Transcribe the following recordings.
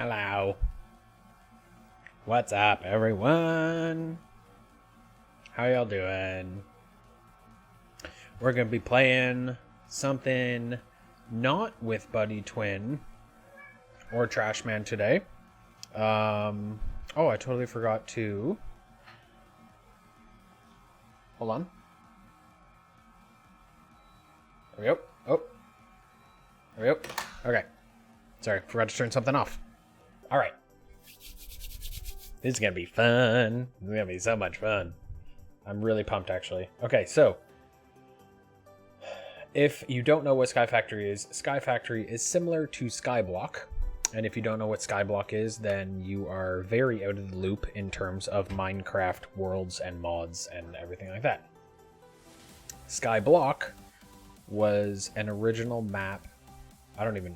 Hello. What's up, everyone? How y'all doing? We're gonna be playing something not with Buddy Twin or Trashman today. Oh, I totally forgot to... Hold on. There we go. Oh. There we go. Okay. Sorry, forgot to turn something off. Alright. This is going to be fun. This is going to be so much fun. I'm really pumped, actually. Okay, so. If you don't know what Skyfactory is similar to Skyblock. And if you don't know what Skyblock is, then you are very out of the loop in terms of Minecraft worlds and mods and everything like that. Skyblock was an original map. I don't even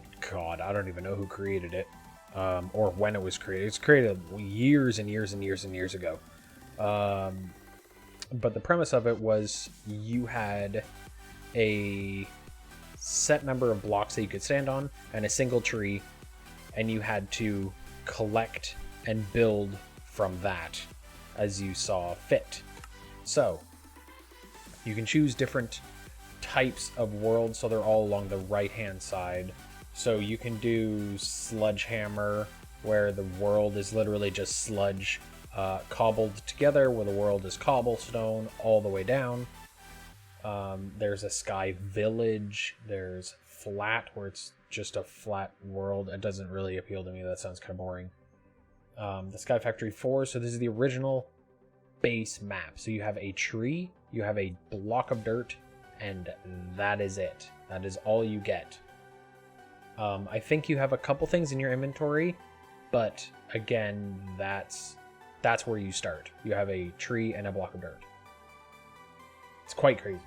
know who created it, or when it was created. It was created years and years and years and years ago. But the premise of it was you had a set number of blocks that you could stand on and a single tree, and you had to collect and build from that as you saw fit. So you can choose different types of worlds, so they're all along the right hand side. So you can do Sledgehammer, where the world is literally just sludge cobbled together, where the world is cobblestone all the way down. There's a Sky Village. There's Flat, where it's just a flat world. It doesn't really appeal to me. That sounds kind of boring. The Skyfactory 4, so this is the original base map. So you have a tree, you have a block of dirt, and that is it. That is all you get. I think you have a couple things in your inventory, but again, that's where you start. You have a tree and a block of dirt. It's quite crazy.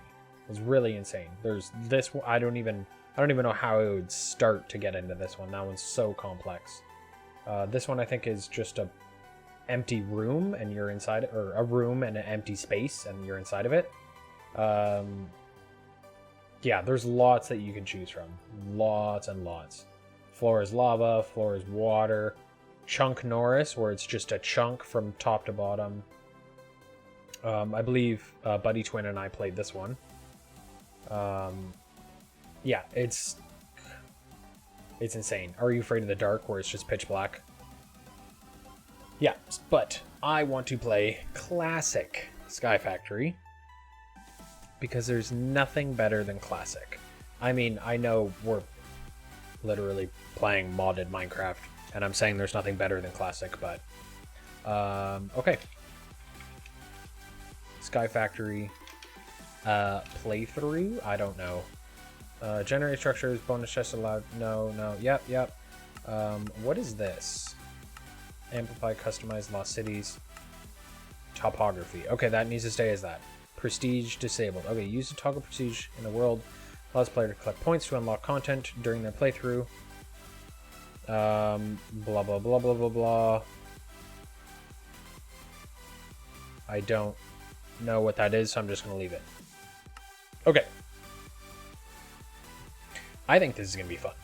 It's really insane. There's this one. I don't even know how I would start to get into this one. That one's so complex. This one I think is just a empty room and you're inside it, or a room and an empty space and you're inside of it. Yeah, there's lots that you can choose from. Lots and lots. Floor is lava, floor is water. Chunk Norris, where it's just a chunk from top to bottom. I believe Buddy Twin and I played this one. Yeah, it's insane. Are You Afraid of the Dark, where it's just pitch black? Yeah, but I want to play classic Skyfactory, because there's nothing better than classic. I mean, I know we're literally playing modded Minecraft, and I'm saying there's nothing better than classic, but... okay. Skyfactory playthrough? I don't know. Generate structures, bonus chests allowed. No. Yep. What is this? Amplify, customize, lost cities. Topography. Okay, that needs to stay as that. Prestige disabled. Okay, use the toggle prestige in the world. Allows player to collect points to unlock content during their playthrough. Blah, blah, blah, blah, blah, blah. I don't know what that is, so I'm just going to leave it. Okay. I think this is going to be fun.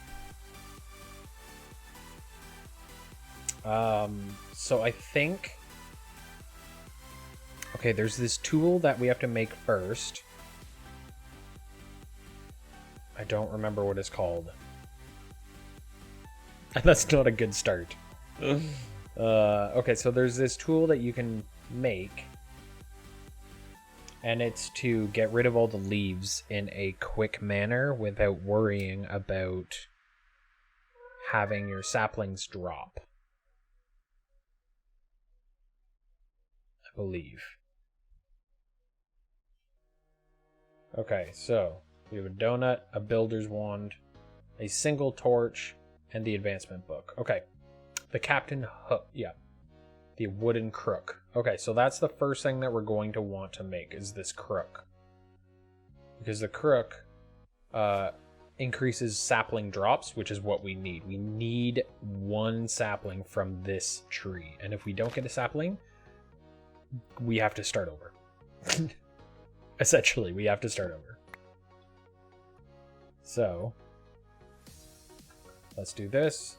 So I think... Okay, there's this tool that we have to make first. I don't remember what it's called. That's not a good start. Okay, so there's this tool that you can make. And it's to get rid of all the leaves in a quick manner without worrying about having your saplings drop. I believe. Okay, so we have a donut, a builder's wand, a single torch, and the advancement book. Okay, the captain hook, yeah, the wooden crook. Okay, so that's the first thing that we're going to want to make is this crook, because the crook increases sapling drops, which is what we need. We need one sapling from this tree, and if we don't get a sapling, we have to start over. Essentially, we have to start over. So let's do this.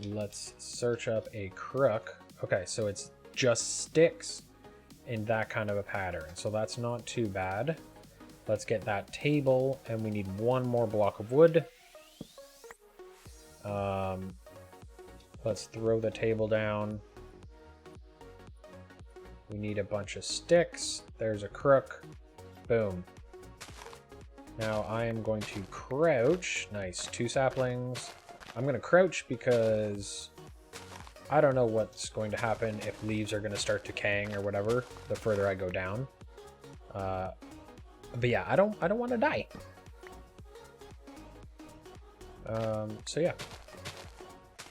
Let's search up a crook. Okay, so it's just sticks in that kind of a pattern. So that's not too bad. Let's get that table, and we need one more block of wood. Let's throw the table down. We need a bunch of sticks. There's a crook. Boom. Now I am going to crouch. Nice, 2 saplings. I'm going to crouch because I don't know what's going to happen if leaves are going to start decaying or whatever the further I go down. But yeah, I don't want to die. So yeah,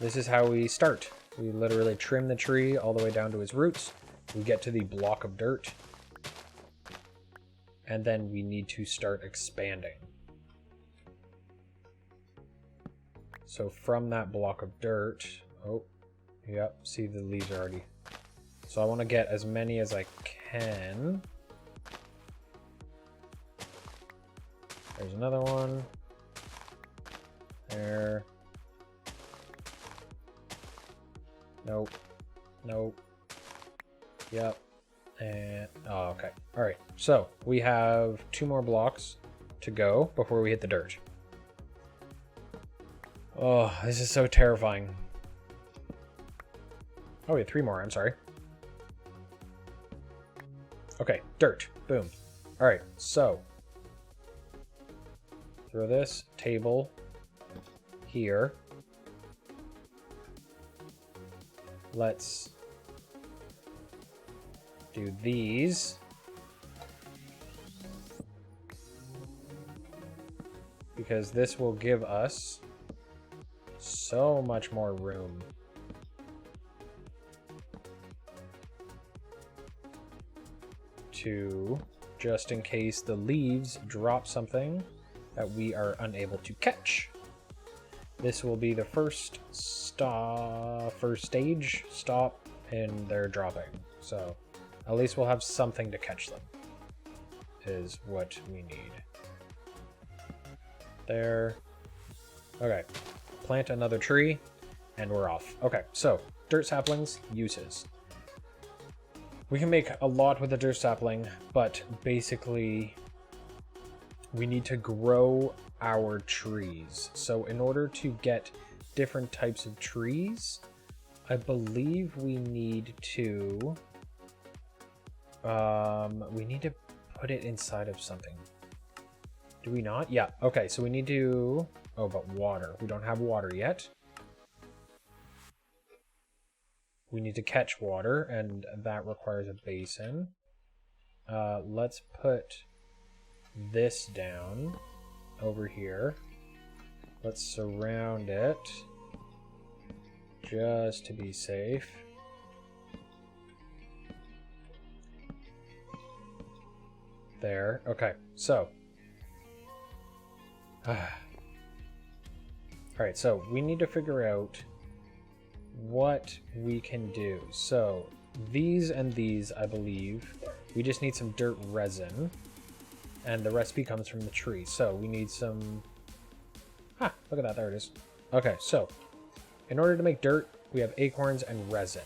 this is how we start. We literally trim the tree all the way down to its roots. We get to the block of dirt, and then we need to start expanding. So from that block of dirt, oh, yep, see the leaves are already. So I want to get as many as I can. There's another one. There. Nope. Nope. Yep. And, oh, okay. All right. So we have 2 more blocks to go before we hit the dirt. Oh, this is so terrifying. Oh, we have 3 more. I'm sorry. Okay, dirt. Boom. All right, so throw this table here. Let's do these. Because this will give us so much more room. To, just in case the leaves drop something that we are unable to catch. This will be the first stage stop in their dropping. So at least we'll have something to catch them, is what we need. There. Okay. Plant another tree, and we're off. Okay, so dirt saplings, uses. We can make a lot with a dirt sapling, but basically we need to grow our trees. So in order to get different types of trees, I believe we need to put it inside of something. Do we not? Yeah. Okay, so we need to... Oh, but water. We don't have water yet. We need to catch water, and that requires a basin. Let's put this down over here. Let's surround it just to be safe. There. Okay, so alright, so we need to figure out what we can do. So these and these, I believe, we just need some dirt resin, and the recipe comes from the tree. So we need some... Ah, look at that, there it is. Okay, so in order to make dirt, we have acorns and resin.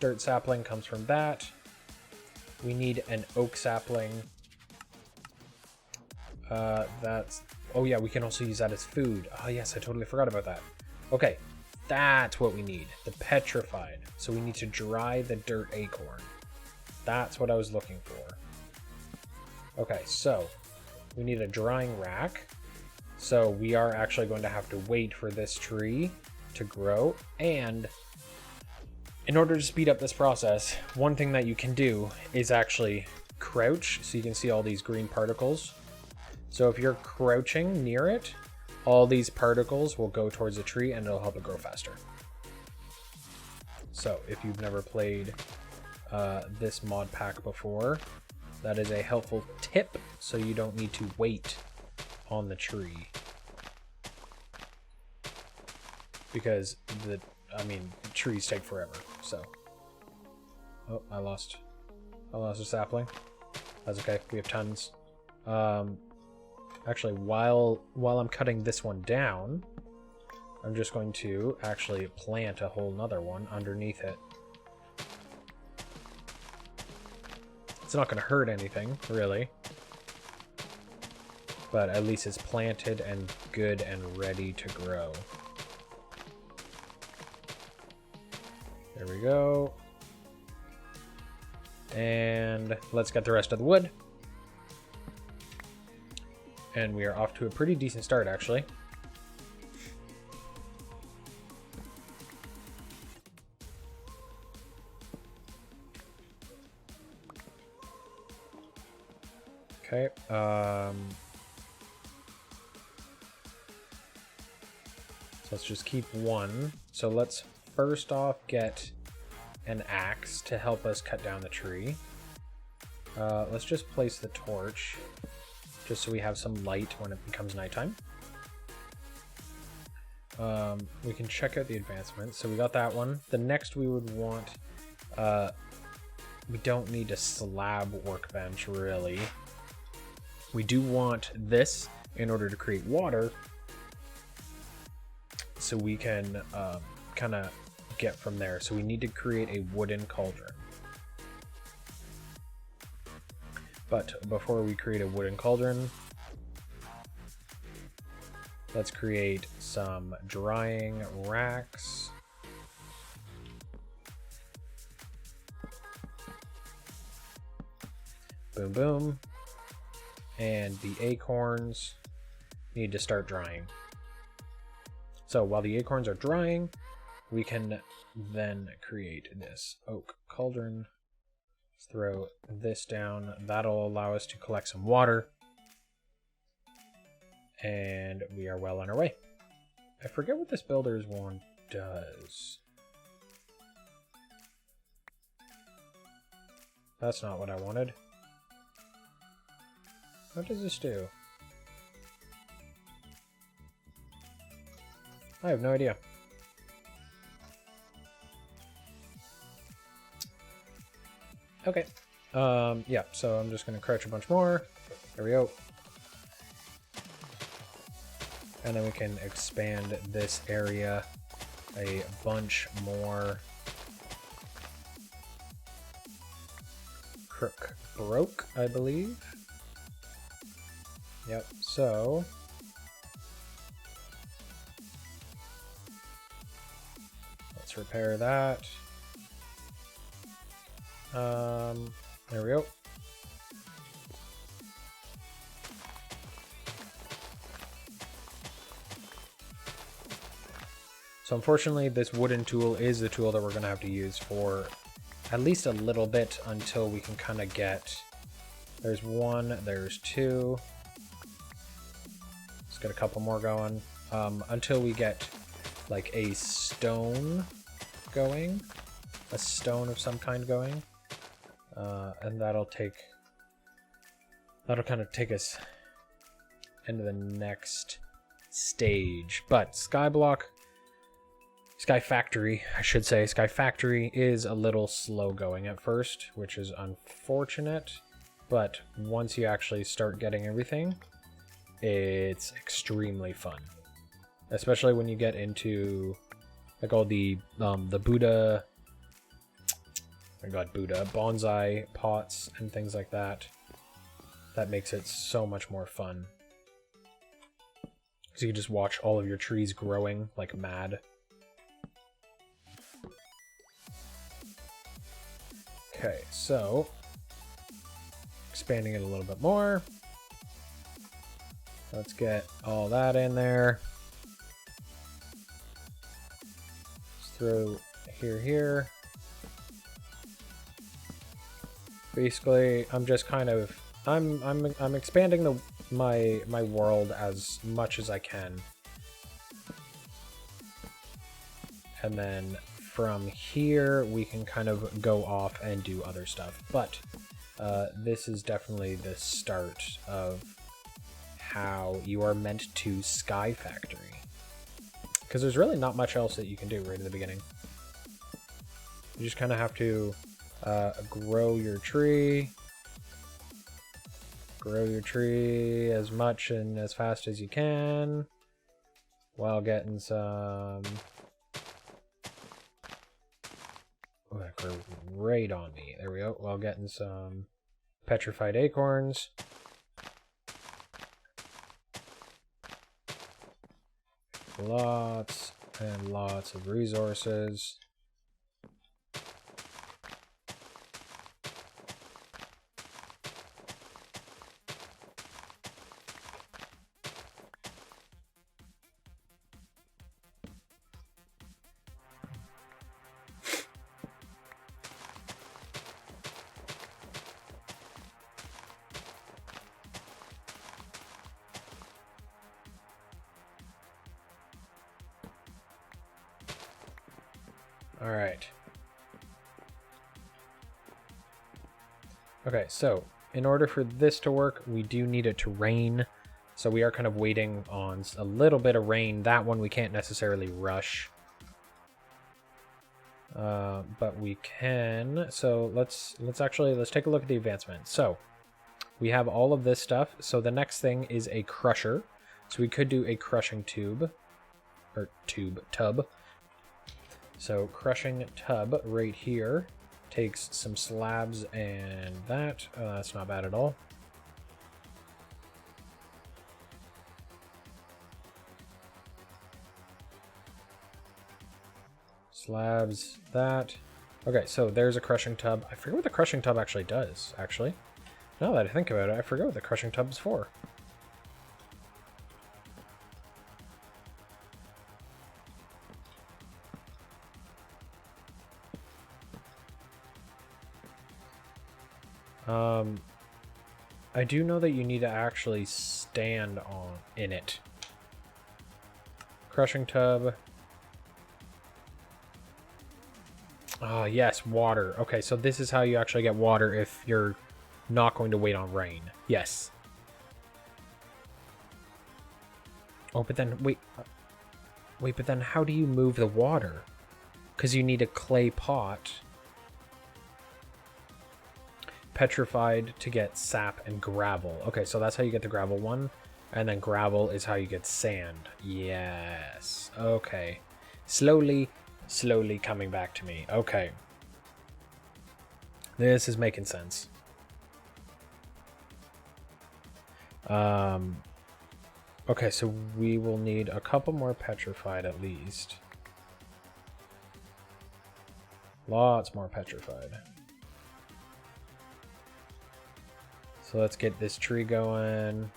Dirt sapling comes from that. We need an oak sapling. That's... Oh yeah, we can also use that as food. Oh yes, I totally forgot about that. Okay, that's what we need. The petrified. So we need to dry the dirt acorn. That's what I was looking for. Okay, so we need a drying rack. So we are actually going to have to wait for this tree to grow. And in order to speed up this process, one thing that you can do is actually crouch, so you can see all these green particles. So if you're crouching near it, all these particles will go towards the tree and it'll help it grow faster. So if you've never played this mod pack before, that is a helpful tip, so you don't need to wait on the tree. Because the trees take forever, so. Oh, I lost a sapling. That's okay, we have tons. Actually, while I'm cutting this one down, I'm just going to actually plant a whole nother one underneath it. It's not going to hurt anything, really. But at least it's planted and good and ready to grow. There we go. And let's get the rest of the wood. And we are off to a pretty decent start, actually. Okay. So let's just keep one. So let's first off get an axe to help us cut down the tree. Let's just place the torch just so we have some light when it becomes nighttime. We can check out the advancements. So we got that one. The next we would want, we don't need a slab workbench really. We do want this in order to create water, so we can kind of get from there. So we need to create a wooden cauldron. But before we create a wooden cauldron, let's create some drying racks. Boom, boom. And the acorns need to start drying. So while the acorns are drying, we can then create this oak cauldron. Let's throw this down. That'll allow us to collect some water. And we are well on our way. I forget what this builder's wand does. That's not what I wanted. What does this do? I have no idea. Okay. Yeah, so I'm just going to crouch a bunch more. There we go. And then we can expand this area a bunch more. Crook broke, I believe. Yep, so let's repair that. There we go. So unfortunately, this wooden tool is the tool that we're going to have to use for at least a little bit until we can kind of get... There's one, there's two. Let's get a couple more going. Until we get like a stone going. A stone of some kind going. And that'll kind of take us into the next stage. But Skyfactory, I should say, Skyfactory is a little slow going at first, which is unfortunate. But once you actually start getting everything, it's extremely fun. Especially when you get into like all the Buddha, oh my god, Buddha bonsai pots and things like that. That makes it so much more fun. So you can just watch all of your trees growing like mad. Okay, so expanding it a little bit more. Let's get all that in there. Let's throw here. Basically, I'm just kind of I'm expanding my world as much as I can. And then from here we can kind of go off and do other stuff. But this is definitely the start of how you are meant to Skyfactory. Because there's really not much else that you can do right at the beginning. You just kind of have to grow your tree. Grow your tree as much and as fast as you can. while getting some... Oh, that grew right on me. There we go. While getting some petrified acorns. Lots and lots of resources. All right. Okay, so in order for this to work, we do need it to rain. So we are kind of waiting on a little bit of rain. That one we can't necessarily rush. But we can. So let's take a look at the advancement. So we have all of this stuff. So the next thing is a crusher. So we could do a crushing tub. Or tub. So crushing tub right here takes some slabs and that. That's not bad at all. Slabs, that. Okay, so there's a crushing tub. I forget what the crushing tub actually does, actually. Now that I think about it, I forget what the crushing tub's for. I do know that you need to actually stand in it. Crushing tub. Oh, yes, water. Okay, so this is how you actually get water if you're not going to wait on rain. Yes. Oh, but then, wait, but then how do you move the water? Because you need a clay pot. Petrified to get sap and gravel. Okay, so that's how you get the gravel one. And then gravel is how you get sand. Yes. Okay. Slowly coming back to me. Okay. This is making sense. Okay, so we will need a couple more petrified at least. Lots more petrified. So let's get this tree going.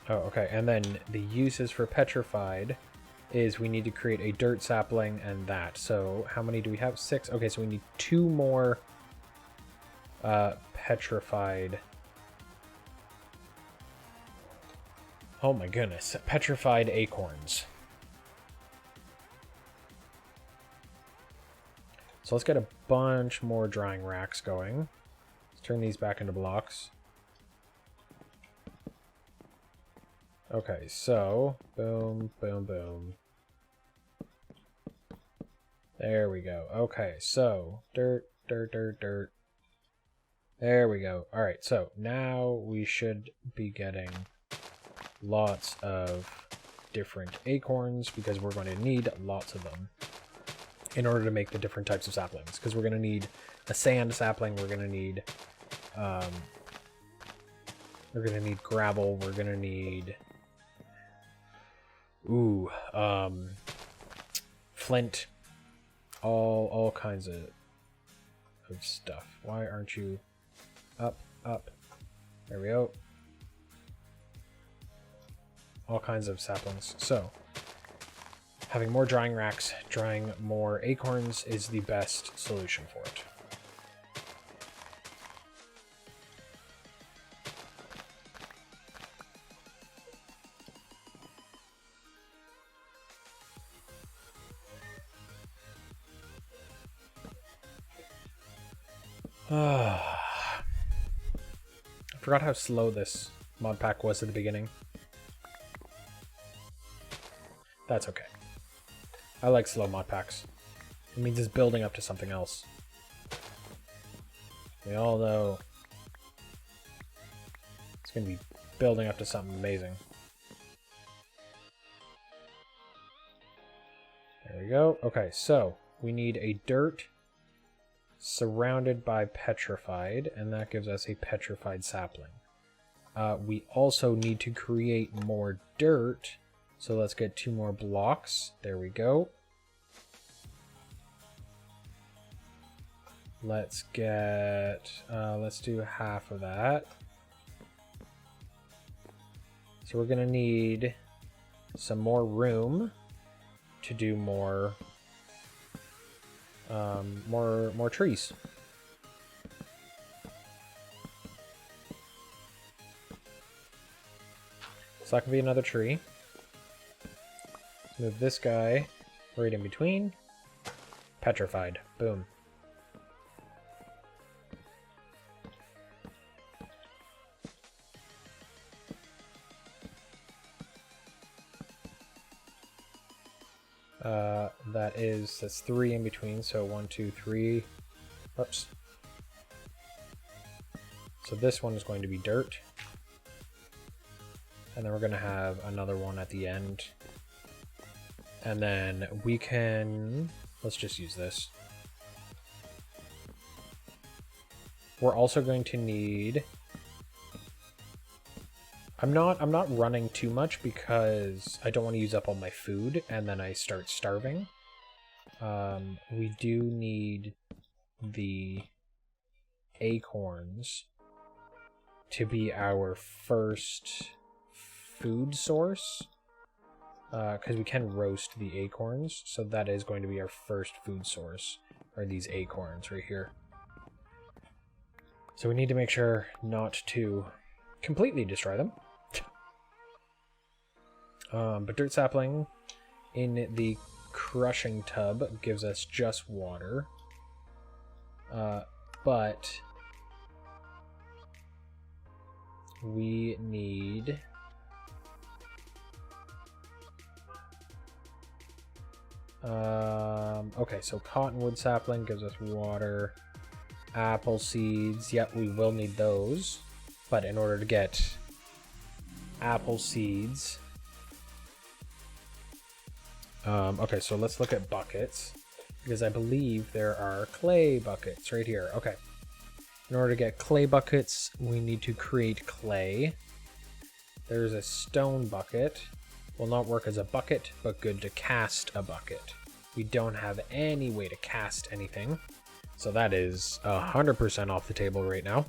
Oh, okay. And then the uses for petrified is we need to create a dirt sapling and that. So how many do we have? 6. Okay, so we need 2 more petrified. Oh my goodness. Petrified acorns. So let's get a bunch more drying racks going. Let's turn these back into blocks. Okay, so boom, boom, boom. There we go. Okay, so dirt. There we go. All right, so now we should be getting lots of different acorns because we're going to need lots of them in order to make the different types of saplings, because we're going to need a sand sapling, we're going to need gravel, we're going to need flint, all kinds of stuff. Why aren't you up? There we go. All kinds of saplings. So having more drying racks, drying more acorns is the best solution for it. I forgot how slow this mod pack was at the beginning. That's okay. I like slow mod packs. It means it's building up to something else. We all know It's going to be building up to something amazing. There we go. Okay, so we need a dirt surrounded by petrified, and that gives us a petrified sapling. We also need to create more dirt, so let's get 2 more blocks. There we go. Let's get, let's do half of that. So we're gonna need some more room to do more, more trees. So that can be another tree. Let's move this guy right in between. Petrified. Boom. That's 3 in between, so 1, 2, 3. Oops. So this one is going to be dirt. And then we're going to have another one at the end. And then we can... let's just use this. We're also going to need... I'm not running too much because I don't want to use up all my food and then I start starving. We do need the acorns to be our first food source, because we can roast the acorns, so that is going to be our first food source, are these acorns right here. So we need to make sure not to completely destroy them. But dirt sapling in the crushing tub gives us just water. But we need... okay, so cottonwood sapling gives us water. Apple seeds, yep, we will need those. But in order to get apple seeds... okay, so let's look at buckets, because I believe there are clay buckets right here. Okay. In order to get clay buckets, we need to create clay. There's a stone bucket. Will not work as a bucket, but good to cast a bucket. We don't have any way to cast anything, so that is 100% off the table right now.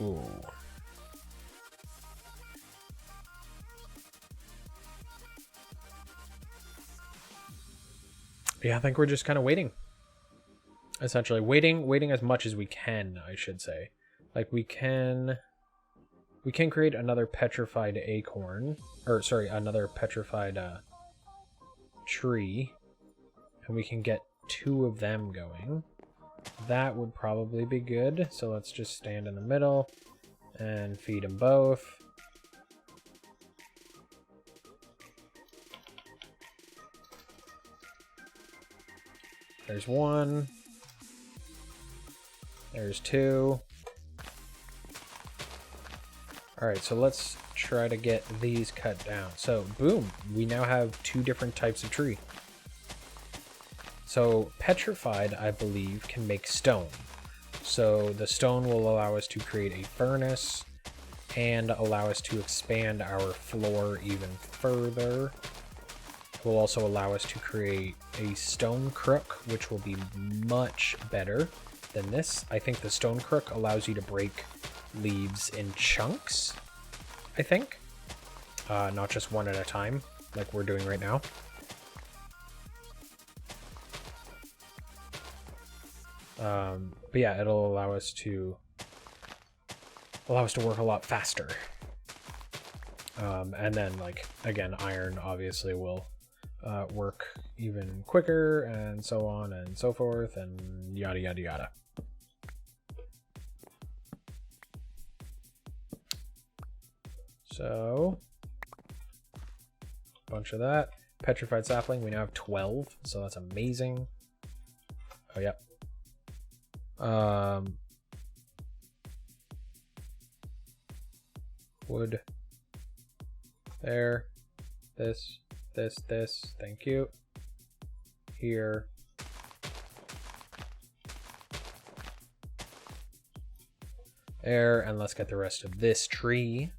Ooh. Yeah, I think we're just kind of waiting. Essentially, waiting as much as we can, I should say. Like, we can create another petrified acorn, or sorry, another petrified tree, and we can get 2 of them going. That would probably be good. So let's just stand in the middle and feed them both. There's 1. There's 2. Alright, so let's try to get these cut down. So, boom, we now have 2 different types of tree. So, petrified, I believe, can make stone. So, the stone will allow us to create a furnace and allow us to expand our floor even further. It will also allow us to create a stone crook, which will be much better than this. I think the stone crook allows you to break leaves in chunks, I think. Not just one at a time, like we're doing right now. But yeah, it'll allow us to work a lot faster. And then, like, again, iron obviously will work even quicker, and so on and so forth, and yada yada yada. So, bunch of that. petrified sapling. We now have 12, so that's amazing. Oh, yep. Wood. There. This. Thank you. Here. There, and let's get the rest of this tree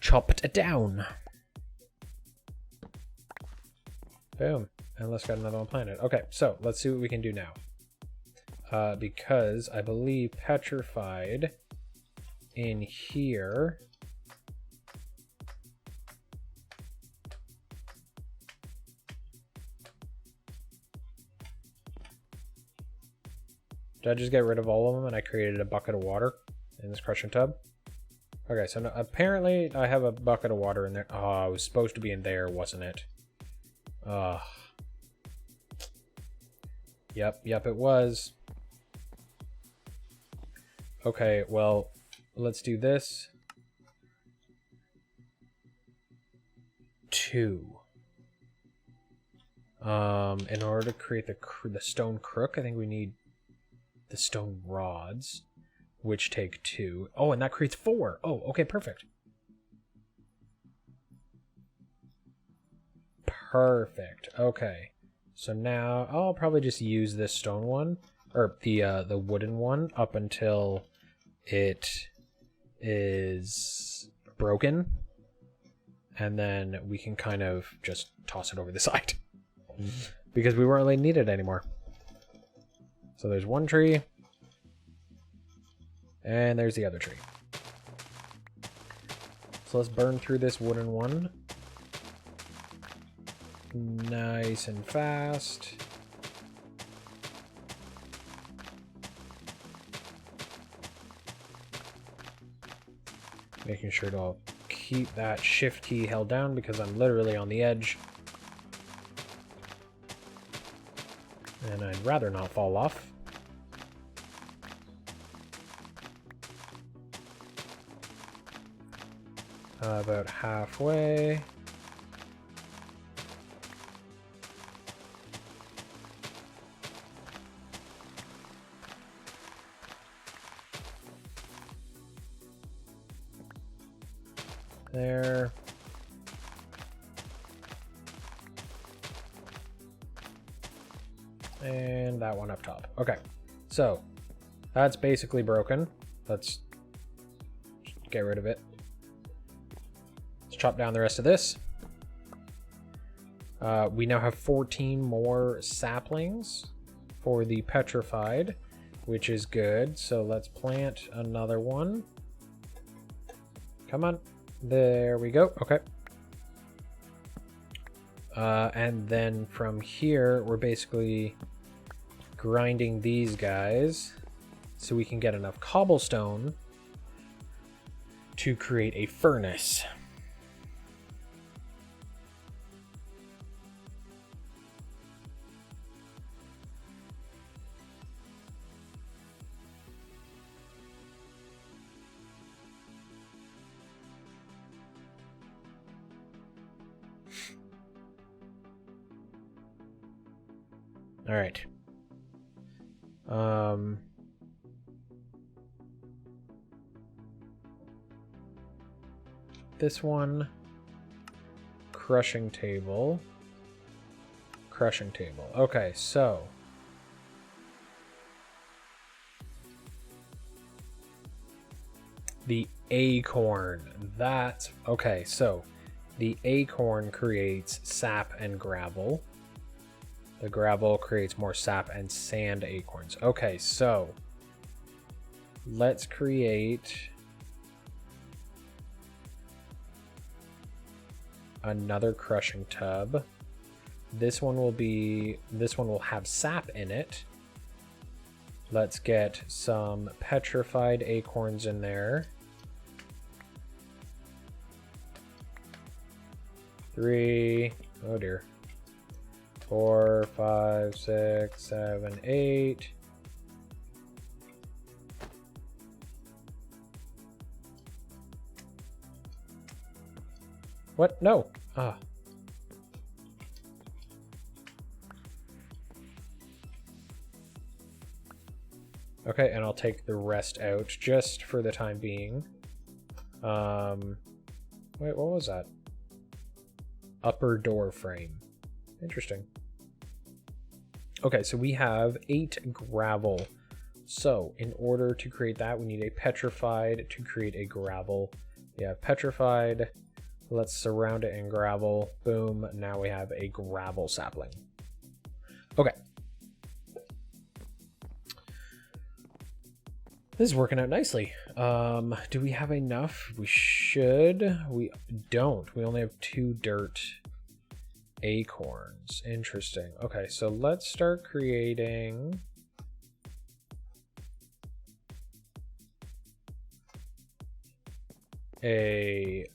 chopped down. Boom. And let's get another one planted. Okay, so let's see what we can do now. Because I believe petrified in here. Did I just get rid of all of them and I created a bucket of water in this crushing tub? Okay, so apparently I have a bucket of water in there. Oh, it was supposed to be in there, wasn't it? Yep, it was. Okay, well, let's do this. 2. In order to create the stone crook, I think we need the stone rods, which take 2. Oh, and that creates 4. Oh, okay, perfect. Perfect. Okay. So now I'll probably just use this stone one, or the wooden one, up until it is broken, and then we can kind of just toss it over the side because we won't really need it anymore. So there's one tree, and there's the other tree. So let's burn through this wooden one. Nice and fast. Making sure to keep that shift key held down because I'm literally on the edge. And I'd rather not fall off. About halfway. There. And that one up top. Okay, so that's basically broken. Let's get rid of it. Let's chop down the rest of this. We now have 14 more saplings for the petrified, which is good. So let's plant another one. Come on. There we go. Okay. And then from here, we're basically grinding these guys so we can get enough cobblestone to create a furnace. All right. This one, crushing table. Okay, so the acorn. That's okay. So the acorn creates sap and gravel. The gravel creates more sap and sand acorns. Okay, so let's create another crushing tub. This one will have sap in it. Let's get some petrified acorns in there. 3, oh dear. 4, 5, 6, 7, 8. What? No. Ah. Okay, and I'll take the rest out just for the time being. Wait, what was that? Upper door frame. Interesting. Okay, so we have 8 gravel. So in order to create that, we need a petrified to create a gravel. We have petrified. Let's surround it in gravel. Boom. Now we have a gravel sapling. Okay. This is working out nicely. Do we have enough? We should. We don't. We only have 2 dirt acorns. Interesting. Okay, so let's start creating a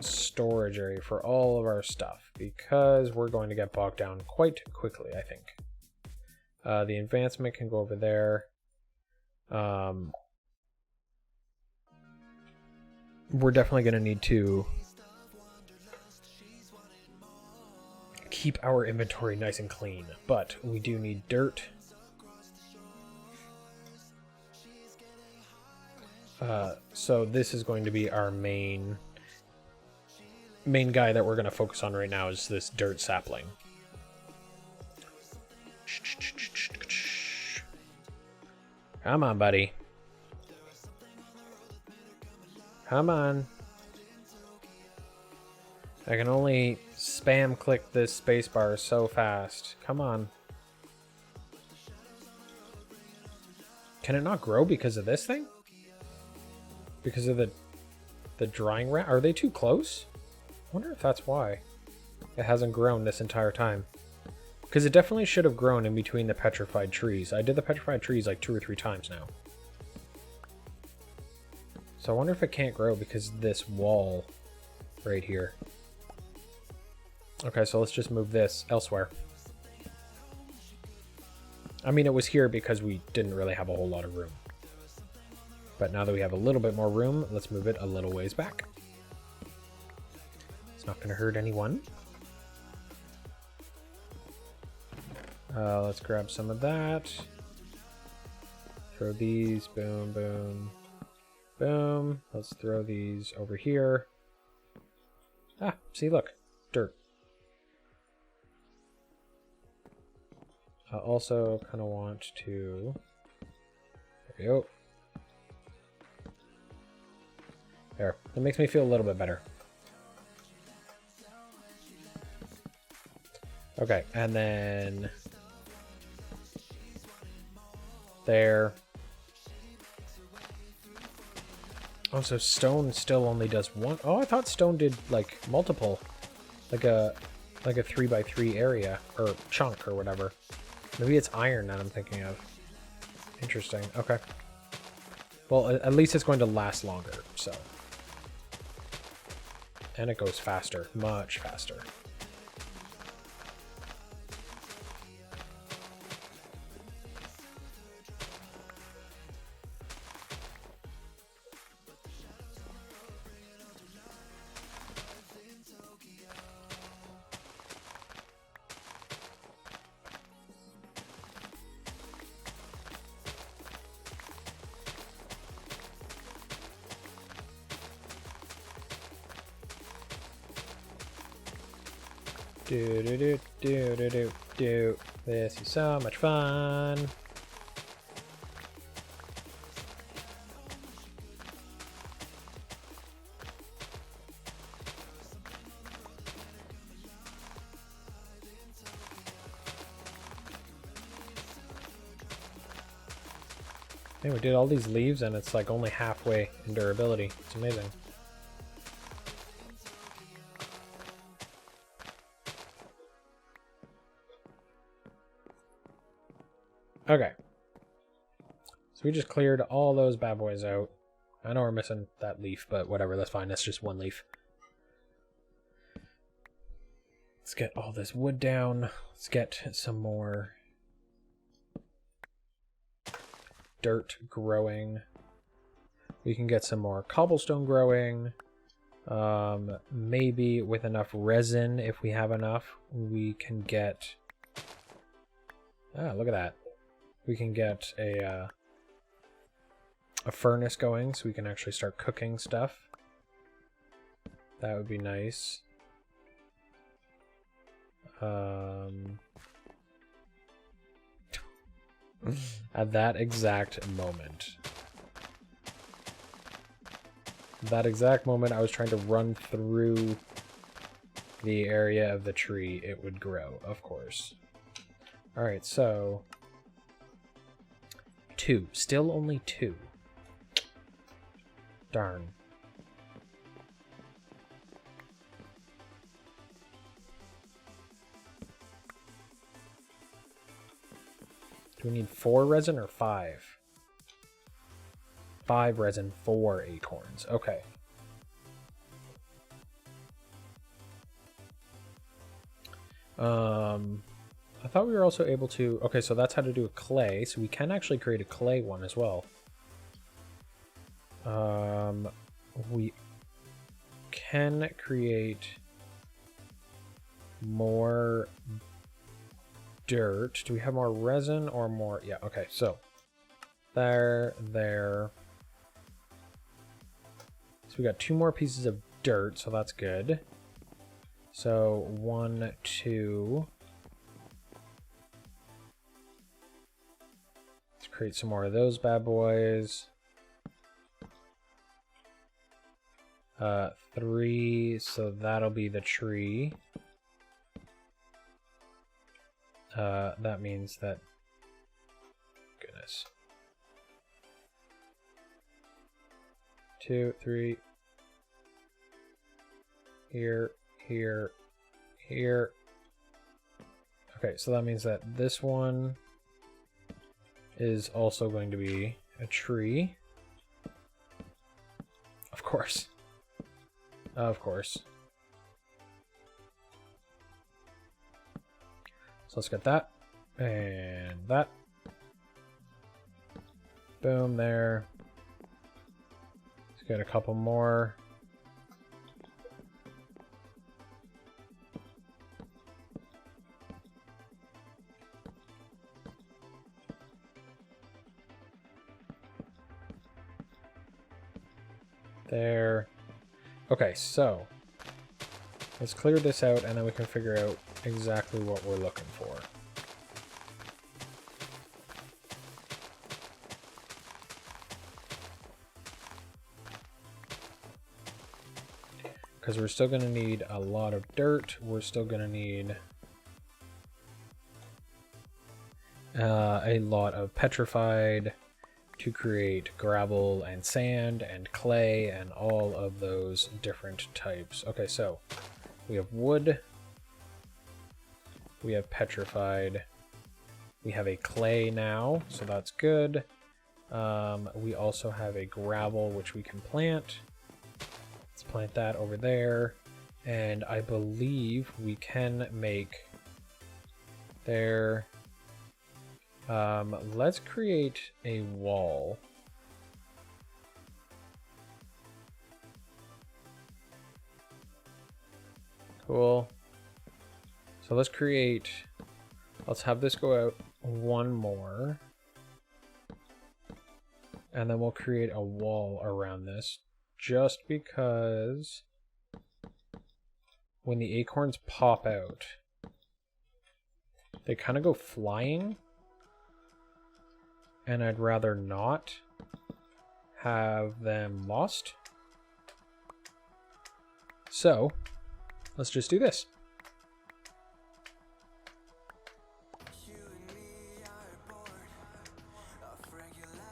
storage area for all of our stuff because we're going to get bogged down quite quickly, I think. The advancement can go over there. We're definitely going to need to keep our inventory nice and clean, but we do need dirt. So this is going to be our main guy that we're going to focus on right now is this dirt sapling. Come on, buddy. Come on. I can only spam click this spacebar so fast. Come on. Can it not grow because of this thing? Because of the drying rat? Are they too close? I wonder if that's why it hasn't grown this entire time. Because it definitely should have grown in between the petrified trees. I did the petrified trees like 2 or 3 times now. So I wonder if it can't grow because of this wall right here. Okay, so let's just move this elsewhere. I mean, it was here because we didn't really have a whole lot of room. But now that we have a little bit more room, let's move it a little ways back. It's not going to hurt anyone. Let's grab some of that. Throw these. Boom, boom, boom. Let's throw these over here. Ah, see, look. Dirt. I also kind of want to... There we go. There. That makes me feel a little bit better. Okay, and then... There. Oh, so stone still only does one. Oh, I thought stone did like multiple, like a 3x3 area or chunk or whatever. Maybe it's iron that I'm thinking of. Interesting. Okay. Well, at least it's going to last longer. So, and it goes faster, much faster. Do. This is so much fun. Hey, we did all these leaves and it's like only halfway in durability. It's amazing. Okay. So we just cleared all those bad boys out. I know we're missing that leaf, but whatever, that's fine. That's just one leaf. Let's get all this wood down. Let's get some more dirt growing. We can get some more cobblestone growing. Maybe with enough resin, if we have enough, we can get... Ah, look at that. we can get a furnace going so we can actually start cooking stuff. That would be nice. At that exact moment. I was trying to run through the area of the tree, it would grow, of course. Alright, so 2. Still only 2. Darn. Do we need 4 resin or 5? 5 resin, 4 acorns. Okay. I thought we were also able to... Okay, so that's how to do a clay. So we can actually create a clay one as well. We can create more dirt. Do we have more resin or more? Yeah, okay, so there. So we got 2 more pieces of dirt, so that's good. So 1, 2. Let's create some more of those bad boys. 3, so that'll be the tree. That means that... Goodness. 2, 3. Here. Okay, so that means that this one is also going to be a tree. Of course. Of course. So let's get that. And that. Boom, there. Let's get a couple more. There. Okay, so let's clear this out and then we can figure out exactly what we're looking for. Because we're still going to need a lot of dirt. We're still going to need a lot of petrified to create gravel and sand and clay and all of those different types. Okay, so we have wood, we have petrified, we have a clay now, so that's good. We also have a gravel which we can plant. Let's plant that over there, and I believe we can make there. Let's create a wall. Cool. So let's have this go out 1 more. And then we'll create a wall around this, just because when the acorns pop out, they kind of go flying. And I'd rather not have them lost. So, let's just do this.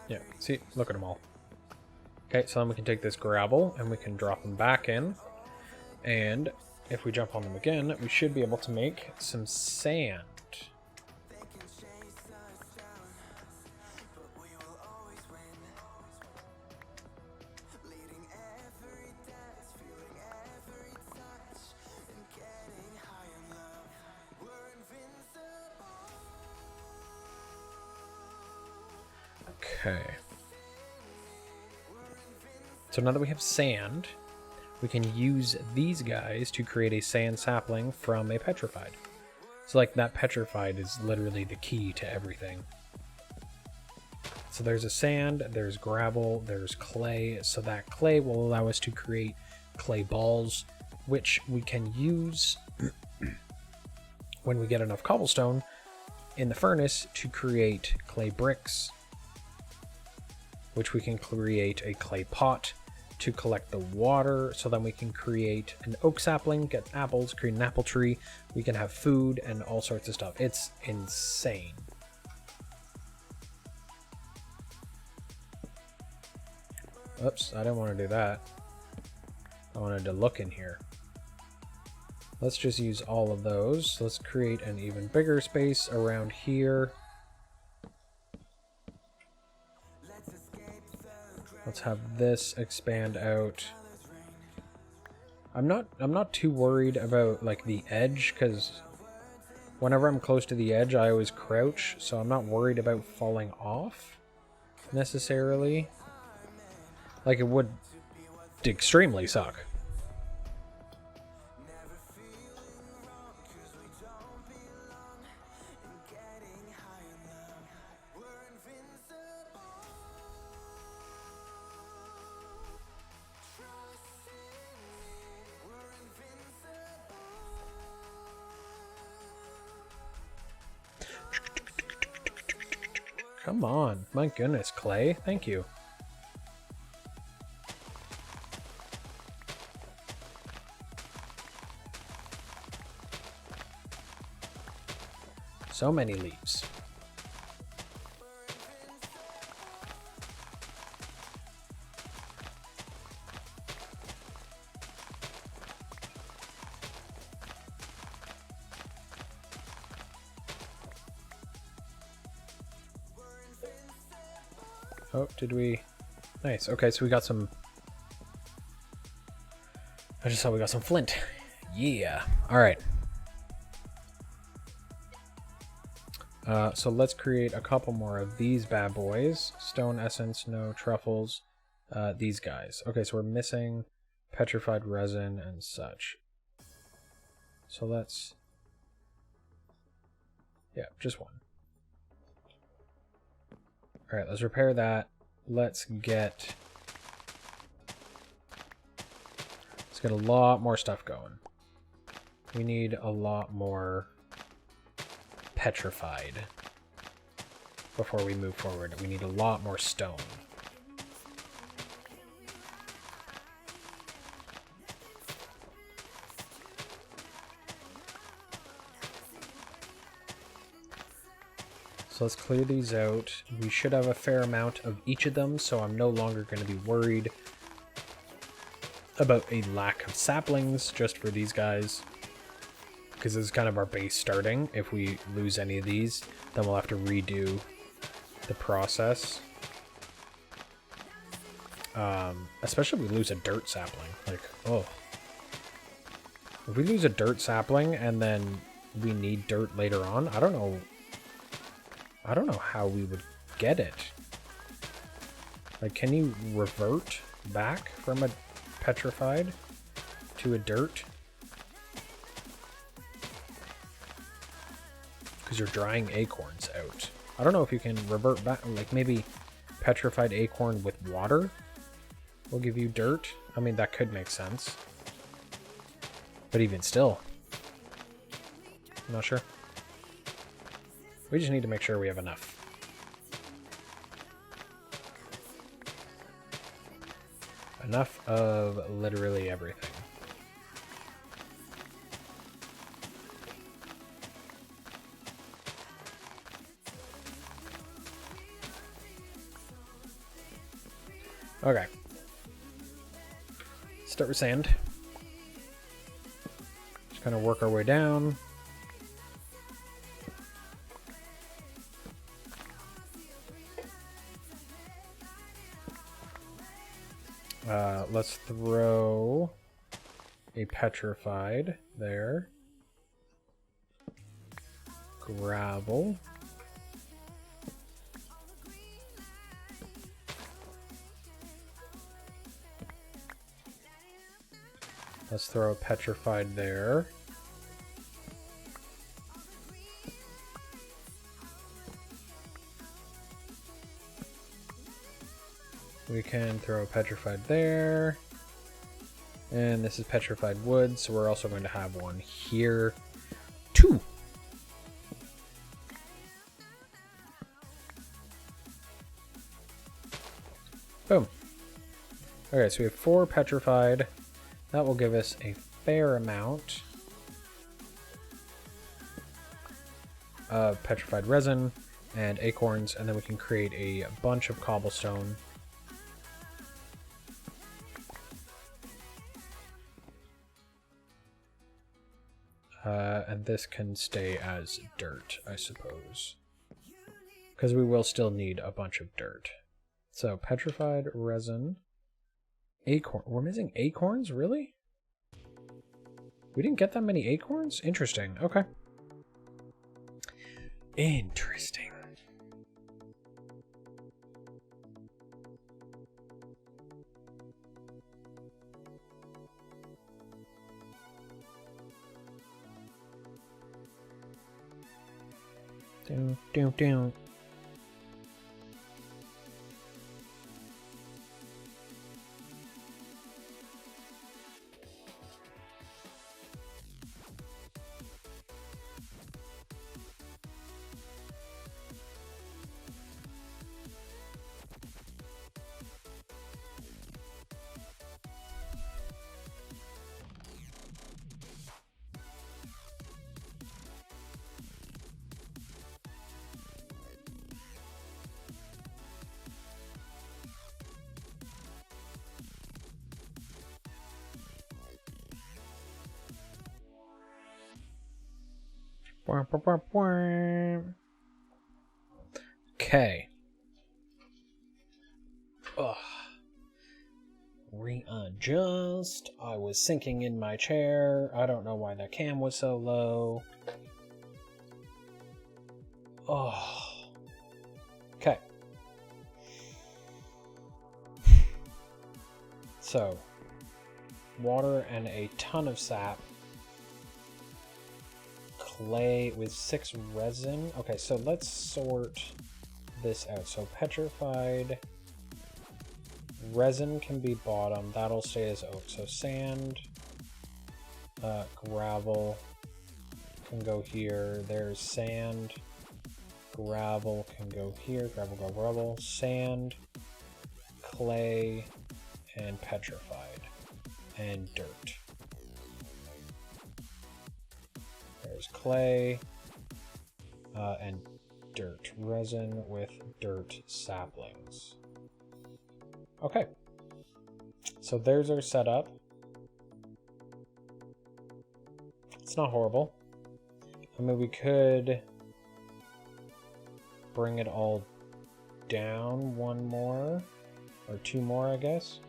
Yeah, see, look at them all. Okay, so then we can take this gravel and we can drop them back in. And if we jump on them again, we should be able to make some sand. Okay. So now that we have sand, we can use these guys to create a sand sapling from a petrified. So like that petrified is literally the key to everything. So there's a sand, there's gravel, there's clay. So that clay will allow us to create clay balls, which we can use when we get enough cobblestone in the furnace to create clay bricks, which we can create a clay pot to collect the water. So then we can create an oak sapling, get apples, create an apple tree. We can have food and all sorts of stuff. It's insane. Oops, I didn't want to do that. I wanted to look in here. Let's just use all of those. Let's create an even bigger space around here. Let's have this expand out. I'm not too worried about like the edge, because whenever I'm close to the edge I always crouch, so I'm not worried about falling off necessarily. Like, it would extremely suck. Come on. My goodness, clay. Thank you. So many leaves. Oh, did we? Nice. Okay, so we got some... I just saw we got some flint. Yeah. All right. So let's create a couple more of these bad boys. Stone essence, no truffles. These guys. Okay, so we're missing petrified resin and such. So let's... Yeah, just one. Alright, let's repair that. Let's get a lot more stuff going. We need a lot more petrified before we move forward. We need a lot more stone. So let's clear these out. We should have a fair amount of each of them, so I'm no longer going to be worried about a lack of saplings just for these guys, because this is kind of our base starting. If we lose any of these, then we'll have to redo the process. Especially if we lose a dirt sapling. Like, oh. If we lose a dirt sapling and then we need dirt later on, I don't know how we would get it. Like, can you revert back from a petrified to a dirt? Because you're drying acorns out. I don't know if you can revert back, like maybe petrified acorn with water will give you dirt. I mean, that could make sense. But even still, I'm not sure. We just need to make sure we have enough. Enough of literally everything. Okay. Start with sand. Just kind of work our way down. Let's throw a petrified there. Gravel. Let's throw a petrified there. We can throw petrified there. And this is petrified wood, so we're also going to have one here. 2! Boom. Okay, so we have 4 petrified. That will give us a fair amount of petrified resin and acorns, and then we can create a bunch of cobblestone. And this can stay as dirt, I suppose, because we will still need a bunch of dirt. So petrified resin, acorn. We're missing acorns, really? We didn't get that many acorns? Interesting. Okay. Interesting. Down. Okay. Ugh. Readjust. I was sinking in my chair. I don't know why the cam was so low. Oh. Okay. So, water and a ton of sap. Clay with 6 resin. Okay, so let's sort this out. So petrified resin can be bottom. That'll stay as oak. So sand, gravel can go here. There's sand. Gravel can go here. Gravel. Sand, clay, and petrified. And dirt. There's clay and dirt. Resin with dirt saplings. Okay. So there's our setup. It's not horrible. I mean, we could bring it all down 1 more. Or 2 more, I guess.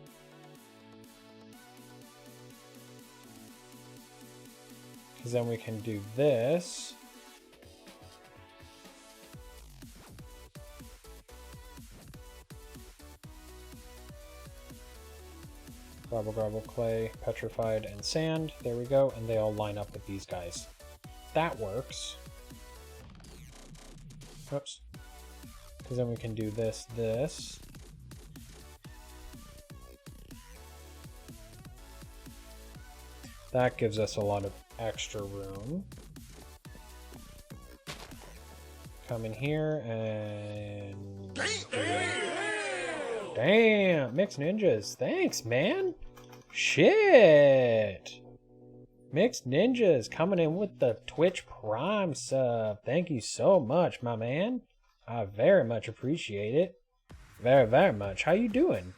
Because then we can do this. Gravel, clay, petrified, and sand. There we go. And they all line up with these guys. That works. Oops. Because then we can do this. That gives us a lot of extra room. Come in here and... Damn! Mixed Ninjas. Thanks, man! Shit! Mixed Ninjas coming in with the Twitch Prime sub. Thank you so much, my man. I very much appreciate it. Very, very much. How you doing?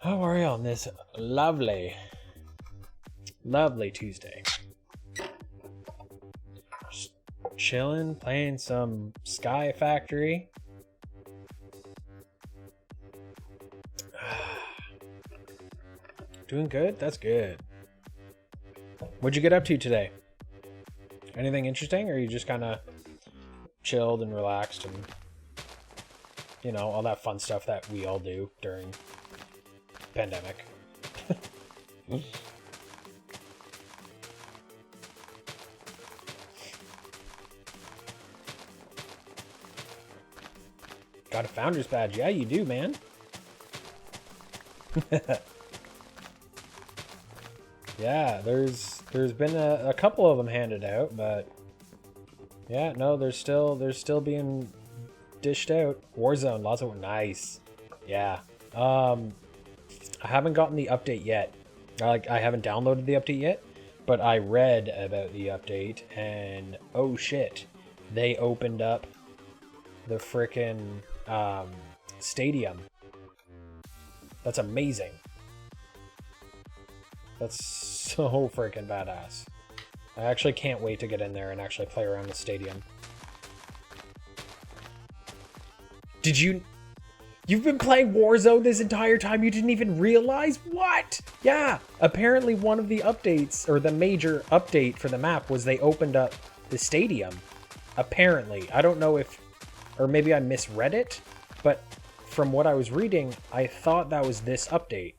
How are you on this lovely Tuesday? Just chilling, playing some Skyfactory. Doing good? That's good. What'd you get up to today? Anything interesting, or you just kind of chilled and relaxed and, you know, all that fun stuff that we all do during pandemic? Got a founder's badge. Yeah, you do, man. Yeah, there's been a couple of them handed out, but yeah, no, they're still being dished out. Warzone, lots of nice. Yeah. I haven't gotten the update yet. I haven't downloaded the update yet, but I read about the update and oh shit, they opened up the frickin' stadium. That's amazing. That's so freaking badass. I actually can't wait to get in there and actually play around the stadium. You've been playing Warzone this entire time? You didn't even realize? What? Yeah, apparently one of the updates, or the major update for the map, was they opened up the stadium. Apparently. I don't know if, or maybe I misread it, but from what I was reading, I thought that was this update.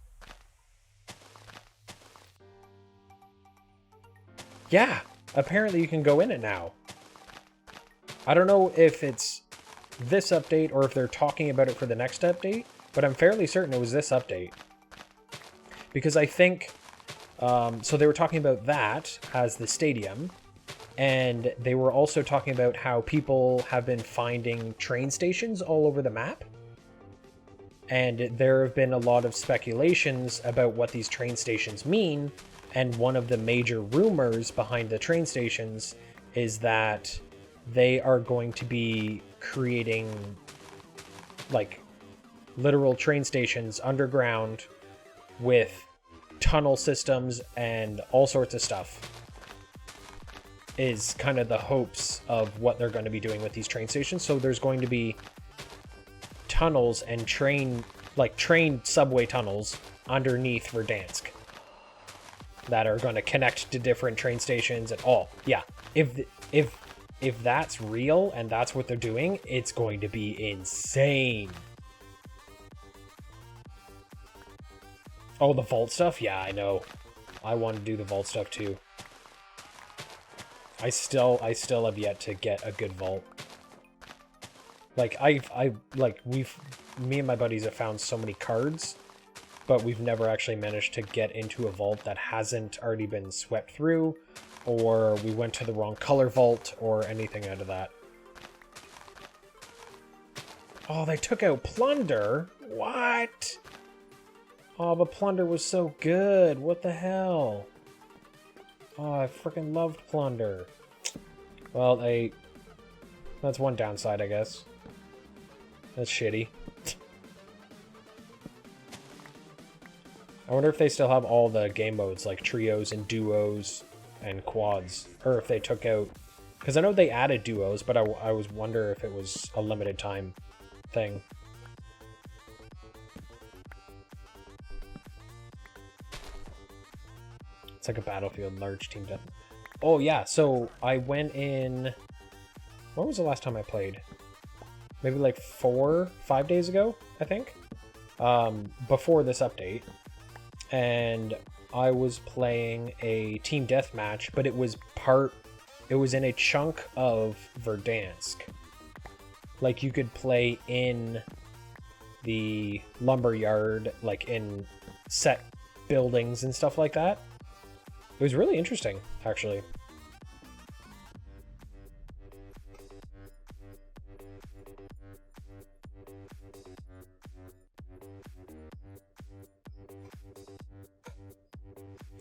Yeah, apparently you can go in it now. I don't know if it's this update or if they're talking about it for the next update, but I'm fairly certain it was this update. Because I think, so they were talking about that as the stadium, and they were also talking about how people have been finding train stations all over the map. And there have been a lot of speculations about what these train stations mean. And one of the major rumors behind the train stations is that they are going to be creating like literal train stations underground with tunnel systems and all sorts of stuff. Is kind of the hopes of what they're going to be doing with these train stations. So there's going to be tunnels and train subway tunnels underneath Verdansk that are going to connect to different train stations and all. Yeah, if that's real and that's what they're doing, it's going to be insane. Oh, the vault stuff? Yeah, I know. I want to do the vault stuff too. I still have yet to get a good vault. Like me and my buddies have found so many cards, but we've never actually managed to get into a vault that hasn't already been swept through, or we went to the wrong color vault, or anything out of that. Oh, they took out Plunder? What? Oh, but Plunder was so good. What the hell? Oh, I freaking loved Plunder. Well, that's one downside, I guess. That's shitty. I wonder if they still have all the game modes, like trios and duos and quads. Or if they took out... Because I know they added duos, but I was wonder if it was a limited time thing. It's like a Battlefield large team death. Oh yeah, so I went in... When was the last time I played? Maybe like 4-5 days ago, I think. Before this update. And I was playing a team deathmatch, but it was in a chunk of Verdansk. Like, you could play in the lumberyard, like in set buildings and stuff like that. It was really interesting, actually.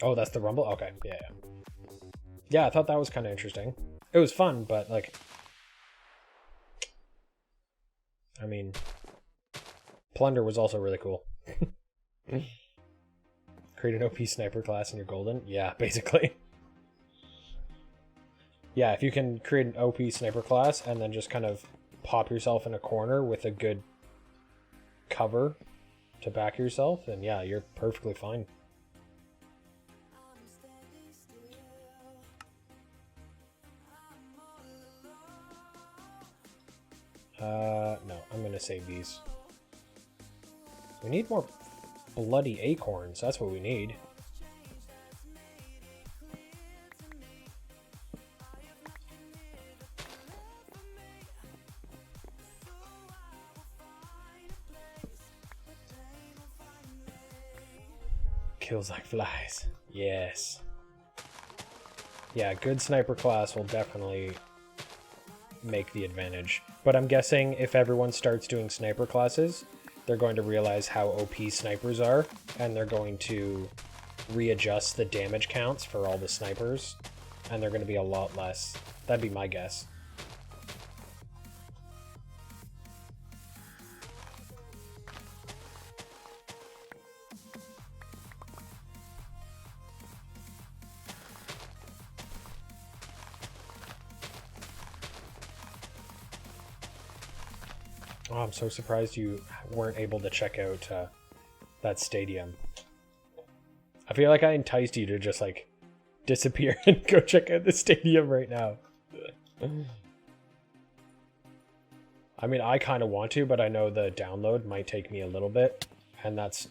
Oh, that's the Rumble? Okay, yeah. Yeah, I thought that was kind of interesting. It was fun, but, like... I mean... Plunder was also really cool. Create an OP sniper class in your golden? Yeah, basically. Yeah, if you can create an OP sniper class and then just kind of pop yourself in a corner with a good cover to back yourself, then yeah, you're perfectly fine. No, I'm gonna save these. We need more bloody acorns, that's what we need. kills like flies. Yes. Yeah, good sniper class will definitely make the advantage. But I'm guessing if everyone starts doing sniper classes, they're going to realize how OP snipers are, and they're going to readjust the damage counts for all the snipers, and they're going to be a lot less. That'd be my guess. Oh, I'm so surprised you weren't able to check out that stadium. I feel like I enticed you to just like disappear and go check out the stadium right now. I mean, I kind of want to, but I know the download might take me a little bit, and that's...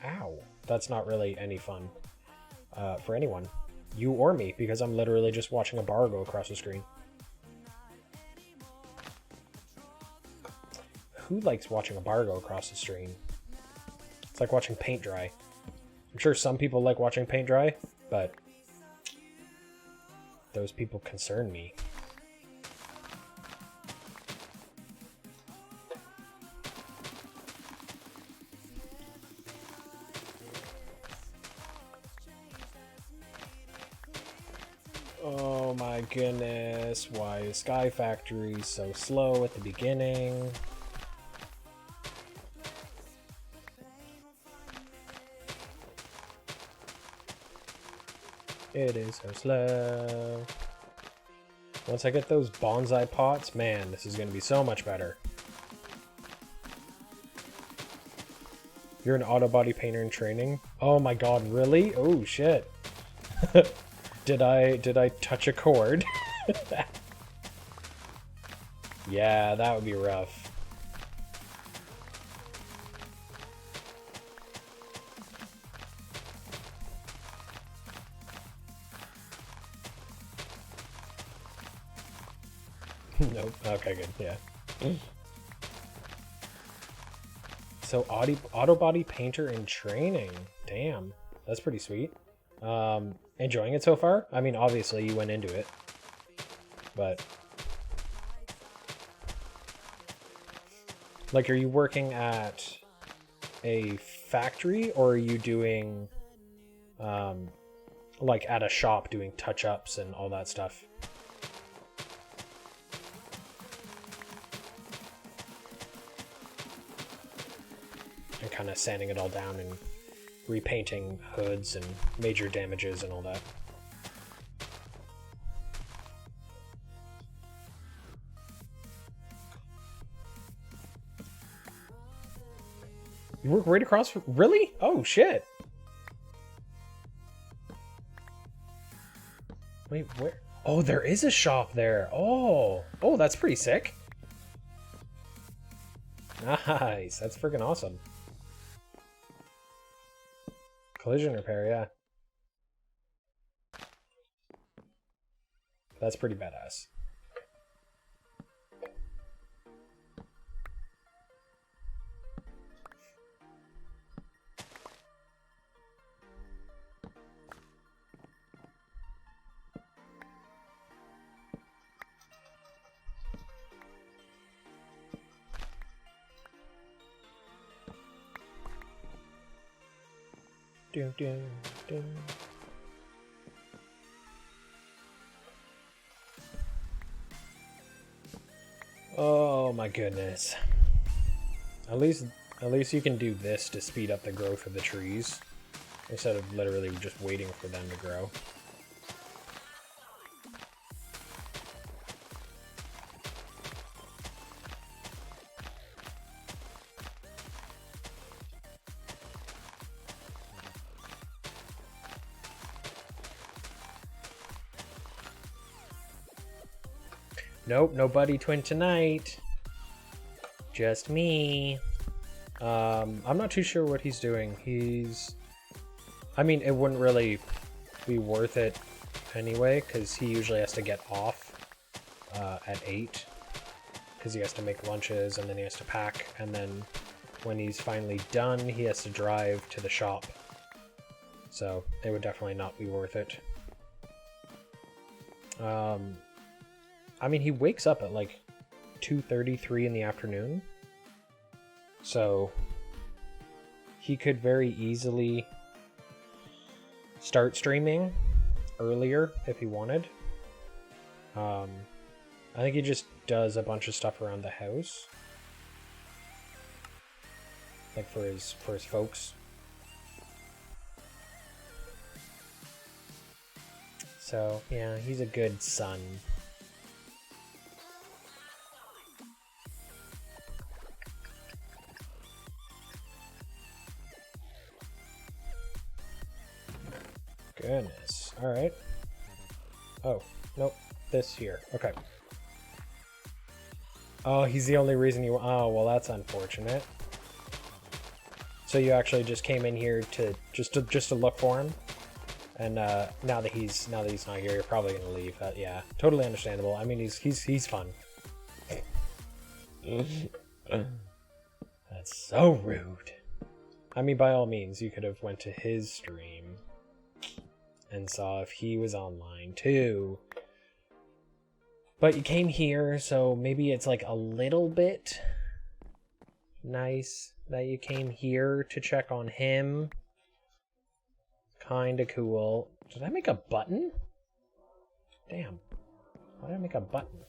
Ow. That's not really any fun for anyone. You or me, because I'm literally just watching a bar go across the screen. Who likes watching a bar go across the stream? It's like watching paint dry. I'm sure some people like watching paint dry, but those people concern me. Oh my goodness, why is Skyfactory so slow at the beginning? It is so slow. Once I get those bonsai pots, man, this is going to be so much better. You're an auto body painter in training? Oh my god, really? Oh shit. Did I touch a chord? Yeah, that would be rough. Nope. Okay, good. Yeah. So auto body painter in training. Damn, that's pretty sweet. Enjoying it so far? I mean, obviously you went into it, but like, are you working at a factory, or are you doing like at a shop doing touch-ups and all that stuff? And kind of sanding it all down and repainting hoods and major damages and all that. You work right across from... Really? Oh, shit. Wait, where? Oh, there is a shop there. Oh, that's pretty sick. Nice. That's freaking awesome. Collision repair, yeah. That's pretty badass. Dun, dun, dun. Oh my goodness. At least you can do this to speed up the growth of the trees, instead of literally just waiting for them to grow. Nope, no buddy twin tonight. Just me. I'm not too sure what he's doing. I mean, it wouldn't really be worth it anyway, because he usually has to get off at 8, because he has to make lunches, and then he has to pack, and then when he's finally done, he has to drive to the shop. So it would definitely not be worth it. I mean, he wakes up at like 2:33 in the afternoon. So he could very easily start streaming earlier if he wanted. I think he just does a bunch of stuff around the house. Like for his folks. So, yeah, he's a good son. Goodness. Alright. Oh, nope. This here. Okay. Oh, he's the only reason you... Oh, well, that's unfortunate. So you actually just came in here to just to look for him? And now that he's not here, you're probably gonna leave. Yeah, totally understandable. I mean, he's fun. That's so rude. I mean, by all means, you could have went to his stream and saw if he was online too. But you came here, so maybe it's like a little bit nice that you came here to check on him. Kinda cool. Did I make a button? Damn. Why did I make a button?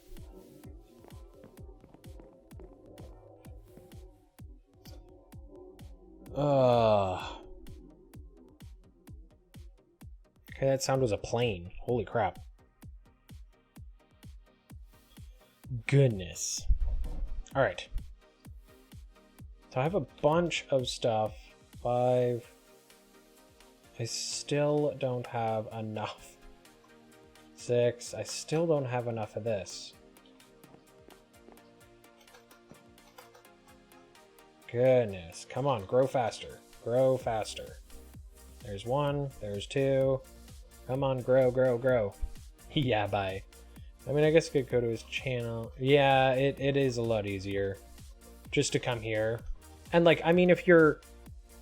Okay, that sound was a plane. Holy crap. Goodness. Alright. So I have a bunch of stuff. 5... I still don't have enough. 6. I still don't have enough of this. Goodness. Come on, grow faster. Grow faster. There's 1. There's 2. Come on, grow, grow, grow. Yeah, bye. I mean, I guess I could go to his channel. Yeah, it is a lot easier just to come here. And, like, I mean, if you're...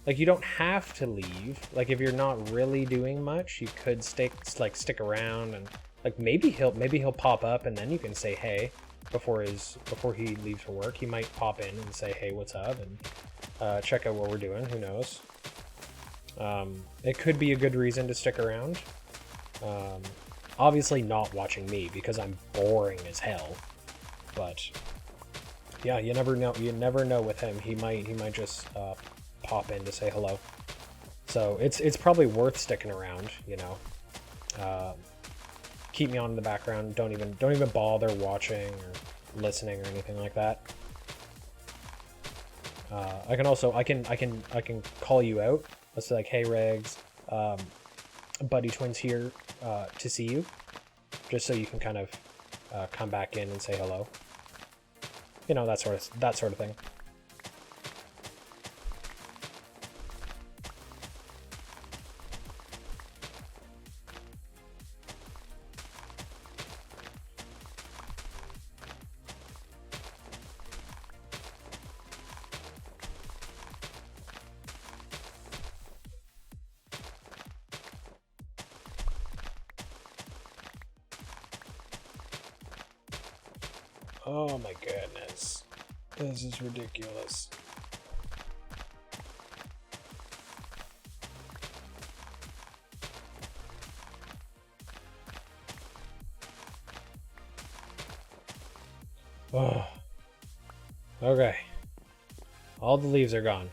Like, you don't have to leave. Like, if you're not really doing much, you could stick around and like maybe he'll pop up and then you can say hey before he leaves for work. He might pop in and say hey, what's up, and check out what we're doing. Who knows? It could be a good reason to stick around. Obviously not watching me because I'm boring as hell. But yeah, you never know. You never know with him. He might just pop in to say hello. So it's probably worth sticking around, you know. Keep me on in the background. Don't even bother watching or listening or anything like that. I can call you out. Let's say like, hey Regs, Buddy Twins here to see you, just so you can kind of come back in and say hello. You know, that sort of thing. Oh my goodness. This is ridiculous. Oh. Okay. All the leaves are gone.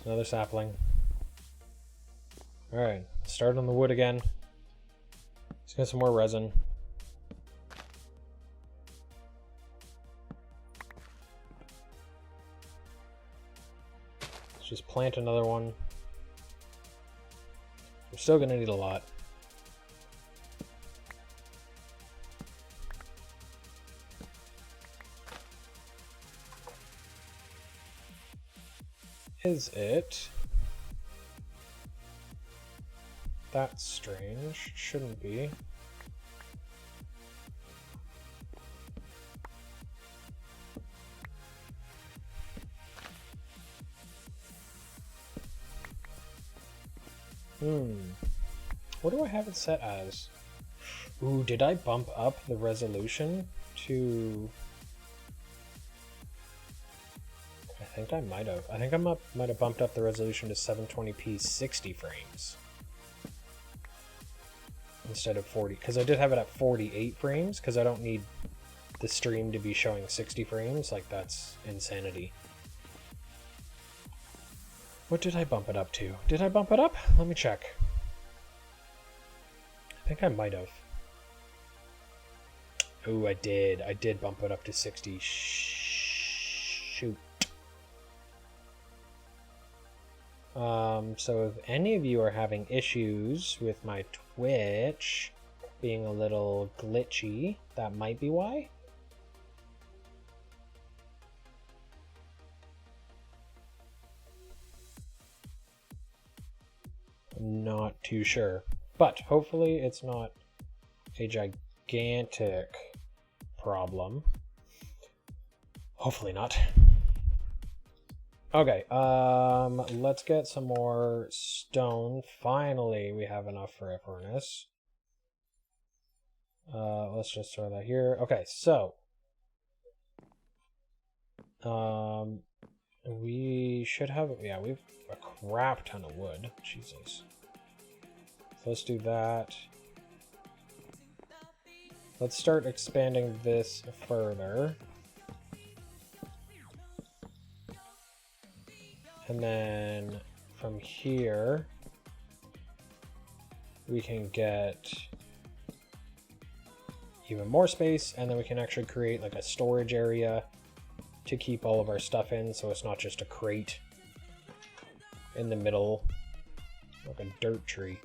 Another sapling. Alright, start on the wood again. Let's get some more resin. Just plant another one. We're still gonna need a lot. Is it? That's strange. Shouldn't be. What do I have it set as? Ooh, did I bump up the resolution to... I think I might have. I think I might have bumped up the resolution to 720p 60 frames. Instead of 40, because I did have it at 48 frames, because I don't need the stream to be showing 60 frames. Like, that's insanity. What did I bump it up to? Did I bump it up? Let me check. I think I might have. Ooh, I did. I did bump it up to 60. Shoot. So if any of you are having issues with my Twitch being a little glitchy, that might be why. I'm not too sure, but hopefully it's not a gigantic problem. Hopefully not. Okay, let's get some more stone. Finally, we have enough for a furnace. Let's just throw that here. Okay, so we should have, yeah, we've a crap ton of wood. Jesus. So let's do that. Let's start expanding this further. And then from here, we can get even more space, and then we can actually create like a storage area to keep all of our stuff in, so it's not just a crate in the middle, like a dirt tree.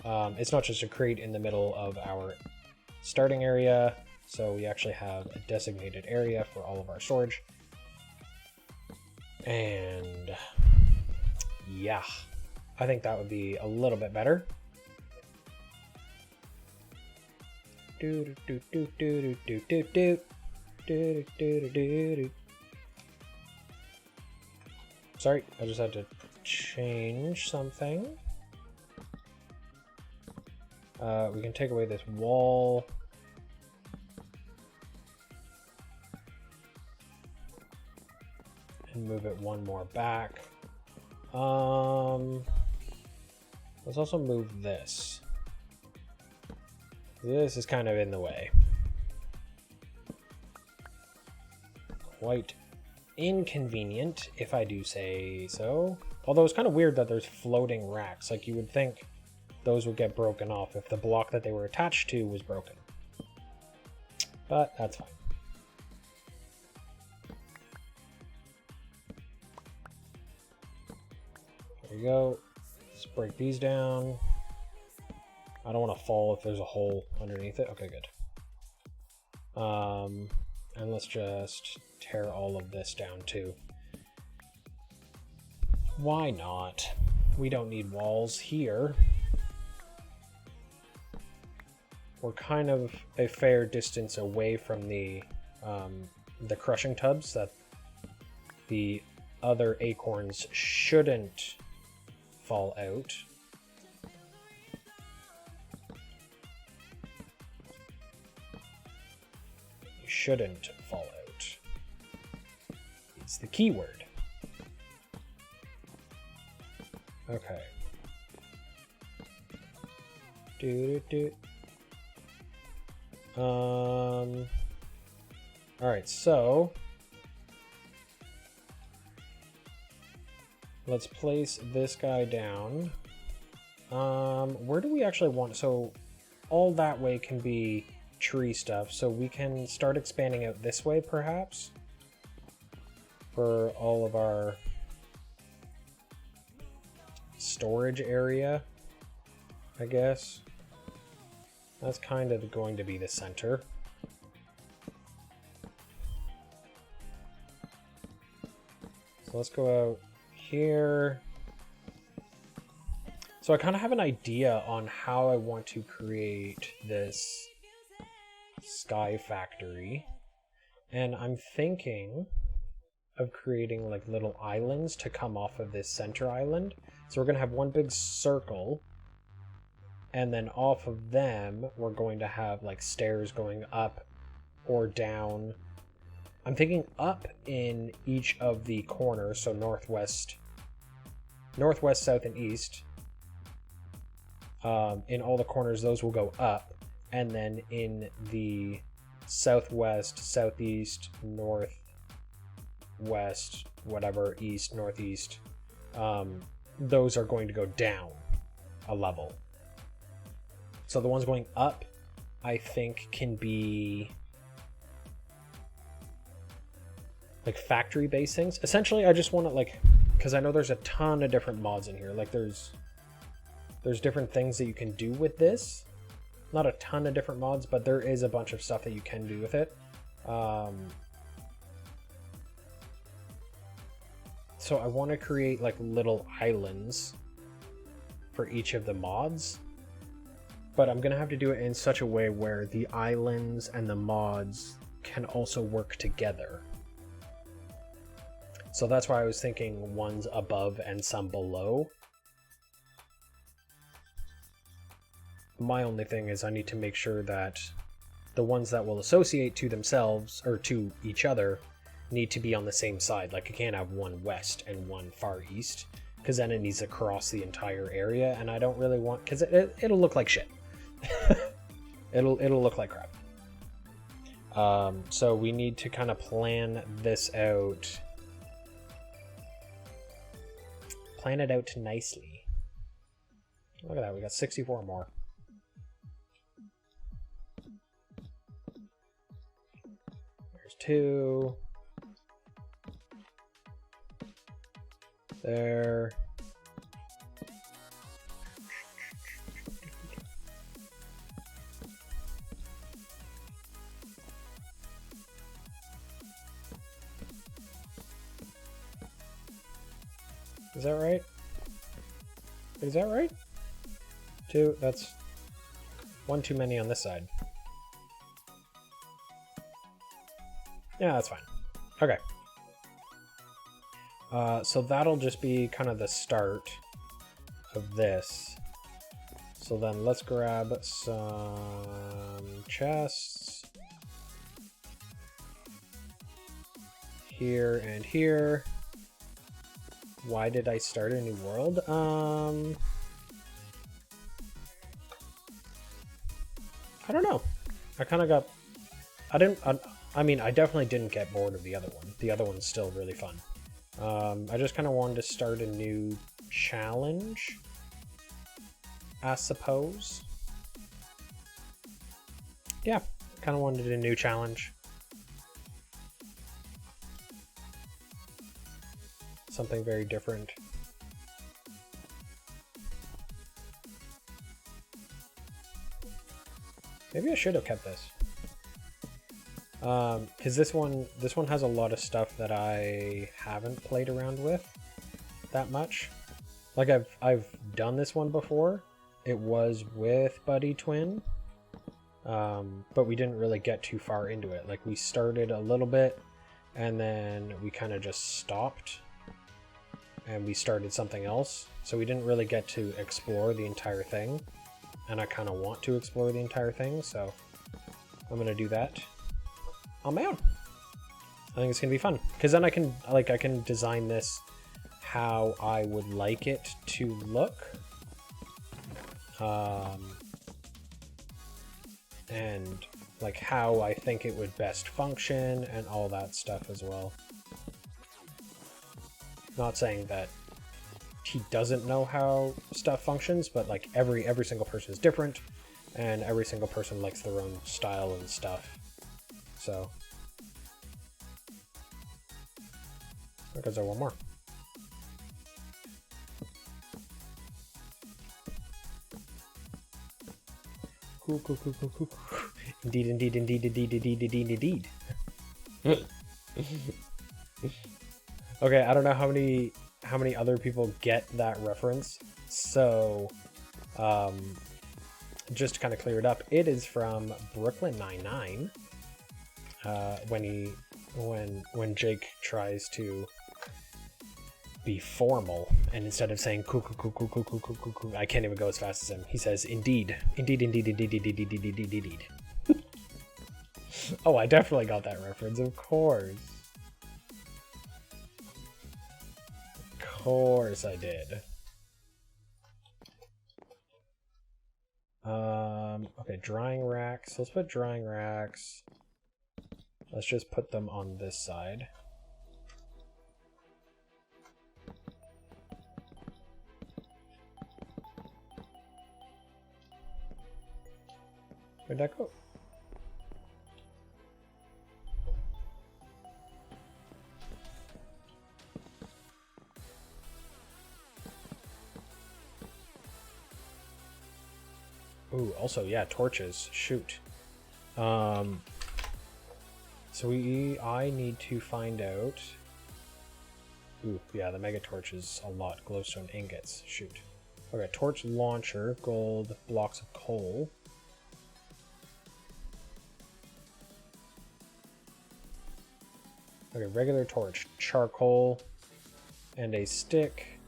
It's not just a crate in the middle of our starting area, so we actually have a designated area for all of our storage. And yeah, I think that would be a little bit better. Sorry, I just had to change something. We can take away this wall. And move it one more back. Let's also move this. This is kind of in the way. Quite inconvenient, if I do say so. Although it's kind of weird that there's floating racks. Like, you would think those would get broken off if the block that they were attached to was broken. But that's fine. There you go. Let's break these down. I don't want to fall if there's a hole underneath it. Okay, good. And let's just tear all of this down too. Why not? We don't need walls here. We're kind of a fair distance away from the crushing tubs that the other acorns shouldn't fall out. Shouldn't fall out. It's the key word. Okay. Alright, so let's place this guy down. Where do we actually want, so all that way can be tree stuff, so we can start expanding out this way perhaps for all of our storage area, I guess. That's kind of going to be the center. So let's go out here. So I kind of have an idea on how I want to create this Skyfactory, and I'm thinking of creating like little islands to come off of this center island. So we're gonna have one big circle, And then off of them, we're going to have like stairs going up or down. I'm thinking up in each of the corners, so northwest, south, and east. In all the corners, those will go up. And then in the southwest, southeast, northwest, whatever, east, northeast, those are going to go down a level. So the ones going up, I think, can be like factory-based things. Essentially, I just want to, like, because I know there's a ton of different mods in here. Like, there's different things that you can do with this. Not a ton of different mods, but there is a bunch of stuff that you can do with it. So I want to create like little islands for each of the mods, but I'm gonna have to do it in such a way where the islands and the mods can also work together. So that's why I was thinking ones above and some below. My only thing is I need to make sure that the ones that will associate to themselves or to each other need to be on the same side. Like, I can't have one west and one far east, because then it needs to cross the entire area, and I don't really want, because it'll look like shit. it'll look like crap. So we need to kind of plan this out. Plan it out nicely. Look at that, we got 64 more. There's 2. There. Is that right? Is that right? 2, that's 1 too many on this side. Yeah, that's fine. Okay. So that'll just be kind of the start of this. So then let's grab some chests. Here and here. Why did I start a new world? I don't know. I kind of got... I mean, I definitely didn't get bored of the other one. The other one's still really fun. I just kind of wanted to start a new challenge, I suppose. Yeah, kind of wanted a new challenge. Something very different. Maybe I should have kept this. Because this one has a lot of stuff that I haven't played around with that much. Like, I've done this one before. It was with Buddy Twin, but we didn't really get too far into it. Like, we started a little bit, and then we kind of just stopped, and we started something else. So we didn't really get to explore the entire thing, and I kind of want to explore the entire thing, so I'm gonna do that on my own. I think it's gonna be fun, because then I can design this how I would like it to look, and like how I think it would best function and all that stuff as well. Not saying that he doesn't know how stuff functions, but like every single person is different, and every single person likes their own style and stuff. So, there goes our one more. Cool. Indeed. Okay, I don't know how many other people get that reference. So, just to kind of clear it up, it is from Brooklyn Nine-Nine. When Jake tries to be formal, and instead of saying coo coo coo coo coo coo coo coo coo, I can't even go as fast as him. He says indeed, indeed, indeed, indeed, indeed, indeed, indeed, indeed. Oh, I definitely got that reference. Of course I did. Okay, drying racks. Let's put drying racks. Let's just put them on this side. Where'd that go? Ooh, also, yeah, torches. Shoot. So I need to find out... Ooh, yeah, the mega torch is a lot. Glowstone ingots. Shoot. Okay, torch launcher, gold, blocks of coal. Okay, regular torch, charcoal, and a stick,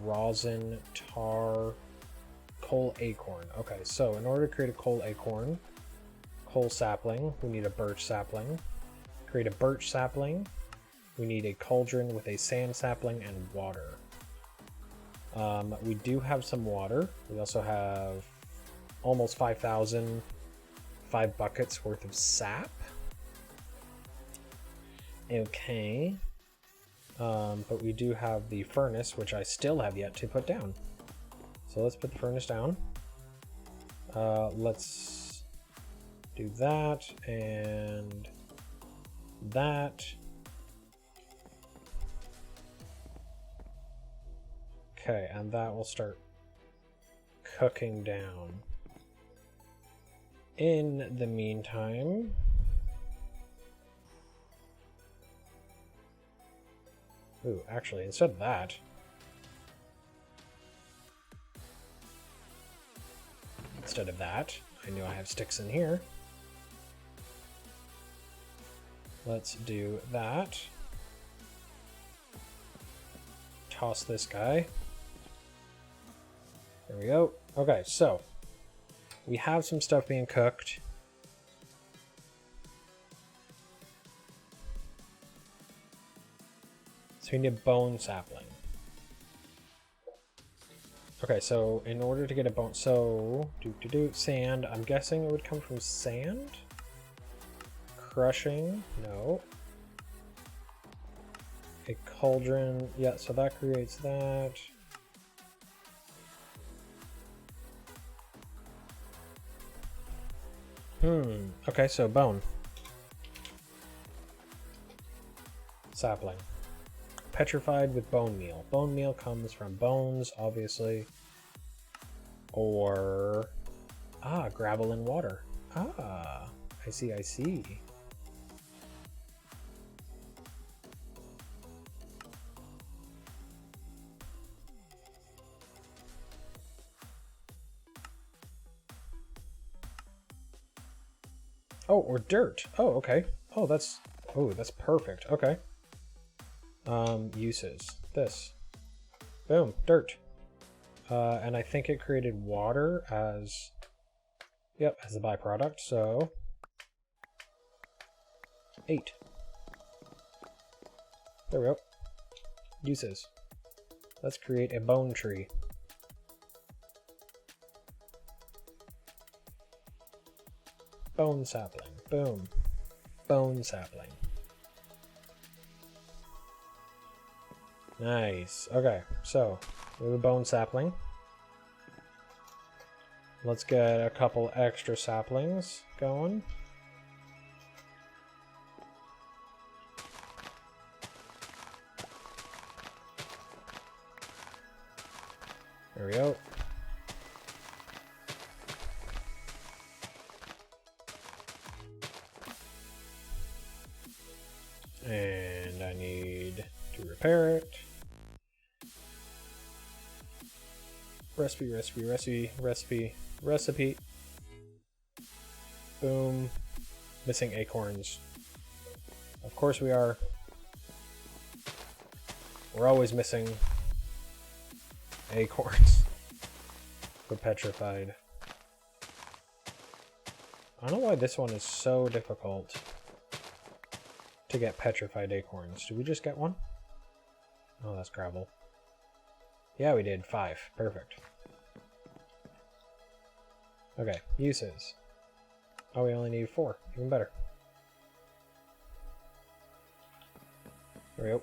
rosin, tar, coal acorn. Okay, so in order to create a coal acorn, coal sapling, we need a birch sapling. Create a birch sapling, we need a cauldron with a sand sapling and water. We do have some water. We also have almost 5,000, 5 buckets worth of sap. Okay. But we do have the furnace, which I still have yet to put down. So let's put the furnace down. Let's do that and that. Okay, and that will start cooking down. In the meantime, ooh, actually, instead of that, I knew I have sticks in here. Let's do that. Toss this guy. There we go. Okay, so we have some stuff being cooked. So we need a bone sapling. Okay, so in order to get a bone, so sand. I'm guessing it would come from sand. Crushing, no. A cauldron, yeah. So that creates that. Okay, so bone. Sapling. Petrified with bone meal. Bone meal comes from bones, obviously. Or... gravel and water. I see, I see. Oh, or dirt. Oh, okay. Oh, that's perfect. Okay. Uses. This. Boom. Dirt. And I think it created water as... Yep, as a byproduct, so... 8. There we go. Uses. Let's create a bone tree. Bone sapling. Boom. Bone sapling. Nice. Okay, so we have a bone sapling. Let's get a couple extra saplings going. There we go. And I need to repair it. Recipe. Boom. Missing acorns. Of course we are. We're always missing acorns for petrified. I don't know why this one is so difficult to get petrified acorns. Did we just get one? Oh, that's gravel. Yeah, we did. 5. Perfect. Okay, uses. Oh, we only need 4. Even better. There we go.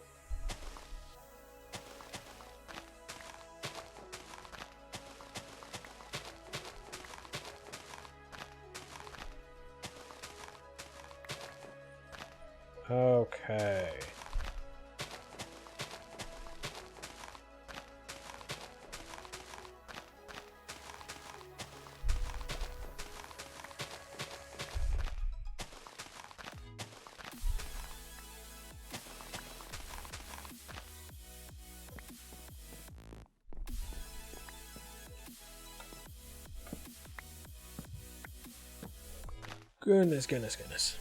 Okay. Goodness.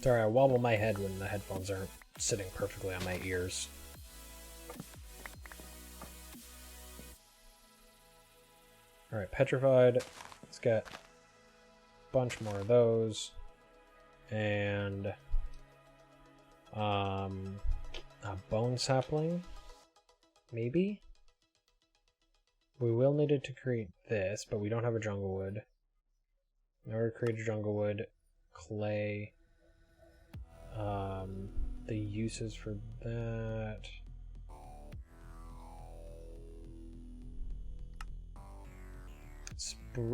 Sorry, I wobble my head when the headphones aren't sitting perfectly on my ears. Alright, petrified. Let's get a bunch more of those. And a bone sapling, maybe? We will need it to create this, but we don't have a jungle wood. In order to create a jungle wood, clay. The uses for that.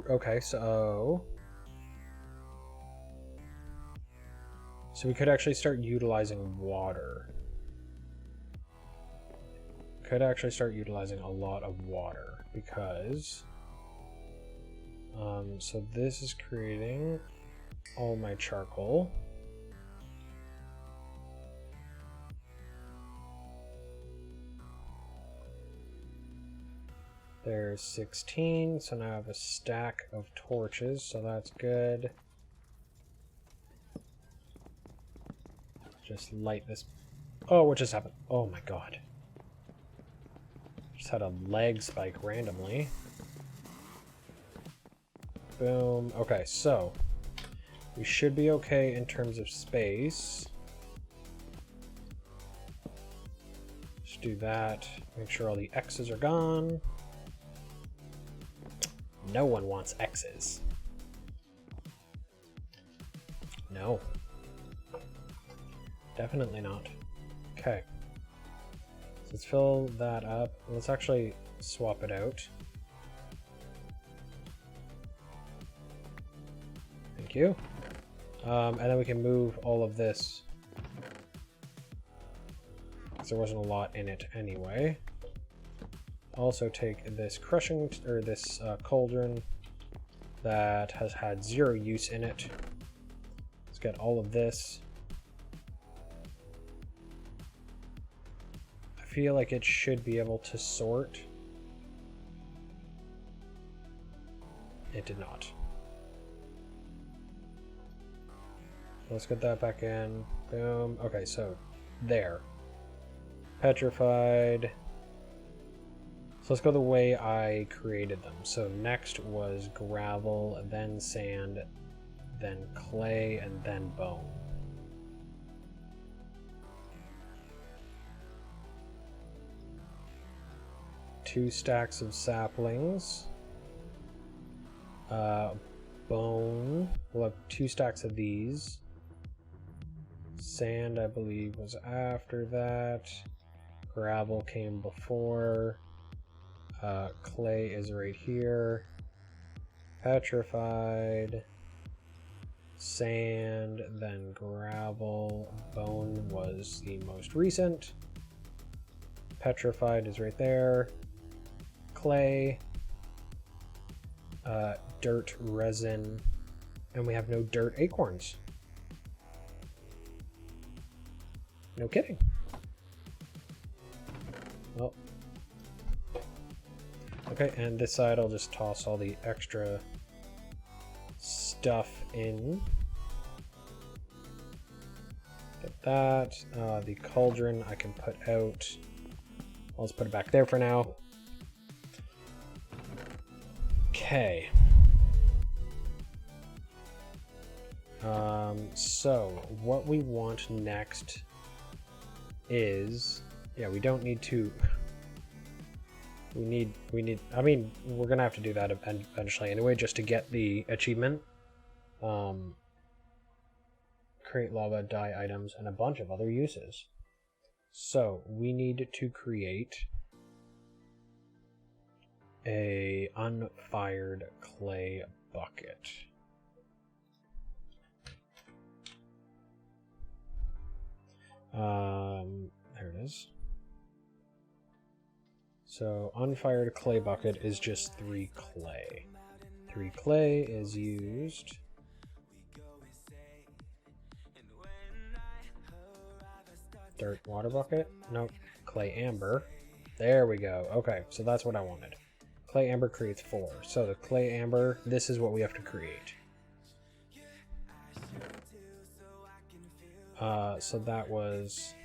Okay, so we could actually start utilizing water. Could actually start utilizing a lot of water because so this is creating all my charcoal. There's 16, so now I have a stack of torches, so that's good. Just light this. Oh, what just happened? Oh my god. Just had a lag spike randomly. Boom. Okay, so we should be okay in terms of space. Just do that. Make sure all the X's are gone. No one wants X's. No. Definitely not. Okay. So let's fill that up. Let's actually swap it out. Thank you. And then we can move all of this, because there wasn't a lot in it anyway. Also take this crushing, or this cauldron that has had 0 use in it. Let's get all of this. I feel like it should be able to sort. It did not. Let's get that back in. Boom. Okay, so there. Petrified. So let's go the way I created them. So next was gravel, then sand, then clay, and then bone. Two stacks of saplings. Bone. We'll have 2 stacks of these. Sand, I believe, was after that. Gravel came before. Clay is right here. Petrified. Sand, then gravel. Bone was the most recent. Petrified is right there. Clay. Dirt, resin. And we have no dirt acorns. No kidding. Well. Okay, and this side I'll just toss all the extra stuff in. Get that. The cauldron I can put out. I'll just put it back there for now. Okay. So what we want next is, yeah, we don't need to. We need. I mean, we're gonna have to do that eventually anyway, just to get the achievement. Create lava, dye items, and a bunch of other uses. So we need to create a unfired clay bucket. There it is. So unfired clay bucket is just 3 clay. 3 clay is used. Dirt water bucket? Nope. Clay amber. There we go. Okay, so that's what I wanted. Clay amber creates 4. So the clay amber, this is what we have to create. So that was,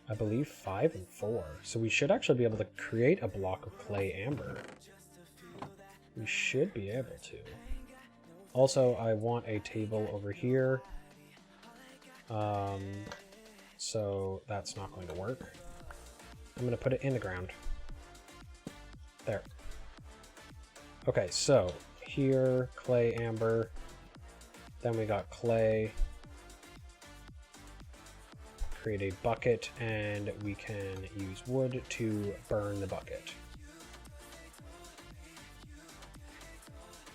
I believe, 5 and 4. So we should actually be able to create a block of clay amber. We should be able to. Also, I want a table over here. So that's not going to work. I'm going to put it in the ground. There. Okay, so here, clay amber. Then we got clay. Create a bucket, and we can use wood to burn the bucket.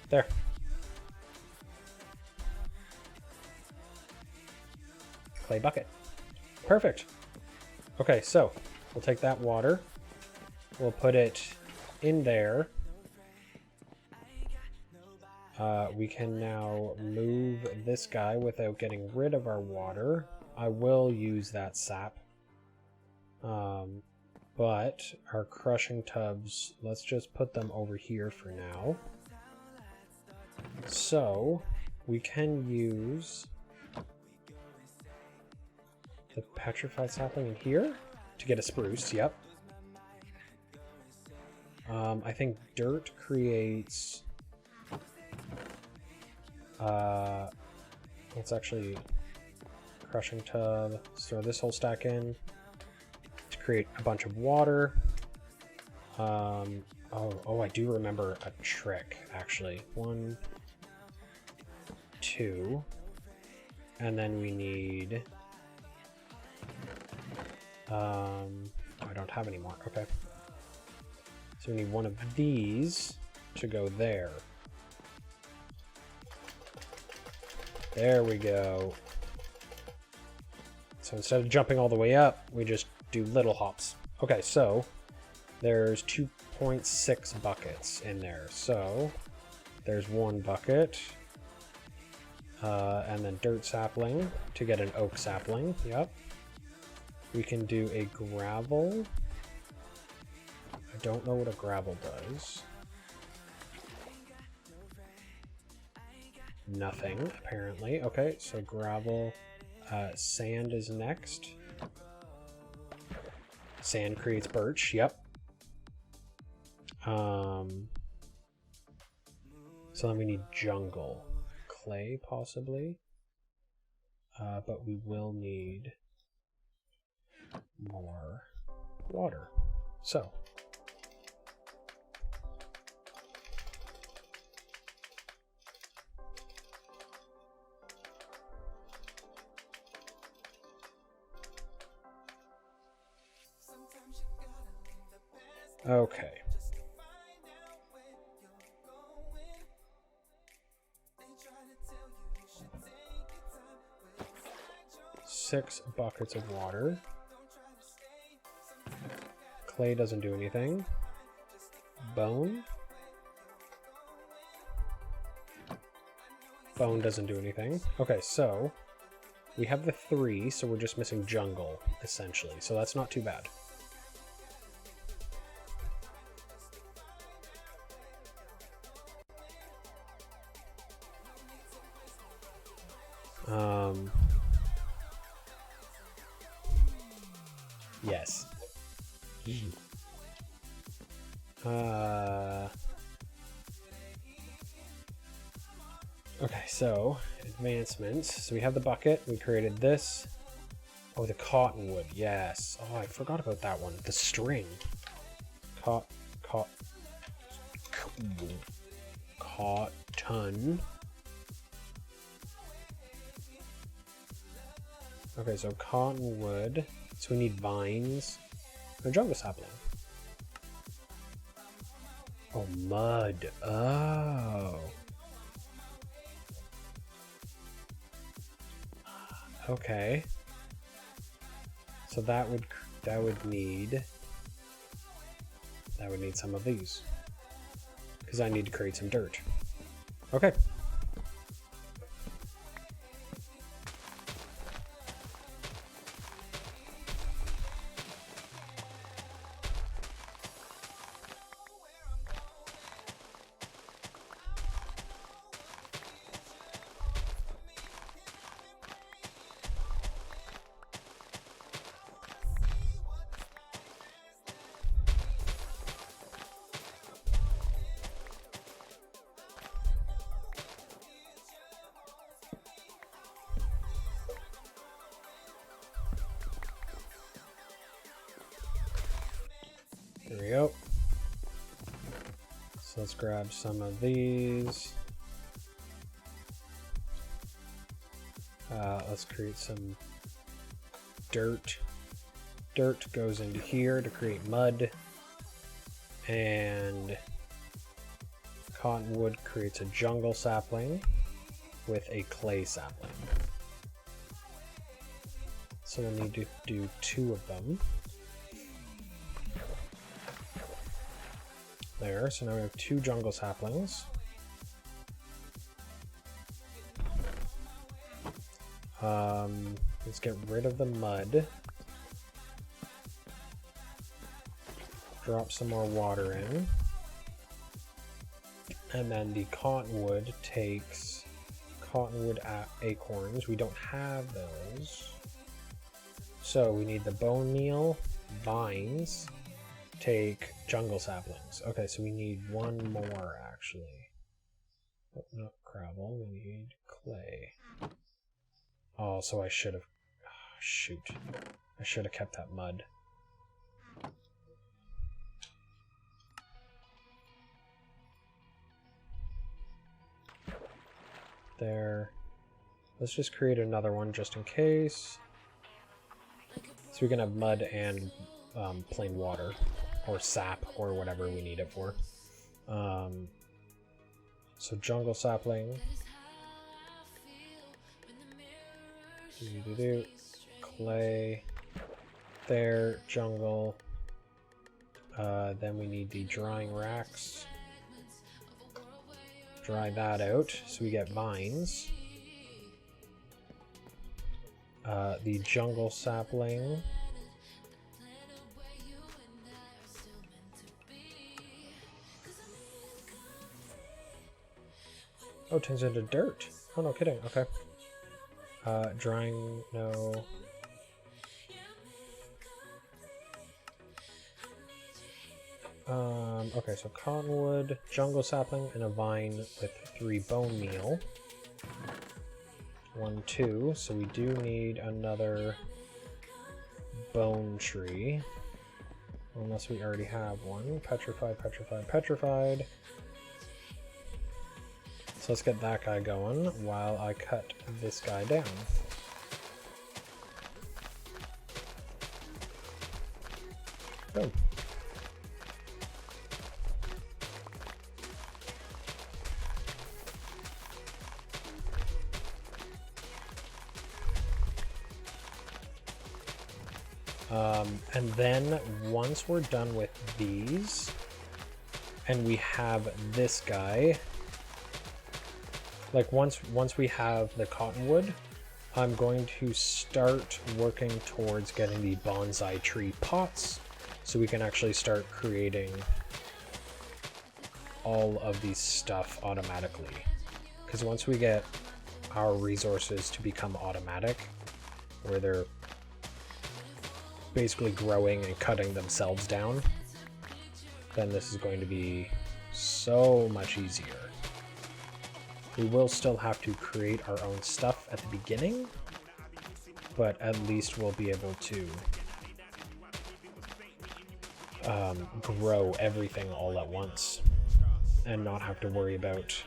There. Clay bucket. Perfect. Okay, so we'll take that water. We'll put it in there. We can now move this guy without getting rid of our water. I will use that sap. But our crushing tubs, let's just put them over here for now. So we can use the petrified sapling in here to get a spruce, yep. I think dirt creates... let's actually... Crushing tub, store this whole stack in to create a bunch of water. Oh, I do remember a trick, actually. 1, 2, and then we need... I don't have any more. Okay. So we need one of these to go there. There we go. So instead of jumping all the way up, we just do little hops. Okay, so there's 2.6 buckets in there. So there's 1 bucket. And then dirt sapling to get an oak sapling. Yep. We can do a gravel. I don't know what a gravel does. Nothing, apparently. Okay, so gravel. Sand is next. Sand creates birch, yep. So then we need jungle. Clay, possibly. But we will need more water. So. Okay. Six buckets of water. Clay doesn't do anything. Bone. Bone doesn't do anything. Okay, so we have the 3, so we're just missing jungle, essentially. So that's not too bad. Yes. Okay, so advancements. So we have the bucket. We created this. Oh, the cottonwood. Yes. Oh, I forgot about that one. The string. Cotton. Okay, so cottonwood. So we need vines. A jungle sapling. Oh, mud. Oh. Okay. So that would need some of these. Because I need to create some dirt. Okay. There we go. So let's grab some of these. Let's create some dirt. Dirt goes into here to create mud. And cottonwood creates a jungle sapling with a clay sapling. So we'll need to do 2 of them. There, so now we have 2 jungle saplings. Let's get rid of the mud. Drop some more water in. And then the cottonwood takes cottonwood acorns. We don't have those. So we need the bone meal, vines, take jungle saplings. Okay, so we need 1 more actually. Oh, not gravel, we need clay. Oh, so I should have... Oh, shoot. I should have kept that mud. There. Let's just create another one just in case. So we can have mud and plain water. Or sap, or whatever we need it for. So jungle sapling. Clay. There, jungle. Then we need the drying racks. Dry that out, so we get vines. The jungle sapling. Oh, it turns into dirt. Oh, no kidding. Okay. Drying, no. Okay, so cottonwood, jungle sapling, and a vine with 3 bone meal. 1, 2. So we do need another bone tree. Unless we already have one. Petrified, petrified, petrified. So let's get that guy going while I cut this guy down. Boom. And then once we're done with these, and we have this guy, like once we have the cottonwood, I'm going to start working towards getting the bonsai tree pots so we can actually start creating all of these stuff automatically. Because once we get our resources to become automatic, where they're basically growing and cutting themselves down, then this is going to be so much easier. We will still have to create our own stuff at the beginning, but at least we'll be able to grow everything all at once and not have to worry about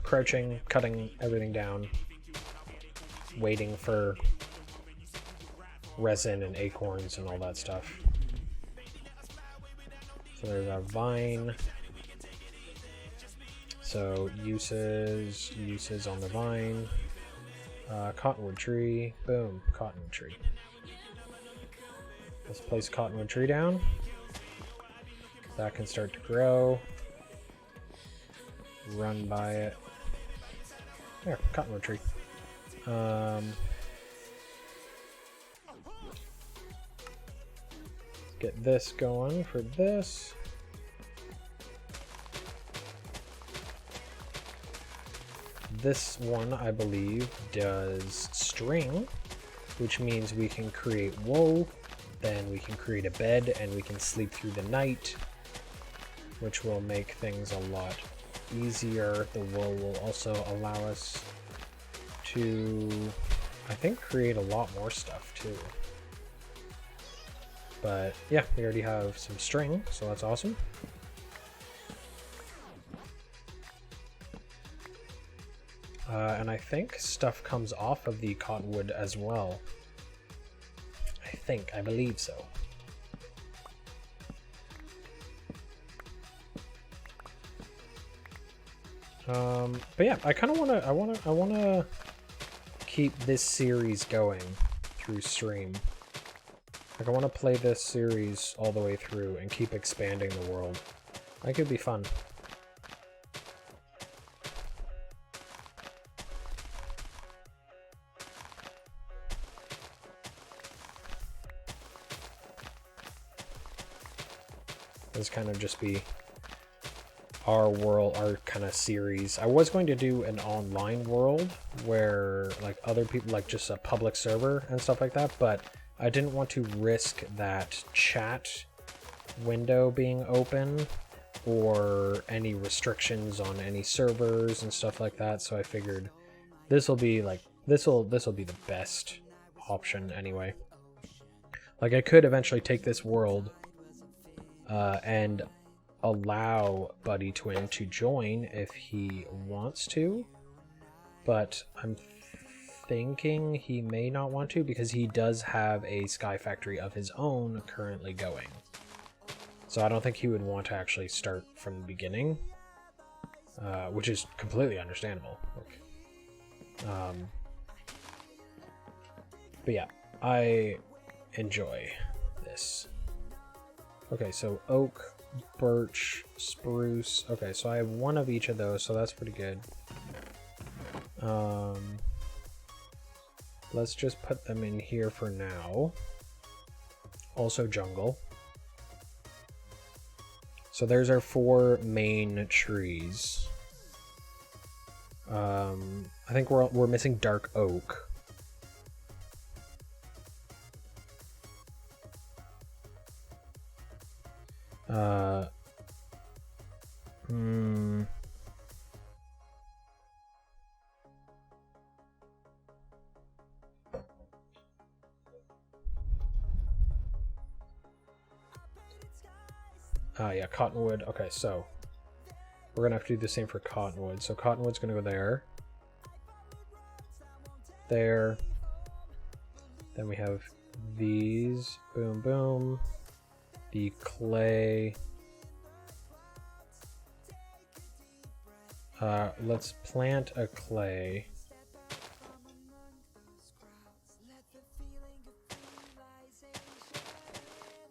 crouching, cutting everything down, waiting for resin and acorns and all that stuff. So there's our vine. So uses on the vine. Cottonwood tree. Boom, cottonwood tree. Let's place cottonwood tree down. That can start to grow. Run by it. There, cottonwood tree. Get this going for this. This one, I believe, does string, which means we can create wool, then we can create a bed, and we can sleep through the night, which will make things a lot easier. The wool will also allow us to, I think, create a lot more stuff too. But yeah, we already have some string, so that's awesome. And I think stuff comes off of the cottonwood as well. I believe so. But yeah, I kind of wanna keep this series going through stream. Like, I want to play this series all the way through and keep expanding the world. I think it'd be fun. This kind of just be our world, our kind of series. I was going to do an online world where like other people, like just a public server and stuff like that, but I didn't want to risk that chat window being open or any restrictions on any servers and stuff like that. So I figured this will be like this will be the best option anyway. Like, I could eventually take this world and allow Buddy Twin to join if he wants to, but I'm thinking he may not want to because he does have a Skyfactory of his own currently going. So I don't think he would want to actually start from the beginning, which is completely understandable. But yeah, I enjoy this. Okay, so oak, birch, spruce. Okay, so I have one of each of those, so that's pretty good. Let's just put them in here for now. Also jungle. So there's our 4 main trees. I think we're missing dark oak. Yeah, cottonwood. Okay, so we're gonna have to do the same for cottonwood. So cottonwood's gonna go there. There. Then we have these. Boom, boom. The clay. Let's plant a clay.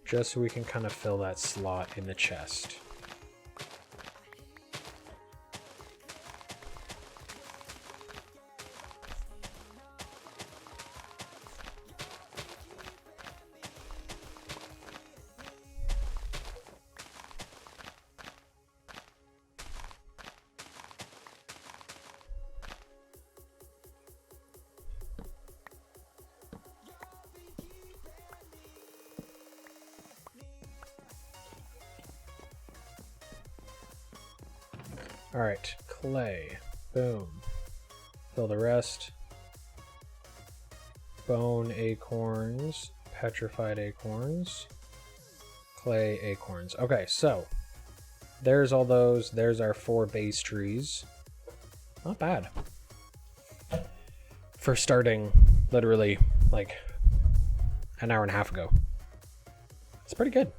Just so we can kind of fill that slot in the chest. All right, clay. Boom. Fill the rest. Bone acorns, petrified acorns, clay acorns. Okay, so there's all those. There's our 4 base trees. Not bad. For starting literally like an hour and a half ago. It's pretty good.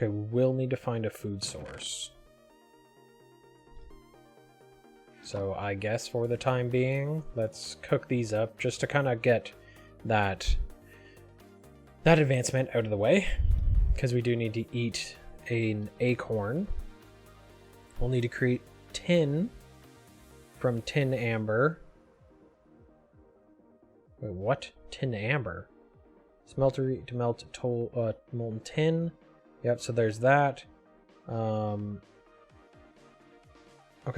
Okay, we will need to find a food source. So I guess for the time being, let's cook these up just to kind of get that advancement out of the way, because we do need to eat an acorn. We'll need to create tin from tin amber. Wait, what? Tin amber? Smeltery to melt molten tin. Yep, so there's that. Okay,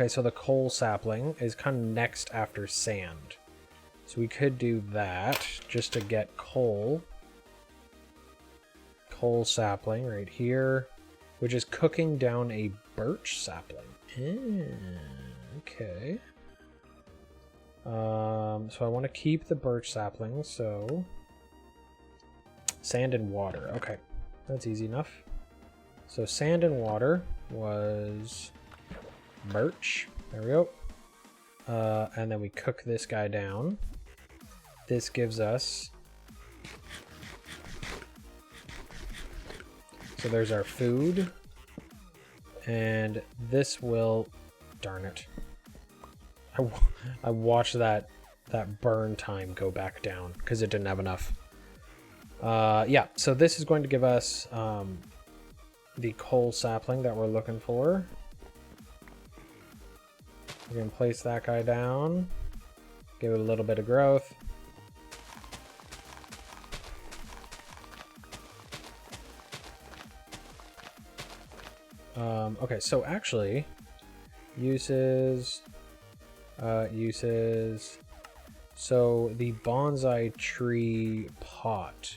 so the coal sapling is kind of next after sand. So we could do that just to get coal. Coal sapling right here, which is cooking down a birch sapling. Okay. So I want to keep the birch sapling, so sand and water. Okay, that's easy enough. So sand and water was birch. There we go. And then we cook this guy down. This gives us... So there's our food. And this will... Darn it. I watched that burn time go back down because it didn't have enough. Yeah, so this is going to give us the coal sapling that we're looking for. We can place that guy down, give it a little bit of growth. Okay, so actually, uses. So the bonsai tree pot.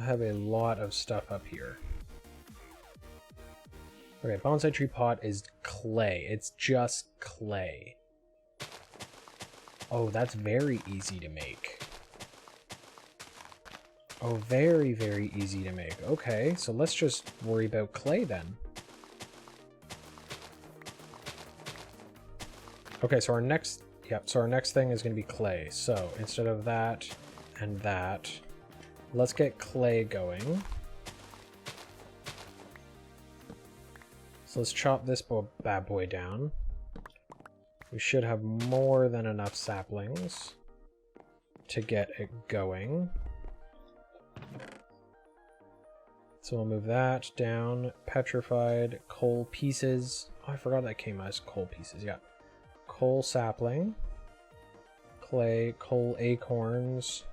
I have a lot of stuff up here. Okay, bonsai tree pot is clay. It's just clay. Oh, that's very easy to make. Oh, very, very easy to make. Okay, so let's just worry about clay then. Okay, so our next thing is going to be clay. So instead of that and that, let's get clay going. So let's chop this bad boy down. We should have more than enough saplings to get it going. So we'll move that down. Petrified coal pieces. Oh, I forgot that came as coal pieces. Yeah. Coal sapling. Clay, coal acorns,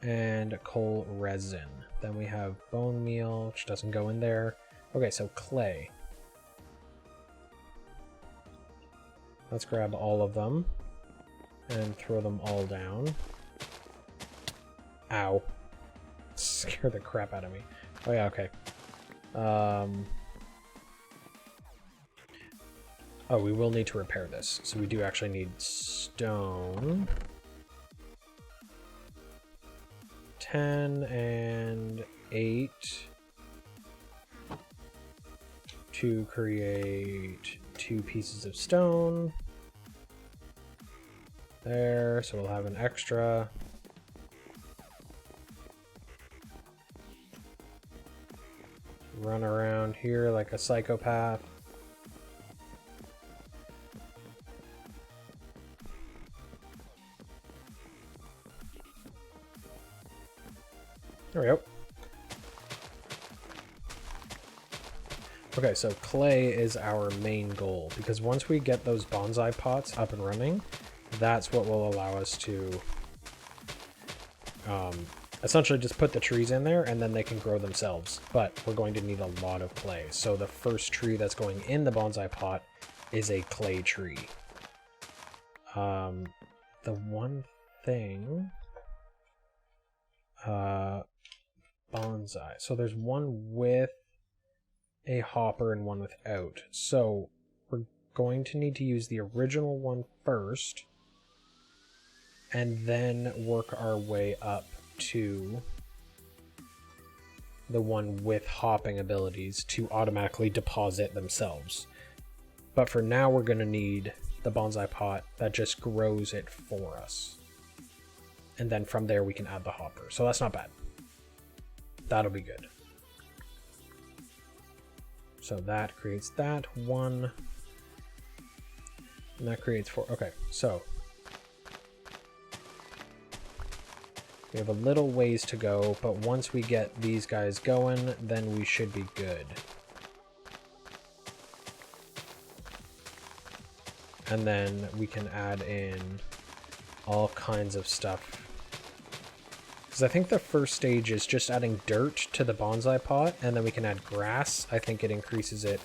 and coal resin. Then we have bone meal, which doesn't go in there. Okay, so clay. Let's grab all of them and throw them all down. Ow. Scared the crap out of me. Oh yeah, okay. Oh, we will need to repair this. So we do actually need stone. 10 and 8 to create 2 pieces of stone. There, so we'll have an extra. Run around here like a psychopath. There we go. Okay, so clay is our main goal, because once we get those bonsai pots up and running, that's what will allow us to essentially just put the trees in there and then they can grow themselves. But we're going to need a lot of clay. So the first tree that's going in the bonsai pot is a clay tree. The one thing... bonsai. So there's one with a hopper and one without. So we're going to need to use the original one first and then work our way up to the one with hopping abilities to automatically deposit themselves. But for now, we're going to need the bonsai pot that just grows it for us. And then from there, we can add the hopper. So that's not bad. That'll be good. So that creates that one. And that creates 4. Okay, so we have a little ways to go, but once we get these guys going, then we should be good. And then we can add in all kinds of stuff. Because I think the first stage is just adding dirt to the bonsai pot, and then we can add grass. I think it increases it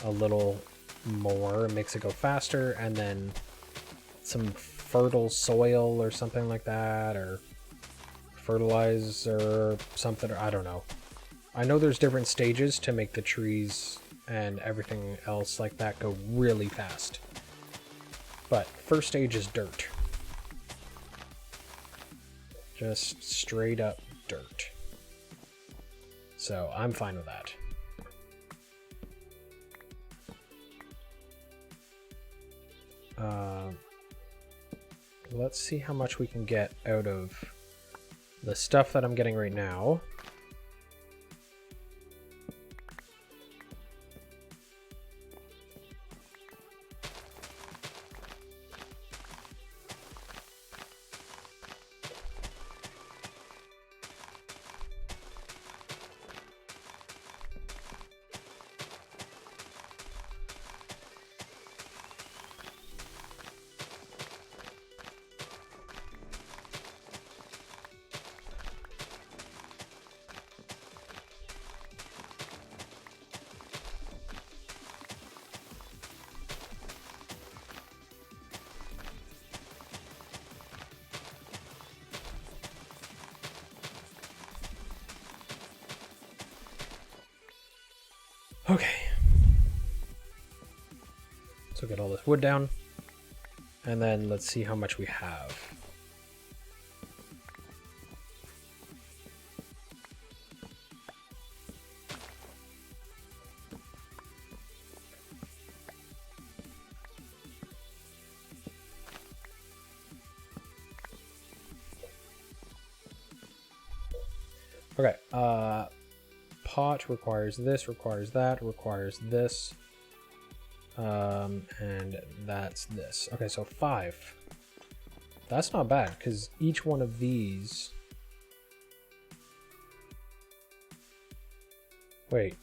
a little more, makes it go faster, and then some fertile soil or something like that, or fertilizer or something, or I don't know. I know there's different stages to make the trees and everything else like that go really fast. But first stage is dirt. Just straight up dirt. So I'm fine with that. Let's see how much we can get out of the stuff that I'm getting right now. Okay. So get all this wood down, and then let's see how much we have. Okay, pot requires this, requires that, requires this, and that's this. Okay, so 5. That's not bad, because each one of these... Wait.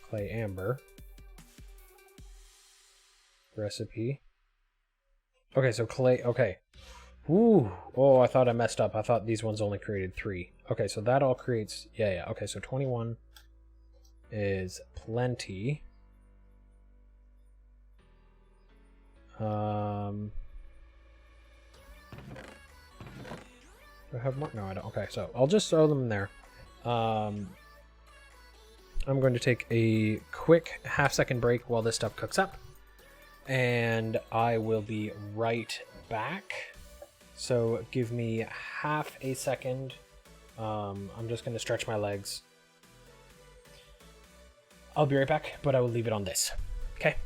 Clay amber. Recipe. Okay, so clay... Okay. Ooh, oh, I thought I messed up. I thought these ones only created 3. Okay, so that all creates... Yeah. Okay, so 21 is plenty. Do I have more? No, I don't. Okay, so I'll just throw them in there. I'm going to take a quick half-second break while this stuff cooks up. And I will be right back. So give me half a second. I'm just going to stretch my legs. I'll be right back, but I will leave it on this. Okay?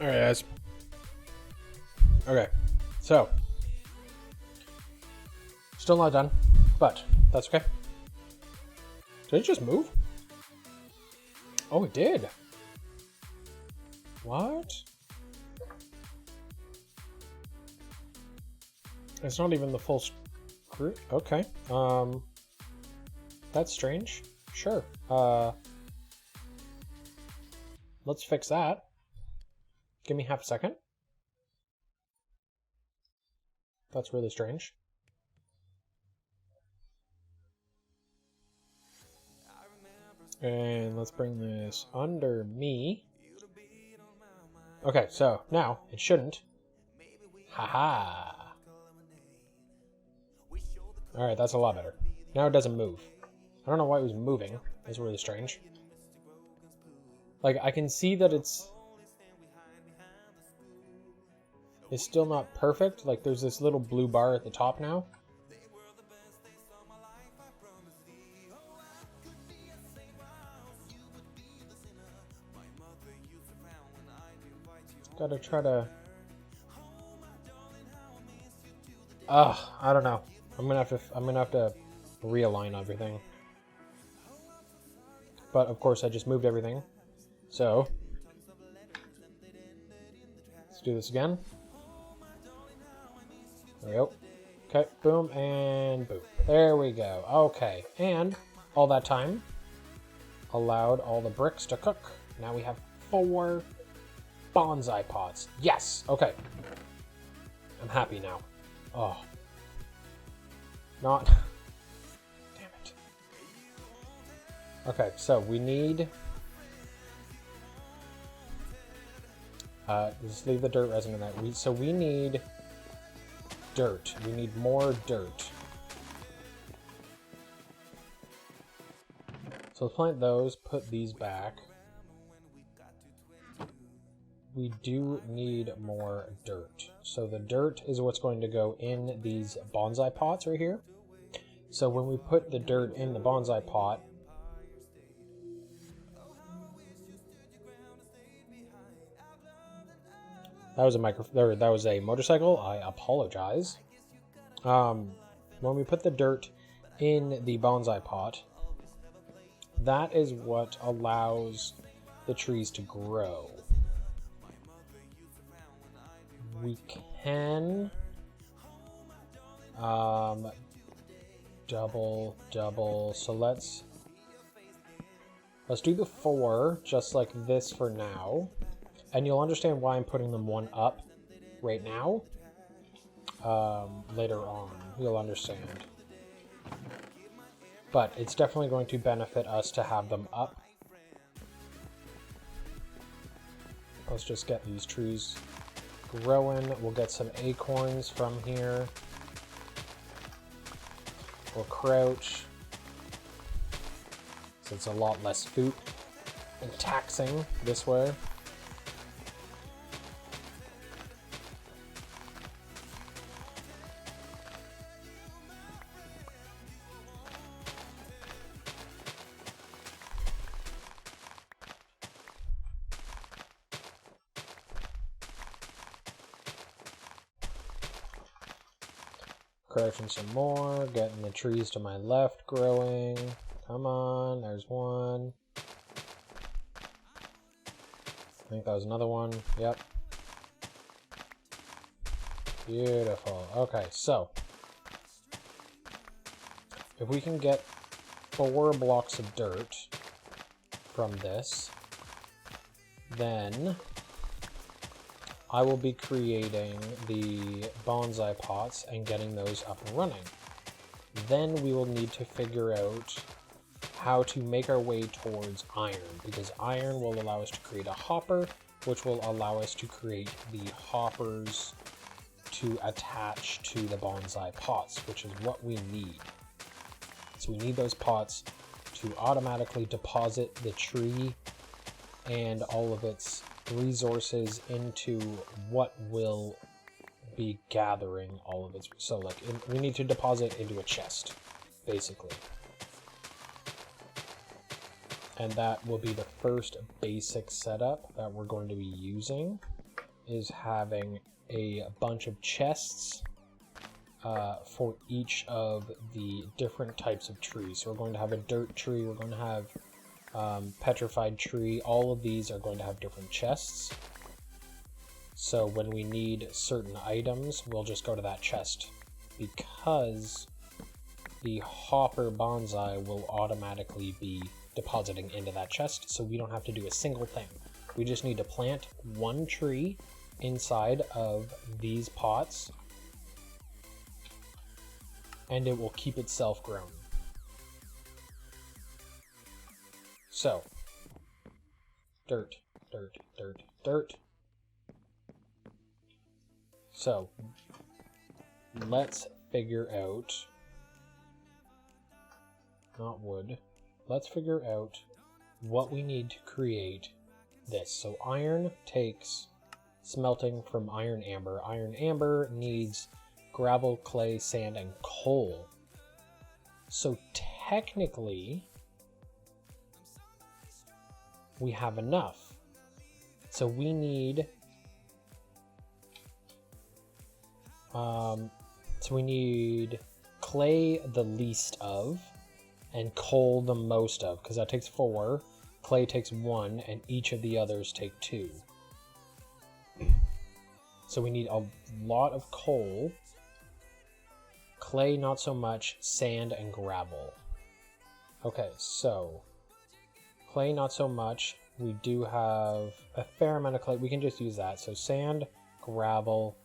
Alright, guys. Okay, so. Still not done, but that's okay. Did it just move? Oh, it did. What? It's not even the full screw. Okay. That's strange. Sure. Let's fix that. Give me half a second. That's really strange. And let's bring this under me. Okay, so now it shouldn't. Haha. Alright, that's a lot better. Now it doesn't move. I don't know why it was moving. That's really strange. Like, I can see that it's still not perfect. Like, there's this little blue bar at the top now. Gotta try to... I don't know. I'm gonna have to realign everything. But of course I just moved everything. So let's do this again. There we go. Okay, boom and boom. There we go. Okay, and all that time allowed all the bricks to cook. Now we have 4 bonsai pots. Yes. Okay. I'm happy now. Oh. Not. Damn it. Okay, so we need... just leave the dirt resin in that. So we need dirt. We need more dirt. So let's plant those, put these back. We do need more dirt. So the dirt is what's going to go in these bonsai pots right here. So when we put the dirt in the bonsai pot, that was a motorcycle. I apologize. When we put the dirt in the bonsai pot, that is what allows the trees to grow. We can double. So let's do the 4 just like this for now, and you'll understand why I'm putting them one up right now. Later on, you'll understand. But it's definitely going to benefit us to have them up. Let's just get these trees growing. We'll get some acorns from here. We'll crouch. So it's a lot less food and taxing this way. Crouching some more, getting the trees to my left growing. Come on, there's one. I think that was another one. Yep. Beautiful. Okay, so if we can get 4 blocks of dirt from this, then I will be creating the bonsai pots and getting those up and running. Then we will need to figure out how to make our way towards iron, because iron will allow us to create a hopper, which will allow us to create the hoppers to attach to the bonsai pots, which is what we need. So we need those pots to automatically deposit the tree and all of its resources into what will be gathering all of its... So like we need to deposit into a chest, basically. And that will be the first basic setup that we're going to be using. is having a bunch of chests for each of the different types of trees. So we're going to have a dirt tree, we're going to have petrified tree. All of these are going to have different chests. So when we need certain items, we'll just go to that chest, because the hopper bonsai will automatically be depositing into that chest, so we don't have to do a single thing. We just need to plant one tree inside of these pots, and it will keep itself grown. So, dirt, dirt, dirt, dirt. So, let's figure out, not wood, let's figure out what we need to create this. So iron takes smelting from iron amber. Iron amber needs gravel, clay, sand, and coal. So technically, we have enough. So we need clay the least of, and coal the most of, because that takes 4, clay takes 1, and each of the others take 2. So we need a lot of coal, clay not so much, sand and gravel. Okay, so clay not so much. We do have a fair amount of clay. We can just use that. So sand, gravel,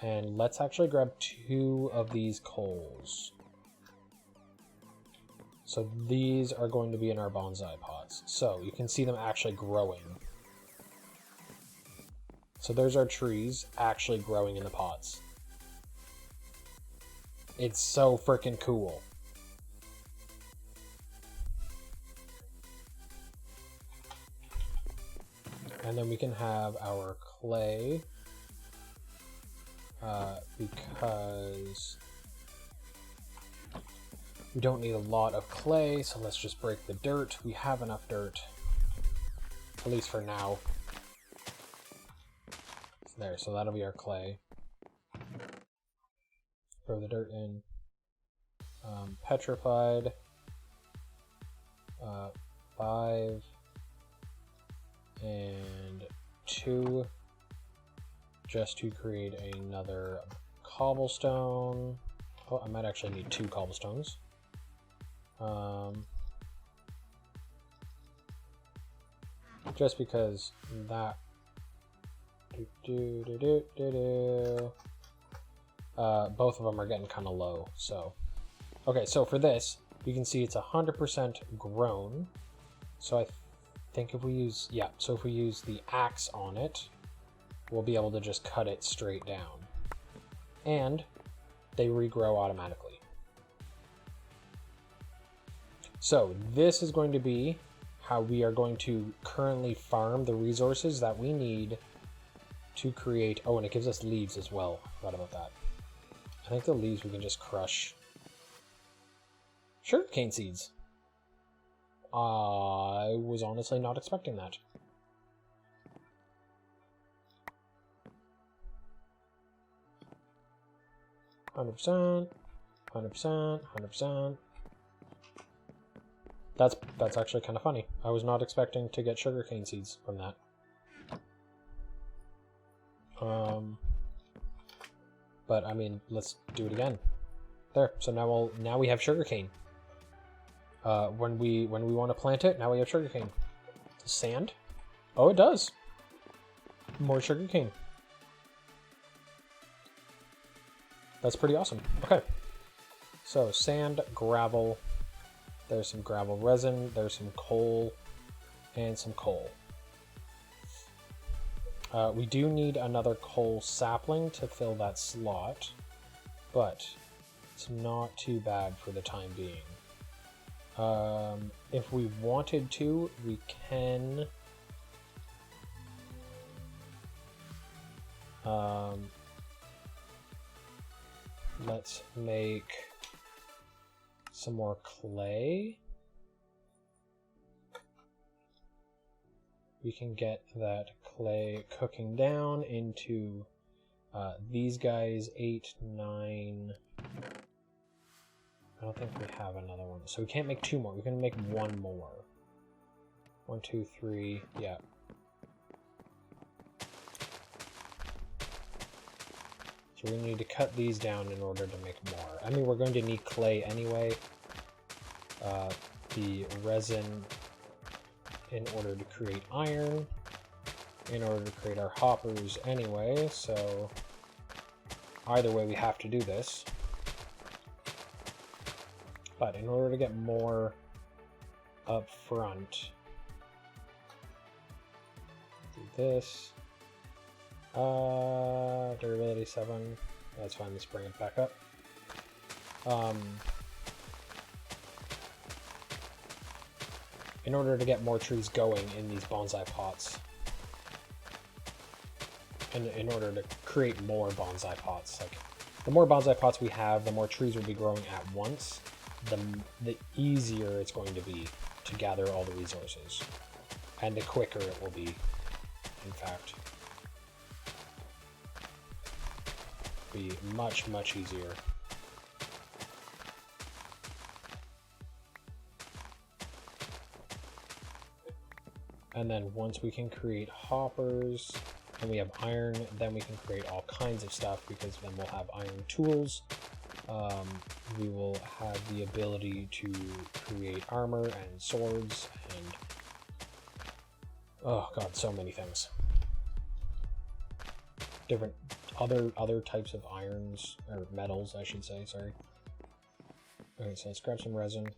and let's actually grab 2 of these coals. So these are going to be in our bonsai pots. So you can see them actually growing. So there's our trees actually growing in the pots. It's so freaking cool. And then we can have our clay, because we don't need a lot of clay, so let's just break the dirt. We have enough dirt, at least for now. There, so that'll be our clay. Throw the dirt in. Petrified. 5 and 2, just to create another cobblestone. Oh, I might actually need 2 cobblestones. Just because that. Both of them are getting kind of low, so. Okay, so for this, you can see it's 100% grown. So I think if we use, yeah, so if we use the axe on it, we'll be able to just cut it straight down. And they regrow automatically. So this is going to be how we are going to currently farm the resources that we need to create. Oh, and it gives us leaves as well. Forgot about that. I think the leaves we can just crush. Sugarcane seeds. I was honestly not expecting that. %, 100%. That's actually kind of funny. I was not expecting to get sugarcane seeds from that. But I mean, let's do it again. There. So now we have sugarcane. When we want to plant it, now we have sugarcane. Sand? Oh, it does. More sugarcane. That's pretty awesome. Okay. So sand, gravel. There's some gravel resin. There's some coal, and some coal. We do need another coal sapling to fill that slot, but it's not too bad for the time being. If we wanted to, we can let's make some more clay. we can get that clay cooking down into these guys, 8, 9. I don't think we have another one. So we can't make 2 more. We can make 1 more. 1, 2, 3. Yeah. So we need to cut these down in order to make more. I mean, we're going to need clay anyway. The resin in order to create iron, in order to create our hoppers anyway, so either way we have to do this. But in order to get more up front, do this. Durability 7. That's fine, let's bring it back up. In order to get more trees going in these bonsai pots, and in order to create more bonsai pots, like the more bonsai pots we have, the more trees will be growing at once, the easier it's going to be to gather all the resources, and the quicker it will be, in fact. Be much, much easier. And then once we can create hoppers and we have iron, then we can create all kinds of stuff, because then we'll have iron tools. We will have the ability to create armor and swords and oh god, so many things. Different other types of irons, or metals I should say, sorry. Okay, so let's grab some resin.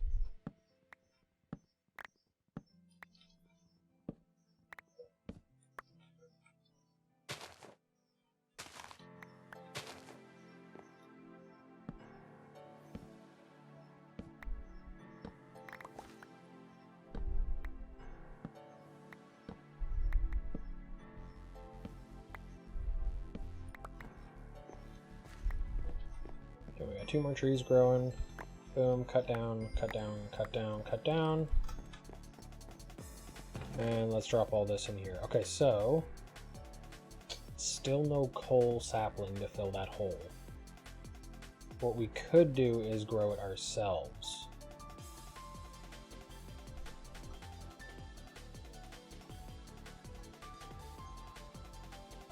Okay, we got 2 more trees growing. Boom, cut down, cut down, cut down, cut down. And let's drop all this in here. Okay, so still no coal sapling to fill that hole. What we could do is grow it ourselves.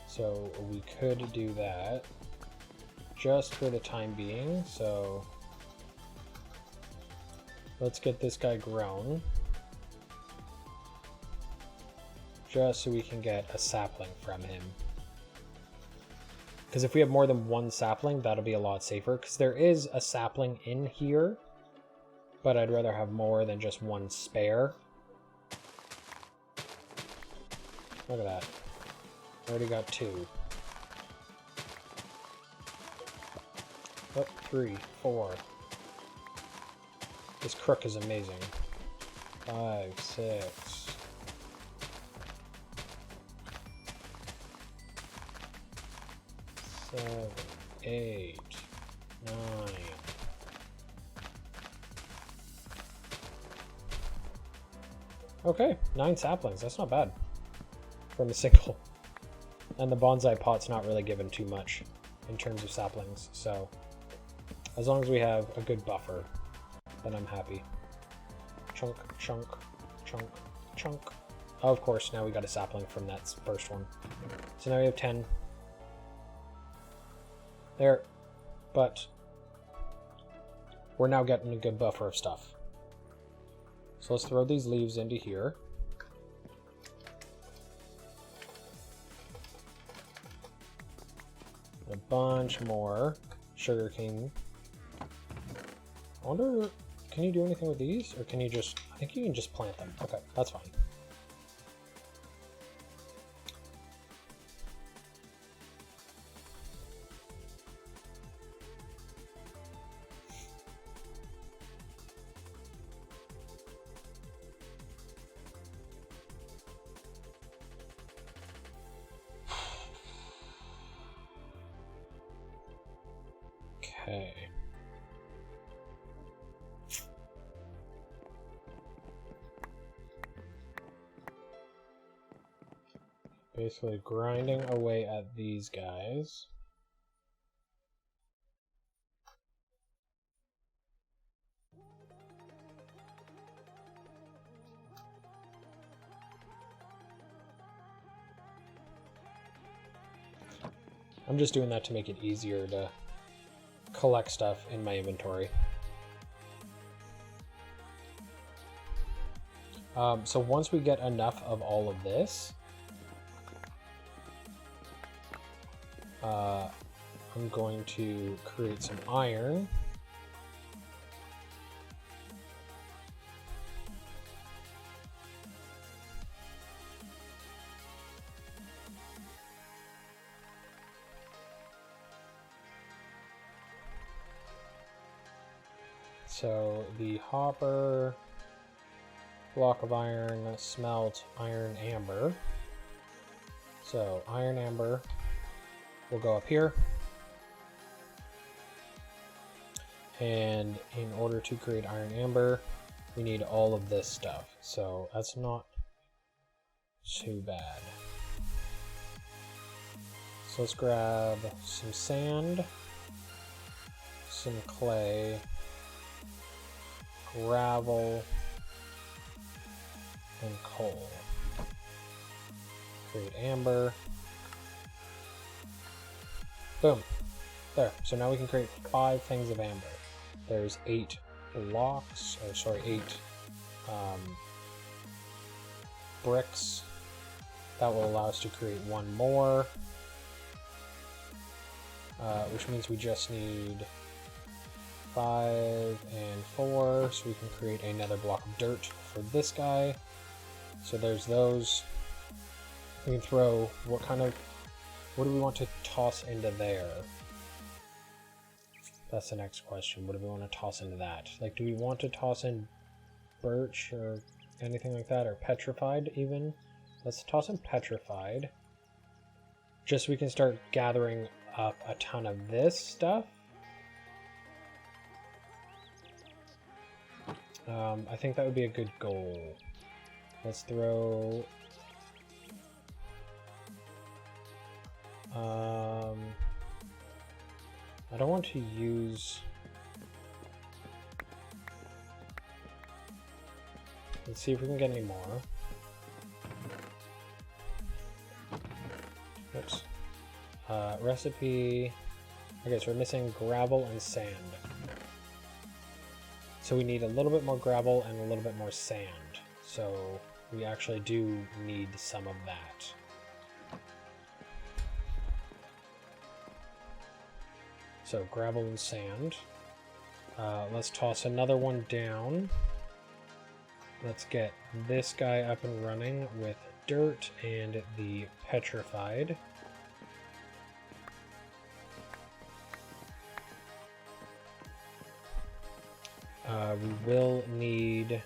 So we could do that just for the time being. So let's get this guy grown, just so we can get a sapling from him. Because if we have more than 1 sapling, that'll be a lot safer, because there is a sapling in here, but I'd rather have more than just 1 spare. Look at that. Already got 2. Oh, 3, 4. This crook is amazing. 5, 6. 7, 8, 9. Okay, 9 saplings. That's not bad from a single. And the bonsai pot's not really given too much in terms of saplings, so as long as we have a good buffer, then I'm happy. Chunk, chunk, chunk, chunk. Oh, of course, now we got a sapling from that first one. So now we have 10. There. But we're now getting a good buffer of stuff. So let's throw these leaves into here. A bunch more sugarcane. I wonder, can you do anything with these? Or can you just, I think you can just plant them. Okay, that's fine. Okay. basically grinding away at these guys. I'm just doing that to make it easier to collect stuff in my inventory. So once we get enough of all of this, I'm going to create some iron. So the hopper, block of iron, smelt, iron amber. So iron amber will go up here. And in order to create iron amber, we need all of this stuff. So that's not too bad. So let's grab some sand, some clay, gravel, and coal. Create amber. Boom. There. So now we can create 5 things of amber. There's 8 blocks, or sorry, 8 bricks. That will allow us to create 1 more, which means we just need 5 and 4, so we can create another block of dirt for this guy. So there's those. We can throw, what do we want to toss into there? That's the next question. What do we want to toss into that? Like, do we want to toss in birch or anything like that, or petrified even? Let's toss in petrified. Just so we can start gathering up a ton of this stuff. I think that would be a good goal. Let's throw... I don't want to use... Let's see if we can get any more. Oops. Recipe... Okay, so we're missing gravel and sand. So we need a little bit more gravel and a little bit more sand. So we actually do need some of that. So gravel and sand. Let's toss another one down. Let's get this guy up and running with dirt and the petrified. We will need...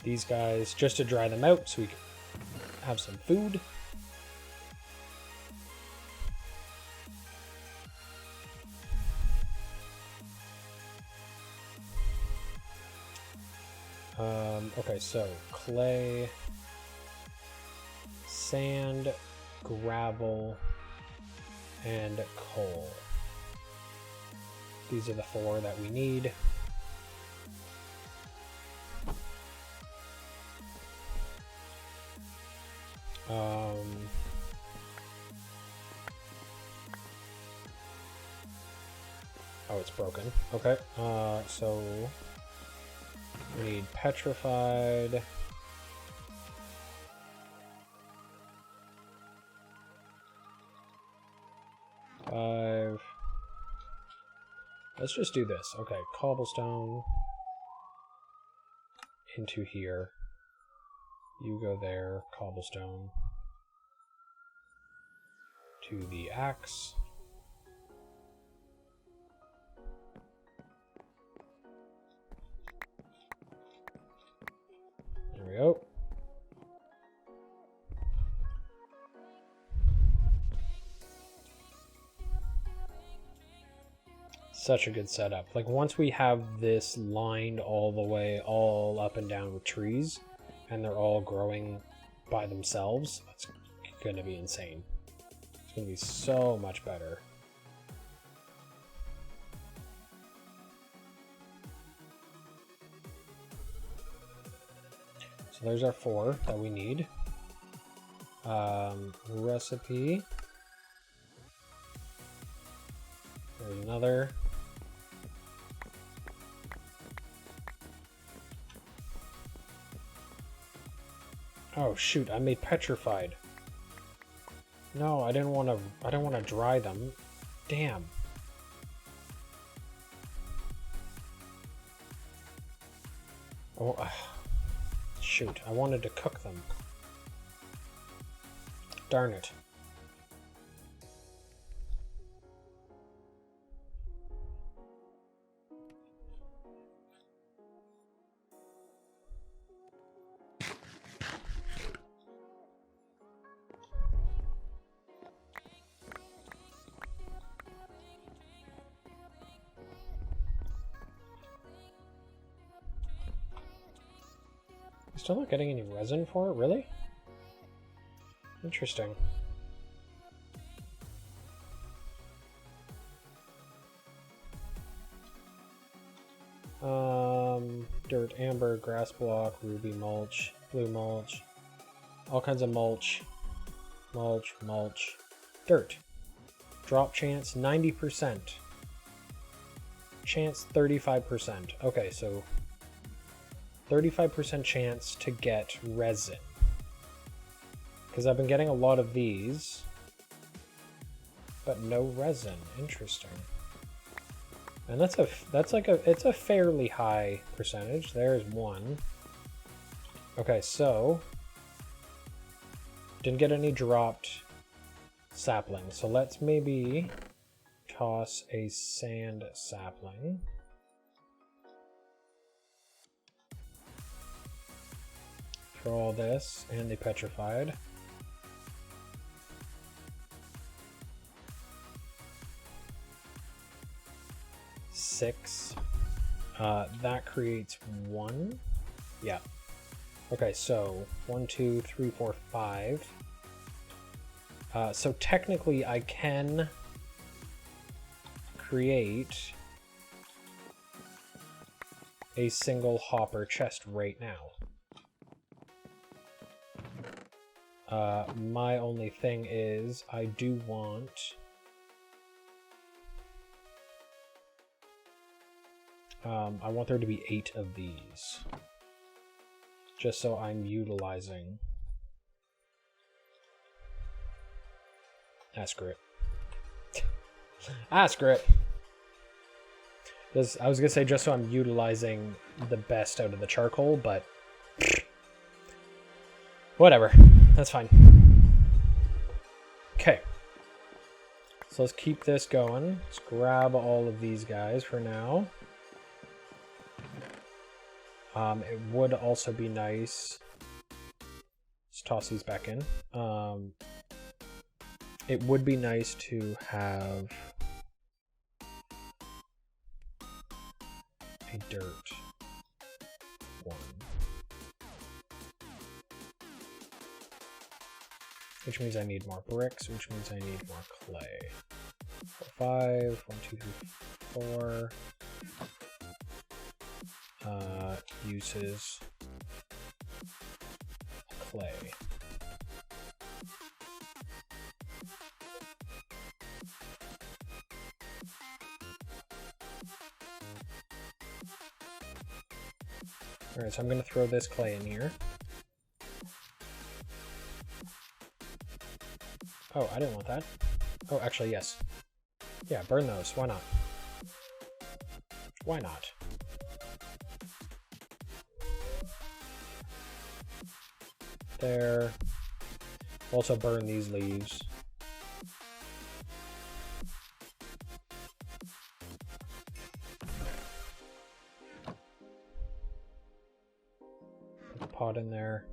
these guys just to dry them out so we can have some food. Okay, so clay, sand, gravel, and coal. These are the 4 that we need. Oh, it's broken. Okay, so we need petrified. Let's just do this. Okay, cobblestone into here. You go there, cobblestone to the axe. There we go. Such a good setup. Like, once we have this lined all the way, all up and down with trees, and they're all growing by themselves, that's going to be insane. It's going to be so much better. So there's our 4 that we need. Recipe. There's another. Oh shoot, I made petrified. No, I don't want to dry them. Damn. Oh, shoot, I wanted to cook them. Darn it. Still not getting any resin for it, really? Interesting. Dirt, amber, grass block, ruby mulch, blue mulch, all kinds of mulch, mulch, dirt. Drop chance 90%. Chance 35%. Okay, so 35% chance to get resin. Because I've been getting a lot of these, but no resin. Interesting. And it's a fairly high percentage. There's 1. Okay, so didn't get any dropped saplings. So let's maybe toss a sand sapling. Throw all this and the petrified. Six. That creates 1. Yeah. Okay, so 1, 2, 3, 4, 5. So technically I can create a single hopper chest right now. My only thing is I do want I want there to be 8 of these, just so I'm utilizing. Screw it. Screw it. I was gonna say just so I'm utilizing the best out of the charcoal, but whatever. That's fine. Okay. So let's keep this going. Let's grab all of these guys for now. It would also be nice. Let's toss these back in. It would be nice to have a dirt one. Which means I need more bricks, which means I need more clay. 4, 5, 1, 2, 3, 4. Uses clay. Alright, so I'm going to throw this clay in here. Oh, I didn't want that. Oh, actually, yes. Yeah, burn those. Why not? Why not? There. Also burn these leaves. Put the pot in there.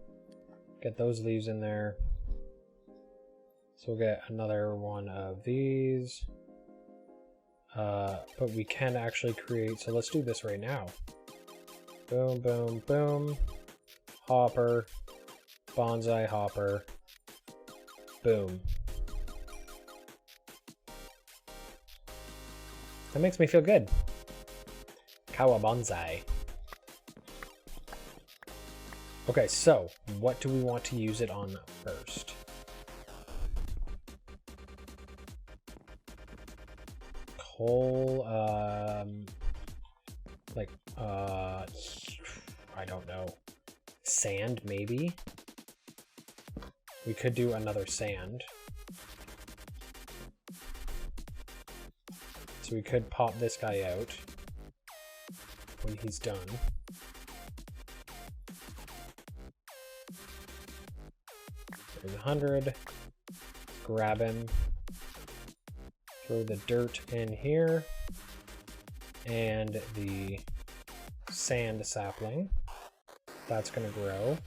Get those leaves in there. So we'll get another one of these. But we can actually create, so let's do this right now. Boom, boom, boom. Hopper, bonsai hopper, boom. That makes me feel good. Kawa bonsai. Okay, so what do we want to use it on first? Coal, I don't know. Sand, maybe? We could do another sand. So we could pop this guy out when he's done. There's 100. Grab him. Throw the dirt in here. And the sand sapling. That's going to grow.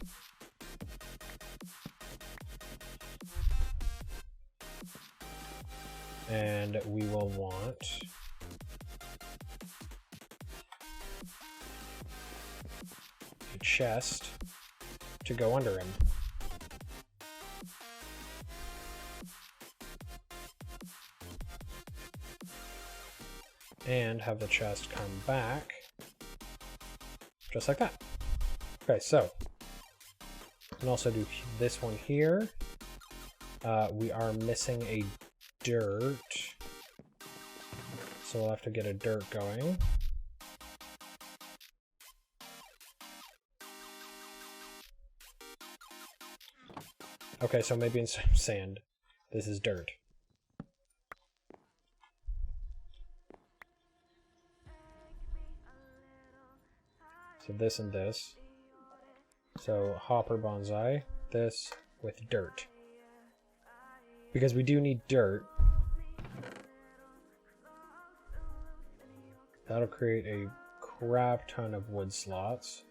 And we will want a chest to go under him. And have the chest come back just like that. Okay, so we can also do this one here. We are missing a dirt, so we'll have to get a dirt going. Okay, so maybe instead of sand, this is dirt. So this and this. So hopper bonsai, this with dirt. Because we do need dirt. That'll create a crap ton of wood slots.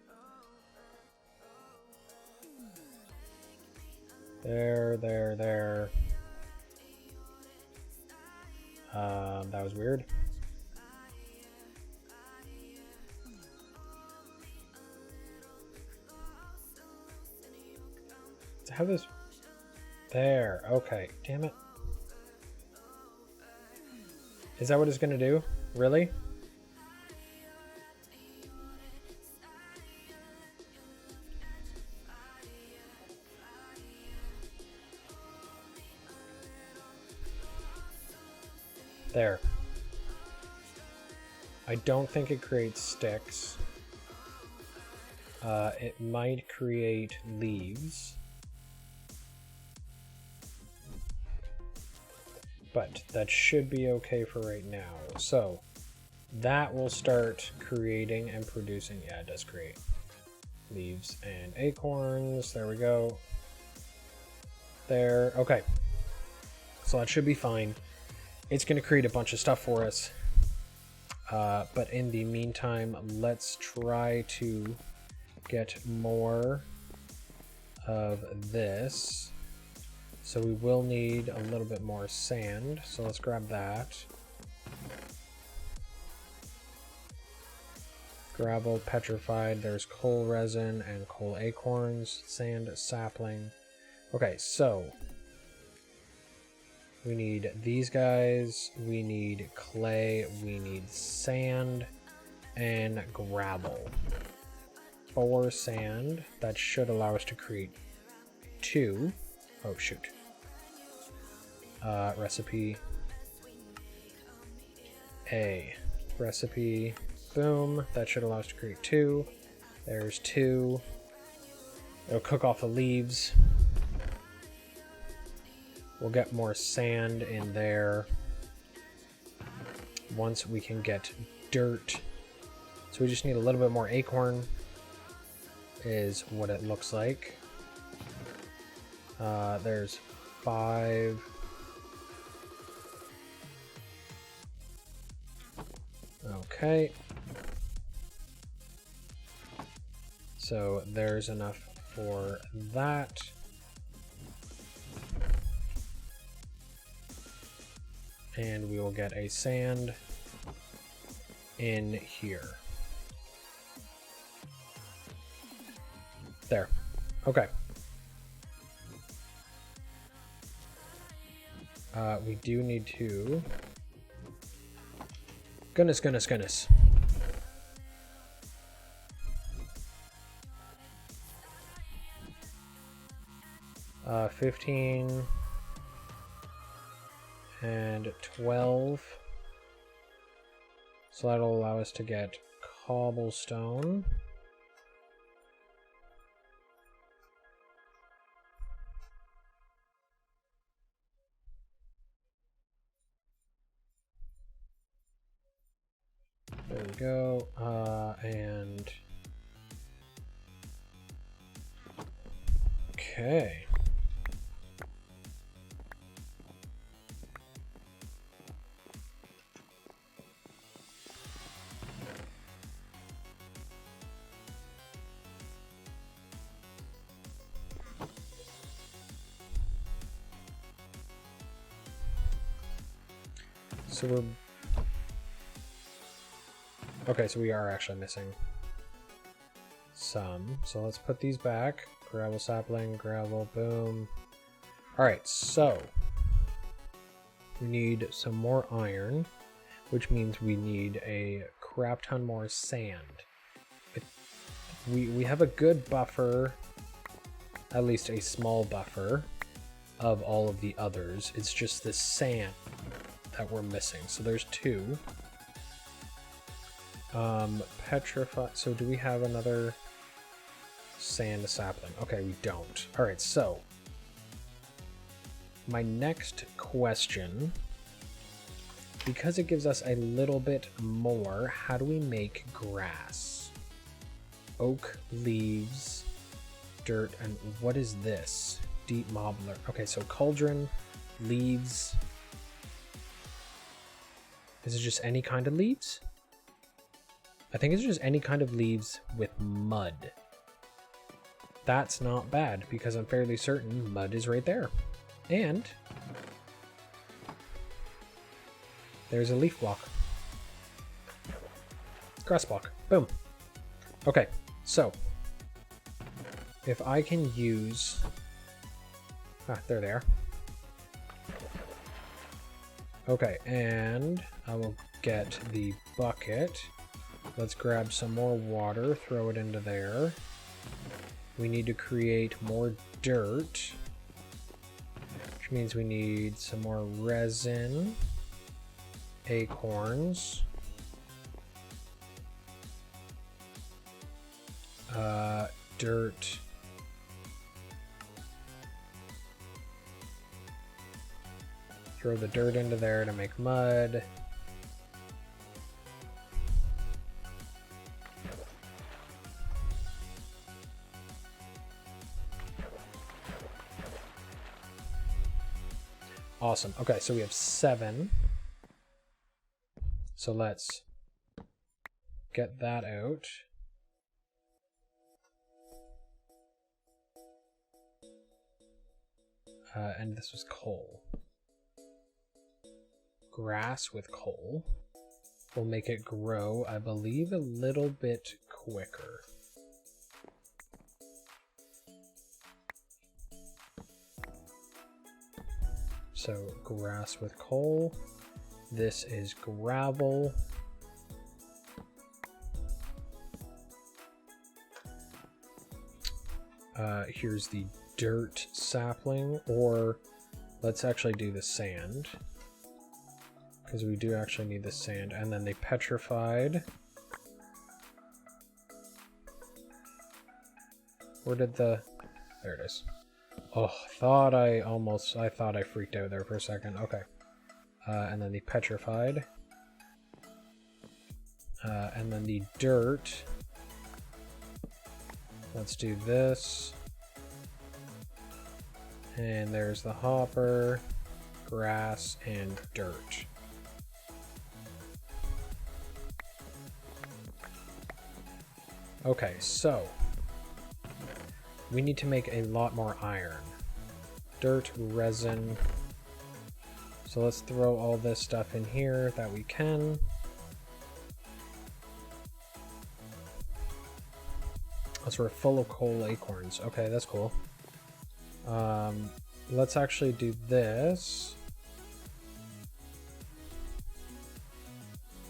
There. That was weird. How this? There. Okay. Damn it. Is that what it's gonna do? Really? There. I don't think it creates sticks. It might create leaves. But that should be okay for right now. So that will start creating and producing. Yeah, it does create leaves and acorns. There we go. There. Okay. So that should be fine. It's going to create a bunch of stuff for us. But in the meantime, let's try to get more of this. So we will need a little bit more sand. So let's grab that. Gravel, petrified. There's coal resin and coal acorns. Sand, sapling. Okay, so we need these guys. We need clay. We need sand and gravel. 4 sand. That should allow us to create 2. Oh, shoot. Recipe A. Recipe, boom. That should allow us to create 2. There's 2. It'll cook off the leaves. We'll get more sand in there once we can get dirt. So we just need a little bit more acorn is what it looks like. There's 5. Okay. So there's enough for that. And we will get a sand in here. There. Okay. We do need to... Goodness. 15 and 12. So that'll allow us to get cobblestone. There we go. And okay. So we're... Okay, so we are actually missing some. So let's put these back. Gravel sapling, gravel, boom. Alright, so we need some more iron, which means we need a crap ton more sand. We have a good buffer, at least a small buffer, of all of the others. It's just the sand that we're missing. So there's 2. Petrify. So do we have another sand sapling? Okay, we don't. All right, so my next question, because it gives us a little bit more, how do we make grass? Oak, leaves, dirt, and what is this? Deep mobbler. Okay, so cauldron, leaves. Is it just any kind of leaves? I think it's just any kind of leaves with mud. That's not bad, because I'm fairly certain mud is right there. And there's a leaf block. Grass block. Boom. Okay, so if I can use... Ah, there they are. Okay, and I will get the bucket. Let's grab some more water, throw it into there. We need to create more dirt, which means we need some more resin, acorns, dirt, throw the dirt into there to make mud. Awesome. Okay, so we have 7. So let's get that out. And this was coal. Grass with coal will make it grow, I believe, a little bit quicker. So grass with coal. This is gravel. Here's the dirt sapling, or let's actually do the sand, because we do actually need the sand. And then they petrified. Where did the... There it is. Oh, I thought I freaked out there for a second. Okay. And then the petrified. And then the dirt. Let's do this. And there's the hopper, grass, and dirt. Okay, so we need to make a lot more iron. Dirt, resin. So let's throw all this stuff in here that we can. Oh, so we're full of coal acorns. Okay, that's cool. Let's actually do this.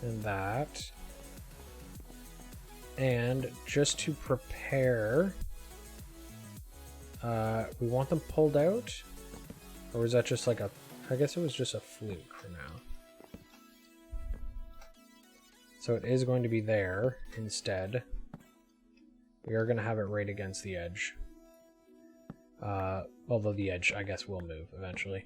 And that. And just to prepare, we want them pulled out? Or was that just like a... I guess it was just a fluke for now. So it is going to be there instead. We are going to have it right against the edge. Although the edge, I guess, will move eventually.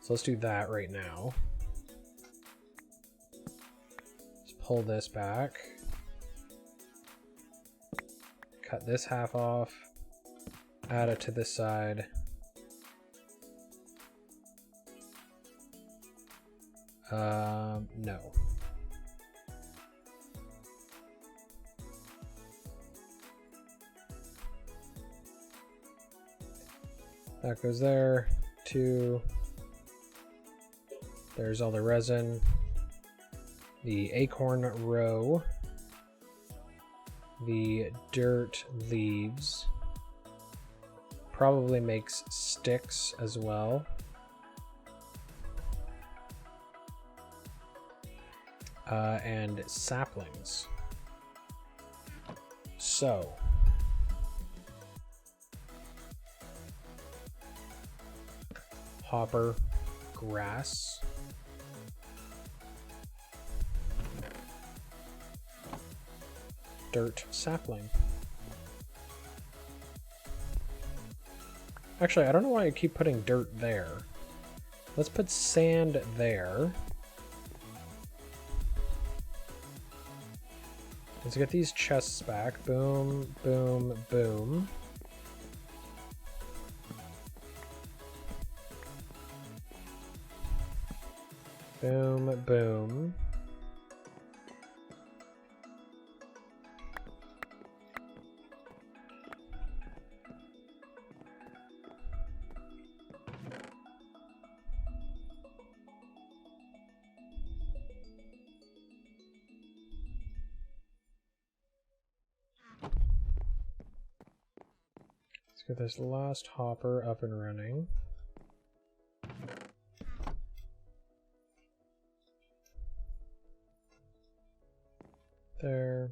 So let's do that right now. Let's pull this back. Cut this half off. Add it to this side. No. That goes there. 2. There's all the resin. The acorn row. The dirt leaves. Probably makes sticks as well. And saplings. So hopper, grass, dirt, sapling. Actually, I don't know why I keep putting dirt there. Let's put sand there. Let's get these chests back. Boom, boom, boom. Boom, boom. Let's get this last hopper up and running. There.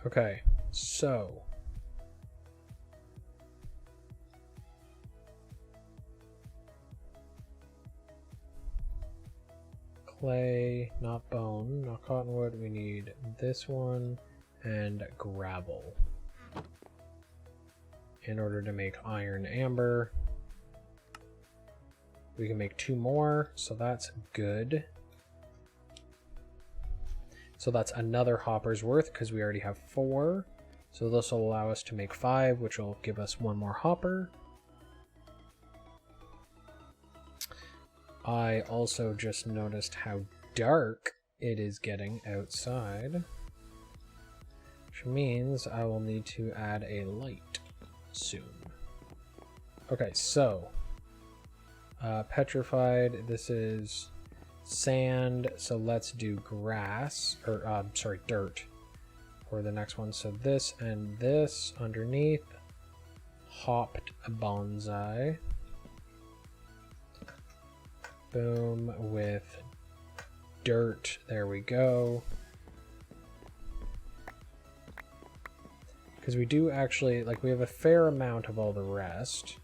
Okay, so clay, not bone, not cottonwood. We need this one and gravel in order to make iron amber. We can make 2 more, so that's good. So that's another hopper's worth because we already have 4. So this will allow us to make 5, which will give us 1 more hopper. I also just noticed how dark it is getting outside, which means I will need to add a light soon. Okay, so petrified, this is sand, so let's do grass, or sorry, dirt for the next one. So this and this underneath, hopped bonsai. Boom, with dirt, there we go. Because we do actually, like, we have a fair amount of all the rest.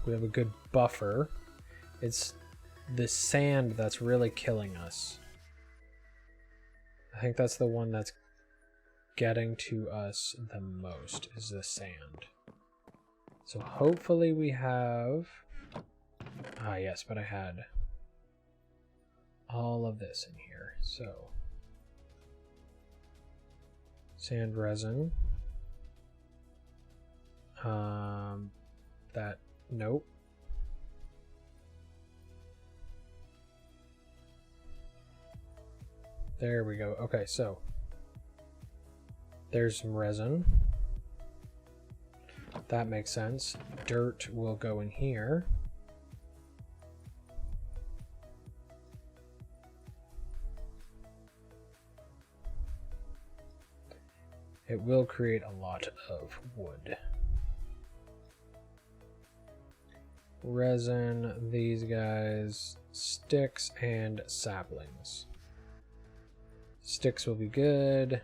We have a good buffer. It's the sand that's really killing us. I think that's the one that's getting to us the most, is the sand. So hopefully we have... Ah, yes, but I had all of this in here. So sand resin. that. Nope. There we go. Okay, so there's some resin. That makes sense. Dirt will go in here. It will create a lot of wood. Resin, these guys, sticks, and saplings. Sticks will be good.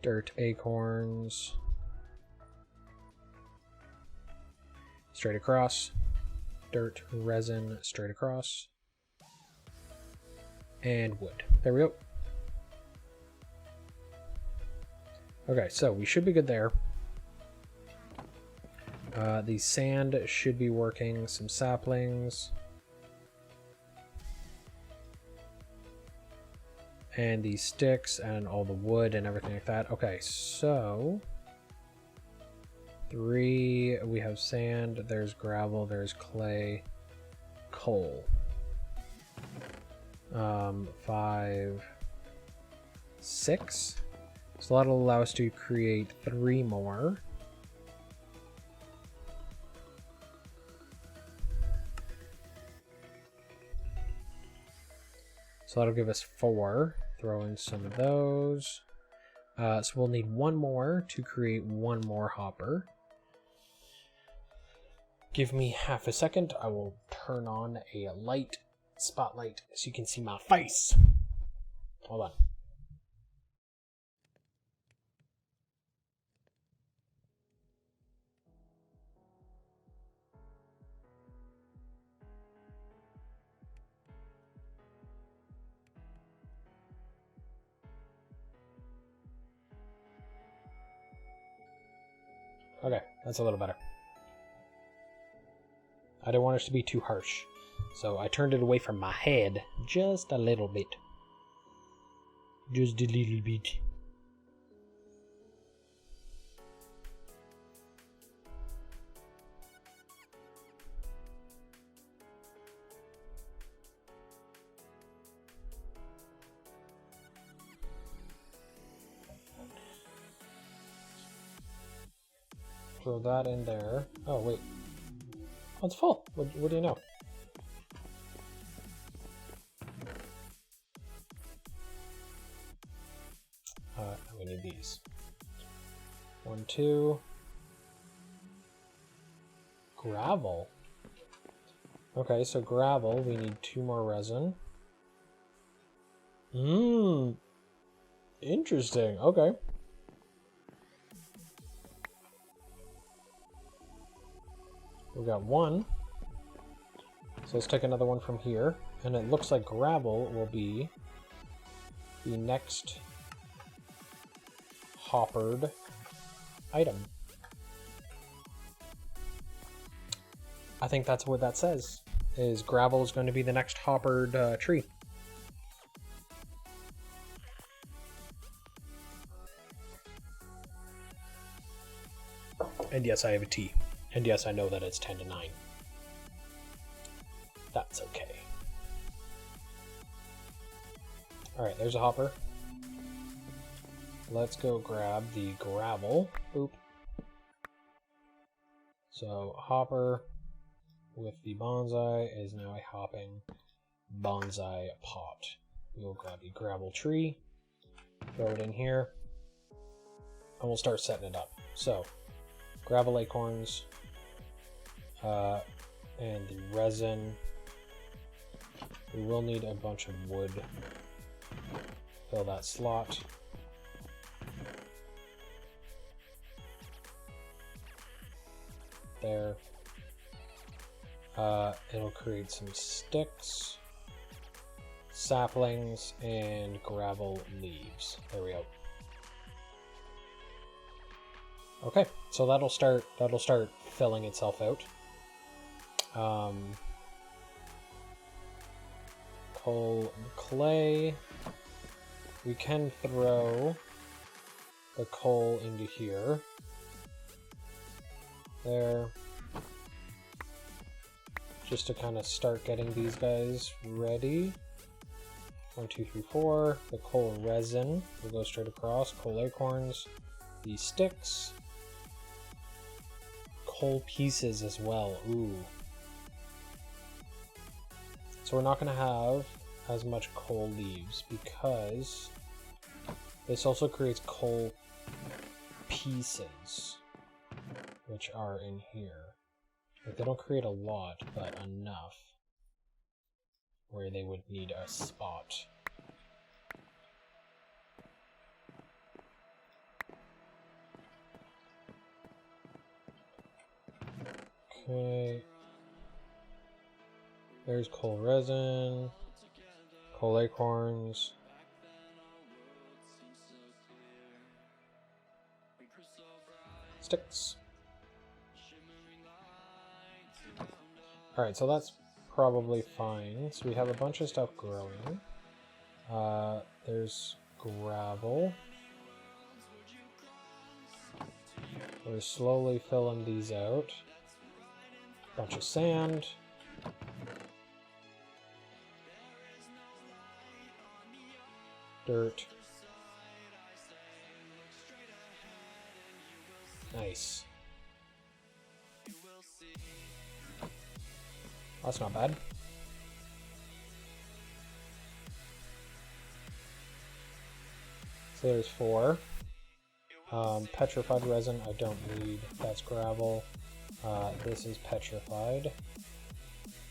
Dirt, acorns. Straight across. Dirt, resin, straight across. And wood. There we go. Okay, so we should be good there. The sand should be working. Some saplings. And the sticks and all the wood and everything like that. Okay, so 3, we have sand, there's gravel, there's clay, coal. 5, 6. So that'll allow us to create 3 more. So that'll give us 4. Throw in some of those. So we'll need 1 more to create 1 more hopper. Give me half a second. I will turn on a light, spotlight, so you can see my face. Hold on. Okay, that's a little better. I don't want it to be too harsh, so I turned it away from my head just a little bit. Just a little bit. Throw that in there. Oh, wait. Oh, it's full. What do you know? We need these. 1, 2. Gravel. Okay, so gravel, we need 2 more resin. Interesting. Okay. We got 1. So let's take another one from here. And it looks like gravel will be the next hoppered item. I think that's what that says, is gravel is going to be the next hoppered tree. And yes, I have a T. And yes, I know that it's 10 to 9. That's okay. Alright, there's a hopper. Let's go grab the gravel. Boop. So, hopper with the bonsai is now a hopping bonsai pot. We'll grab the gravel tree, throw it in here, and we'll start setting it up. So, gravel acorns, and the resin. We will need a bunch of wood. Fill that slot. There. It'll create some sticks, saplings, and gravel leaves. There we go. Okay, so that'll start filling itself out. Coal, clay. We can throw the coal into here. there. Just to kind of start getting these guys ready. 1, 2, 3, 4. The coal resin will go straight across. Coal acorns. The sticks. Coal pieces as well. Ooh. So we're not going to have as much coal leaves because this also creates coal pieces, which are in here. Like, they don't create a lot, but enough where they would need a spot. Okay. There's coal resin, coal acorns. Sticks. Alright, so that's probably fine. So we have a bunch of stuff growing. There's gravel. We're slowly filling these out. Bunch of sand. Dirt. Nice. That's not bad. So there's 4. Petrified resin I don't need. That's gravel. This is petrified.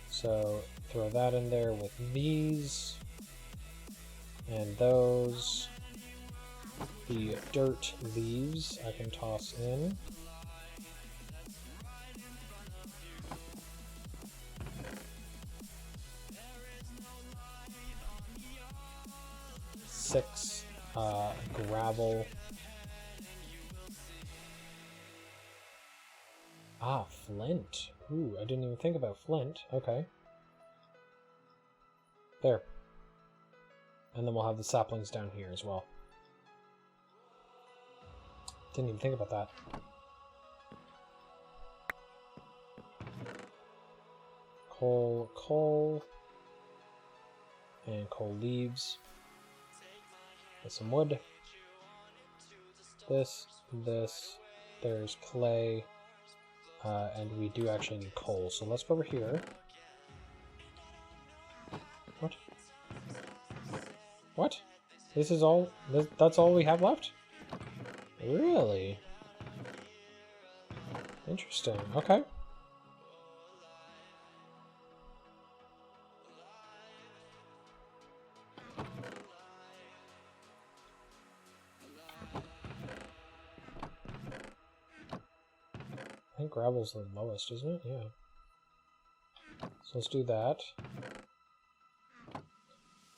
So throw that in there with these. And those. The dirt leaves I can toss in. Six gravel. Ah, flint. Ooh, I didn't even think about flint. Okay. There. And then we'll have the saplings down here as well. Didn't even think about that. Coal, and coal leaves. Get some wood. This, there's clay, and we do actually need coal. So let's go over here. What? What? This is all? That's all we have left? Really? Interesting. Okay. I think gravel's the lowest, isn't it? Yeah. So let's do that.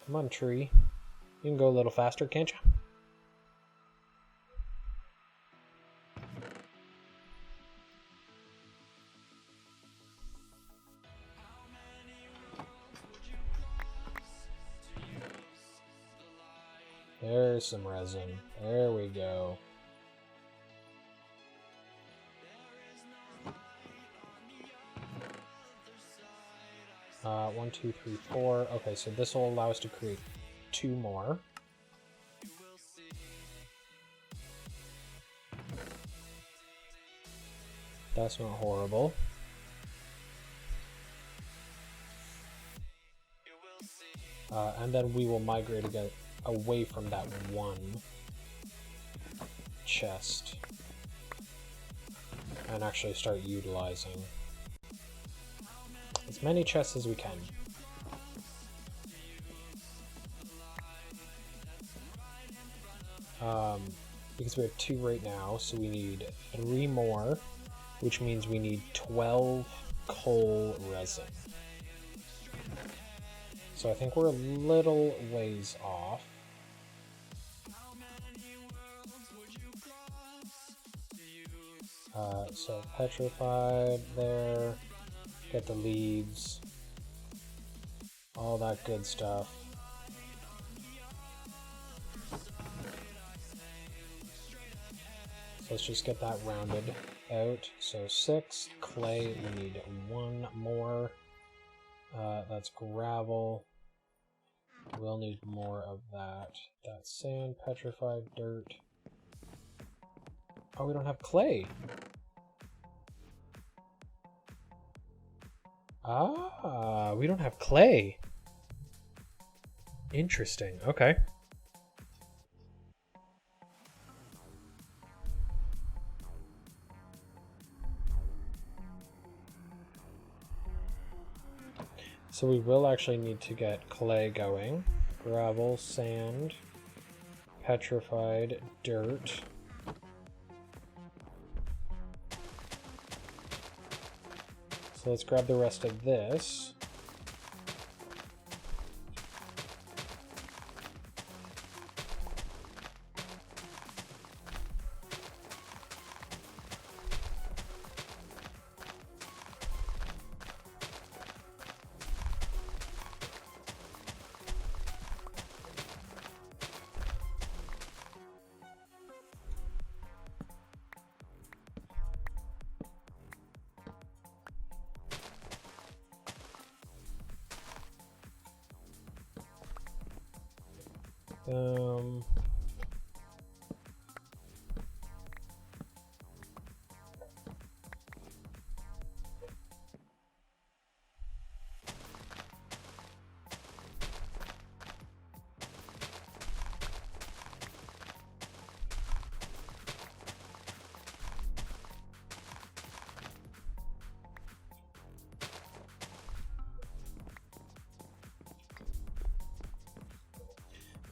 Come on, tree. You can go a little faster, can't you? There's some resin. There we go. One, two, three, 4. Okay, so this will allow us to create 2 more. That's not horrible. And then we will migrate again away from that one chest and actually start utilizing as many chests as we can. Because we have 2 right now, so we need 3 more, which means we need 12 coal resin. So I think we're a little ways off. So petrified there, get the leaves, all that good stuff. So let's just get that rounded. out. So 6. Clay, we need 1 more. That's gravel. We'll need more of that. That's sand, petrified dirt. Oh, we don't have clay. Ah, we don't have clay. Interesting. Okay. So we will actually need to get clay going. Gravel, sand, petrified dirt. So let's grab the rest of this.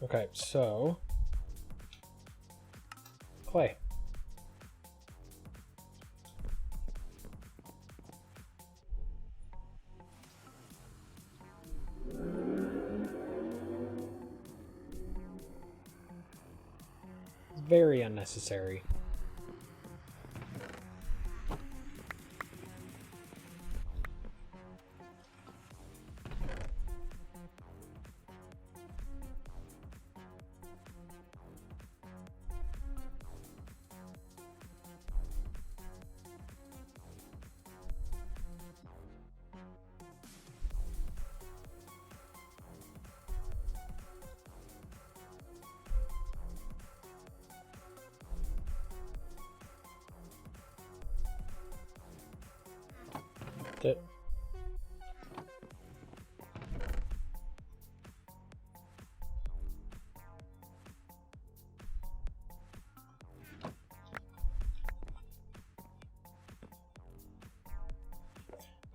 Okay, so clay. Very unnecessary. It.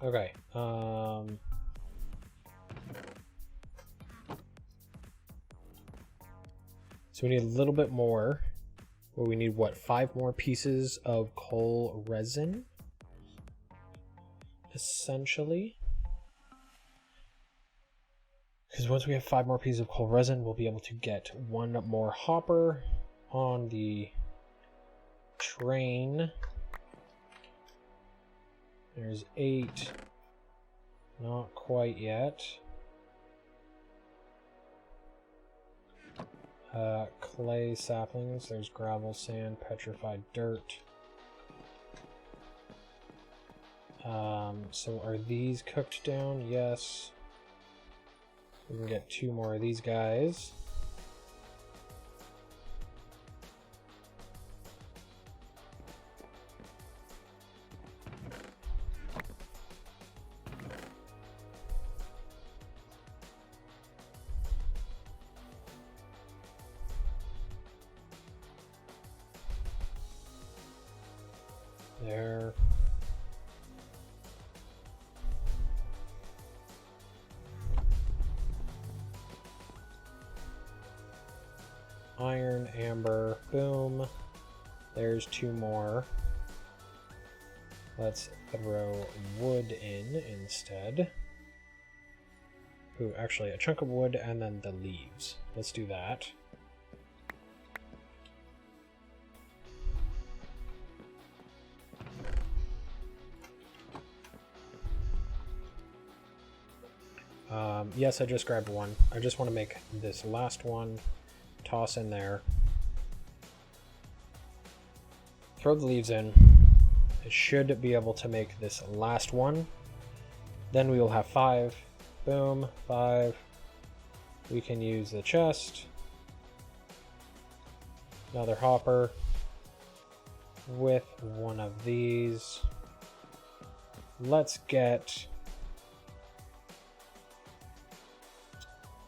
Okay. So we need a little bit more. Well, we need what? 5 more pieces of coal resin, essentially. Because once we have 5 more pieces of coal resin, we'll be able to get 1 more hopper on the train. There's 8. Not quite yet. Clay saplings. There's gravel, sand, petrified dirt. So are these cooked down? Yes. We can get 2 more of these guys. There. Iron, amber, boom. There's 2 more. Let's throw wood in instead. Ooh, actually a chunk of wood and then the leaves. Let's do that. Yes, I just grabbed 1. I just want to make this last one. Toss in there. Throw the leaves in. It should be able to make this last one. Then we will have 5. Boom, 5. We can use the chest. Another hopper with one of these. Let's get...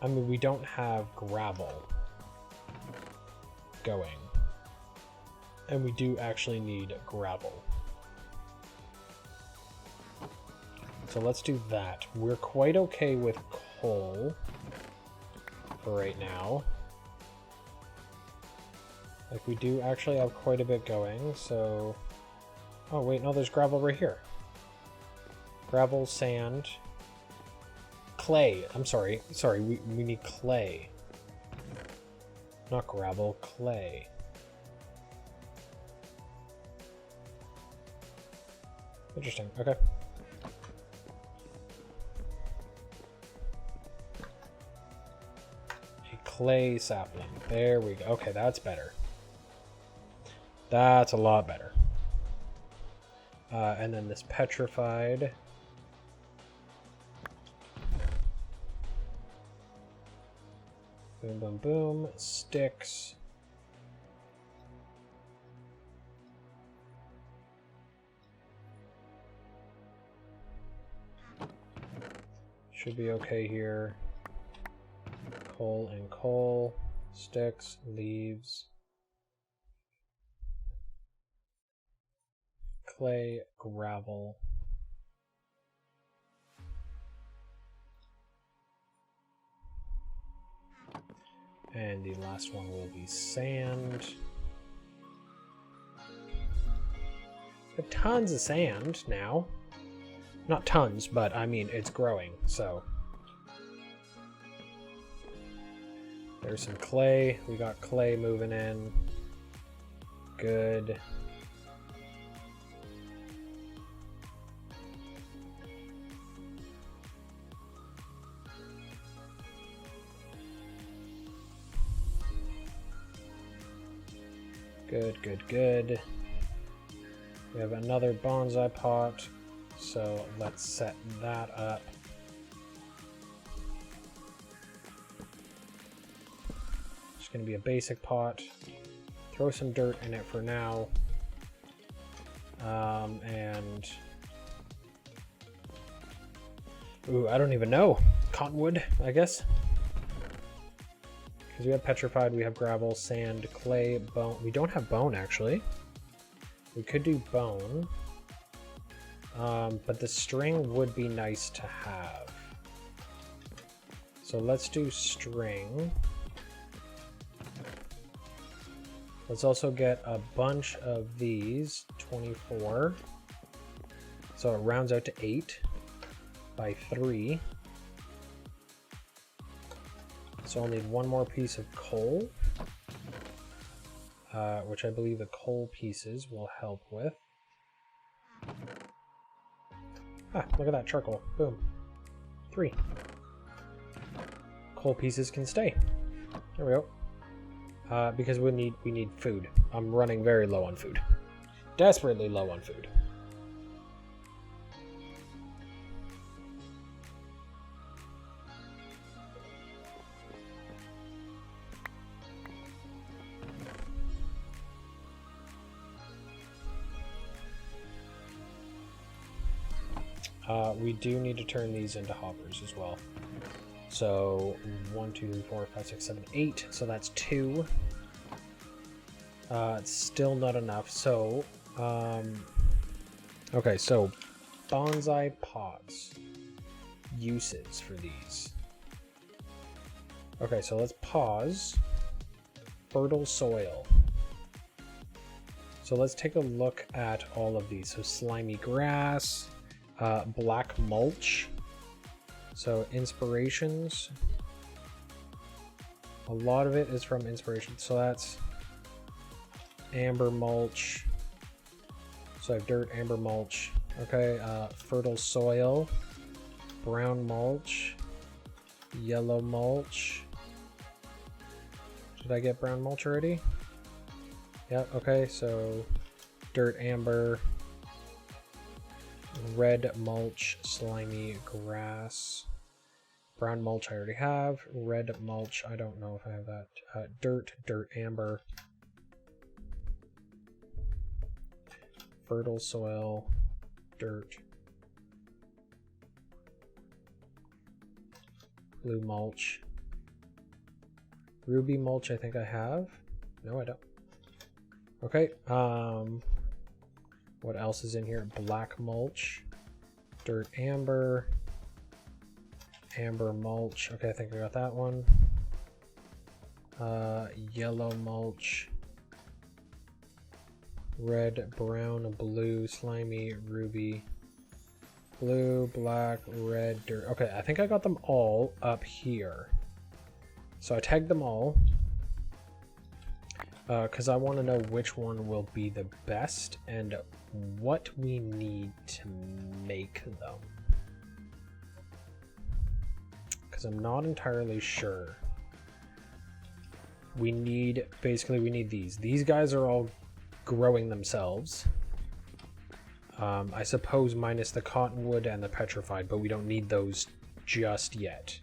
I mean, we don't have gravel going. And we do actually need gravel. So let's do that. We're quite okay with coal for right now. Like, we do actually have quite a bit going, so... Oh, wait, no, there's gravel right here. Gravel, sand... Clay. I'm sorry. Sorry, we need clay. Not gravel, clay. Interesting. Okay. A clay sapling. There we go. Okay, that's better. That's a lot better. And then this petrified. Boom, boom, boom. Sticks. Should be okay here. Coal and coal. Sticks, leaves. Clay, gravel. And the last one will be sand. Got tons of sand now. Not tons, but I mean, it's growing, so. There's some clay. We got clay moving in. Good. Good, good, good. We have another bonsai pot, so let's set that up. It's going to be a basic pot. Throw some dirt in it for now. And... Ooh, I don't even know. Cottonwood, I guess. Because we have petrified, we have gravel, sand, clay, bone. We don't have bone, actually. We could do bone. But the string would be nice to have. So let's do string. Let's also get a bunch of these. 24. So it rounds out to 8 by 3. So I'll need one more piece of coal, which I believe the coal pieces will help with. Ah, look at that charcoal. Boom. 3. Coal pieces can stay. There we go. Because we need food. I'm running very low on food. Desperately low on food. We do need to turn these into hoppers as well. So 1, 2, 3, 4, 5, 6, 7, 8. So that's 2. It's still not enough. So, okay, so bonsai pots. Uses for these. Okay, so let's pause. Fertile soil. So let's take a look at all of these. So slimy grass. Black mulch. So inspirations. A lot of it is from inspiration. So that's amber mulch. So I have dirt, amber mulch. Okay, fertile soil. Brown mulch. Yellow mulch. Did I get brown mulch already? Yep, okay, so dirt, amber. red mulch, slimy grass. Brown mulch I already have. Red mulch, I don't know if I have that. Dirt, amber. Fertile soil, dirt. Blue mulch. Ruby mulch I think I have. No, I don't. Okay, what else is in here? Black mulch, dirt amber, amber mulch. Okay, I think I got that one. Yellow mulch, red, brown, blue, slimy, ruby, blue, black, red, dirt. Okay, I think I got them all up here. So I tagged them all because I want to know which one will be the best and what we need to make them. Because I'm not entirely sure. We need, basically we need these. These guys are all growing themselves. I suppose minus the cottonwood and the petrified, but we don't need those just yet.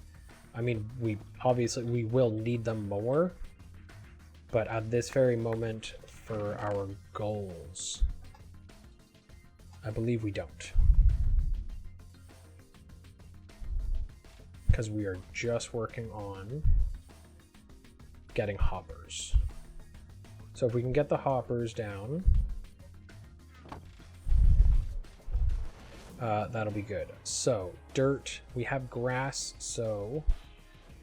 I mean, we will need them more, but at this very moment for our goals, I believe we don't. Because we are just working on getting hoppers. So if we can get the hoppers down, that'll be good. So dirt, we have grass, so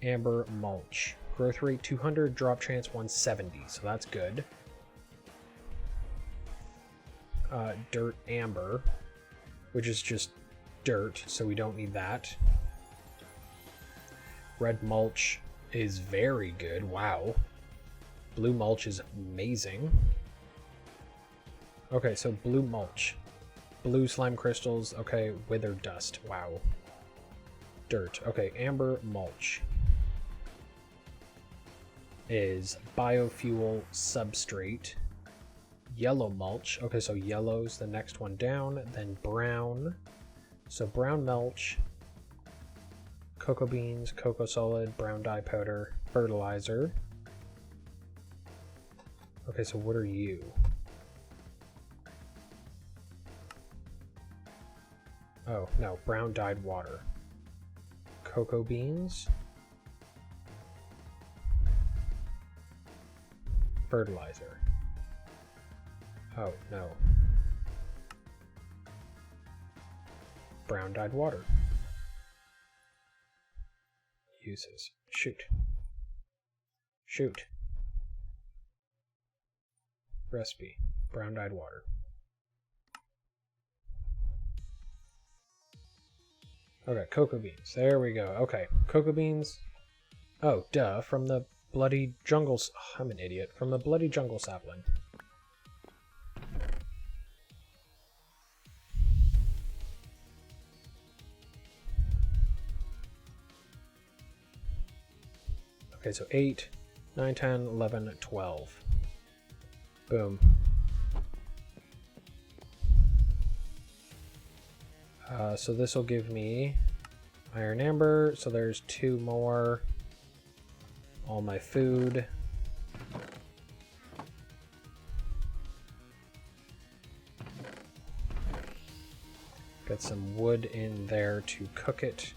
amber mulch. Growth rate 200, drop chance 170, so that's good. Dirt amber, which is just dirt, so we don't need that. Red mulch is very good, wow. Blue mulch is amazing. Okay, so blue mulch. Blue slime crystals, okay, wither dust, wow. Dirt, okay, amber mulch is biofuel substrate. Yellow mulch, okay, so yellow's the next one down, then brown. So brown mulch, cocoa beans, cocoa solid, brown dye powder, fertilizer. Okay, so what are you? Oh, no, brown dyed water. Cocoa beans. Fertilizer. Oh, no. Brown dyed water. Uses. Shoot. Shoot. Recipe. Brown dyed water. Okay, cocoa beans. There we go. Okay, cocoa beans. Oh, duh. From the bloody jungle... Oh, I'm an idiot. From the bloody jungle sapling. Okay, so 8, 9, 10, 11, 12. Boom. So this will give me iron amber. So there's 2 more. All my food. Got some wood in there to cook it.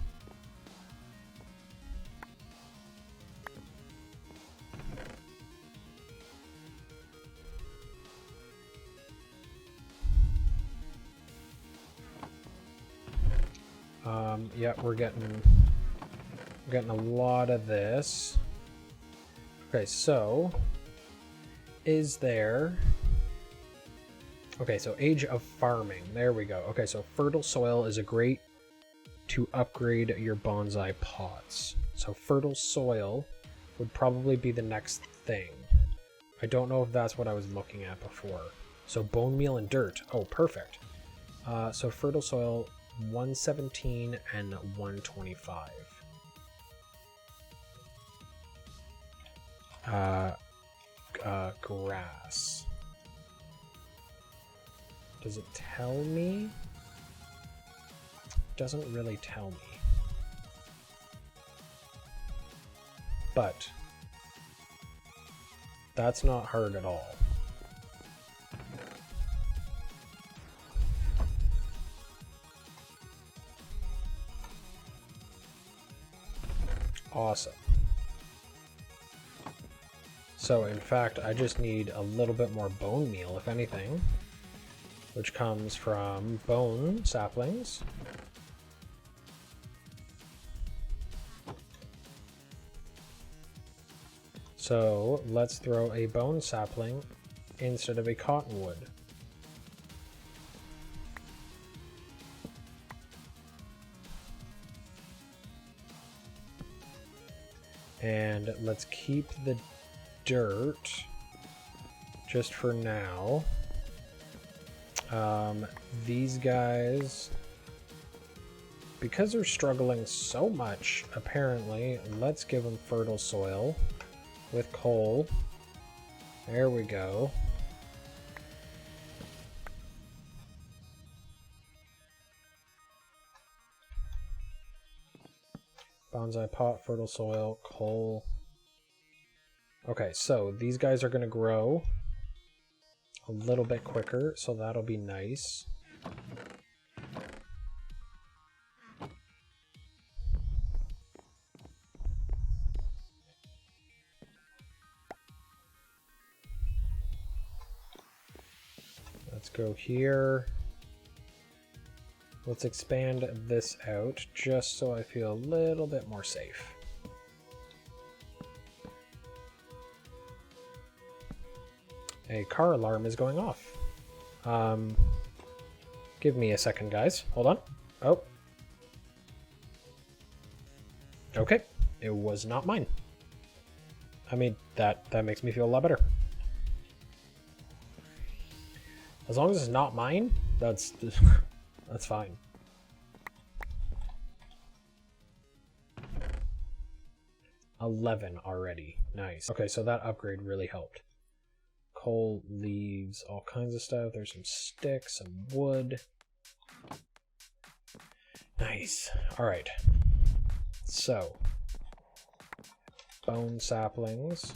Yeah, we're getting a lot of this. Okay, so is there... Okay, so age of farming. There we go. Okay, so fertile soil is a great to upgrade your bonsai pots. So fertile soil would probably be the next thing. I don't know if that's what I was looking at before. So bone meal and dirt. Oh, perfect. So fertile soil 117 and 125. Grass. Does it tell me? doesn't really tell me. But that's not hard at all. Awesome. So in fact, I just need a little bit more bone meal, if anything, which comes from bone saplings. So let's throw a bone sapling instead of a cottonwood. And let's keep the dirt just for now. These guys, because they're struggling so much, apparently, let's give them fertile soil with coal. There we go. Bonsai pot, fertile soil, coal. Okay, so these guys are going to grow a little bit quicker, so that'll be nice. Let's go here. Let's expand this out just so I feel a little bit more safe. A car alarm is going off. Give me a second, guys. Hold on. Oh. Okay. It was not mine. I mean, that makes me feel a lot better. As long as it's not mine, that's fine. $11 already. Nice. Okay, so that upgrade really helped. Coal, leaves, all kinds of stuff. There's some sticks, some wood. Nice. All right. So, bone saplings.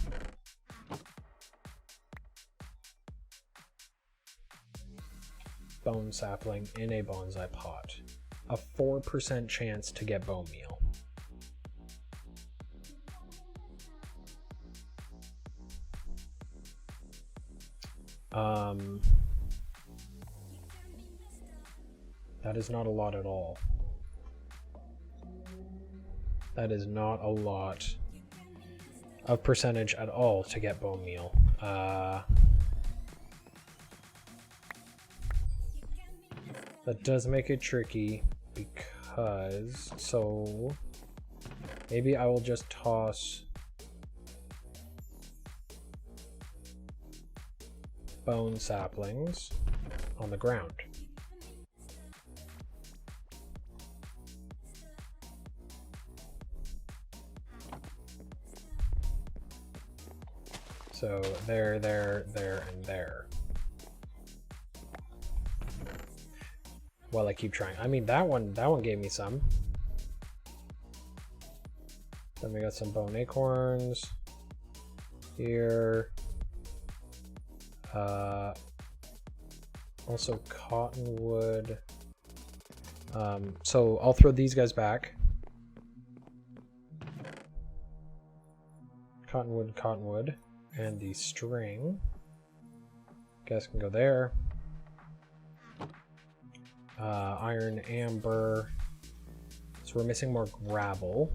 Bone sapling in a bonsai pot. A 4% chance to get bone meal. That is not a lot at all. That is not a lot of percentage at all to get bone meal. That does make it tricky because, so maybe I will just toss bone saplings on the ground. So there, and there. Well, I keep trying. I mean, that one gave me some. Then we got some bone acorns here. Also cottonwood. So I'll throw these guys back. Cottonwood. And the string. Guys can go there. Iron, amber. So we're missing more gravel,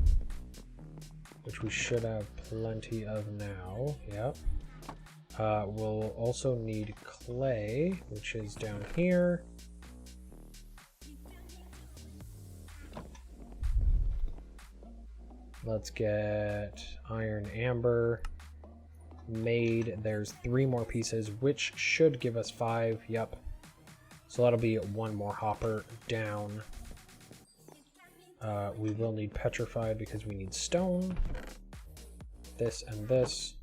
which we should have plenty of now. Yep. We'll also need clay, which is down here. Let's get iron, amber made. There's 3 more pieces, which should give us 5. Yep. So that'll be 1 more hopper down. We will need petrified because we need stone. This and this.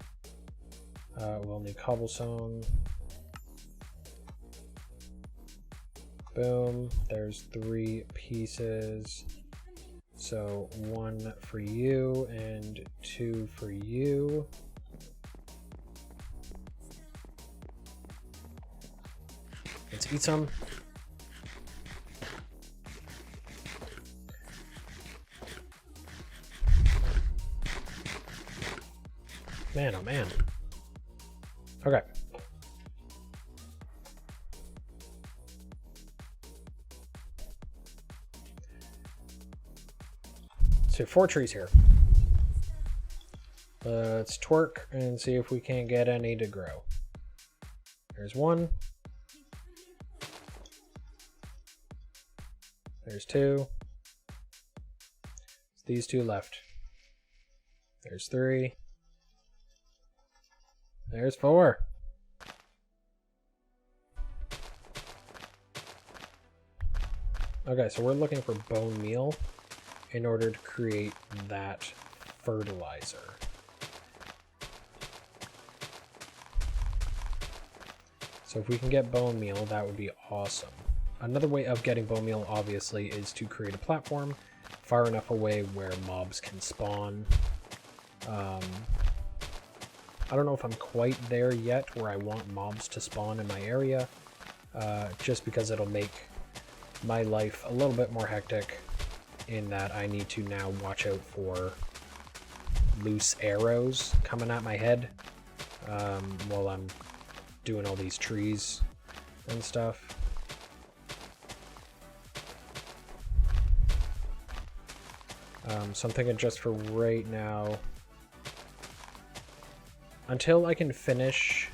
We'll need cobblestone. Boom. There's 3 pieces. So 1 for you and 2 for you. Let's eat some. Man, oh man. Okay. So 4 trees here. Let's twerk and see if we can't get any to grow. There's 1. There's 2. It's these 2 left. There's 3. There's 4. Okay, so we're looking for bone meal in order to create that fertilizer. So if we can get bone meal, that would be awesome. Another way of getting bone meal, obviously, is to create a platform far enough away where mobs can spawn. I don't know if I'm quite there yet where I want mobs to spawn in my area, just because it'll make my life a little bit more hectic in that I need to now watch out for loose arrows coming at my head while I'm doing all these trees and stuff. So I'm thinking just for right now, until I can finish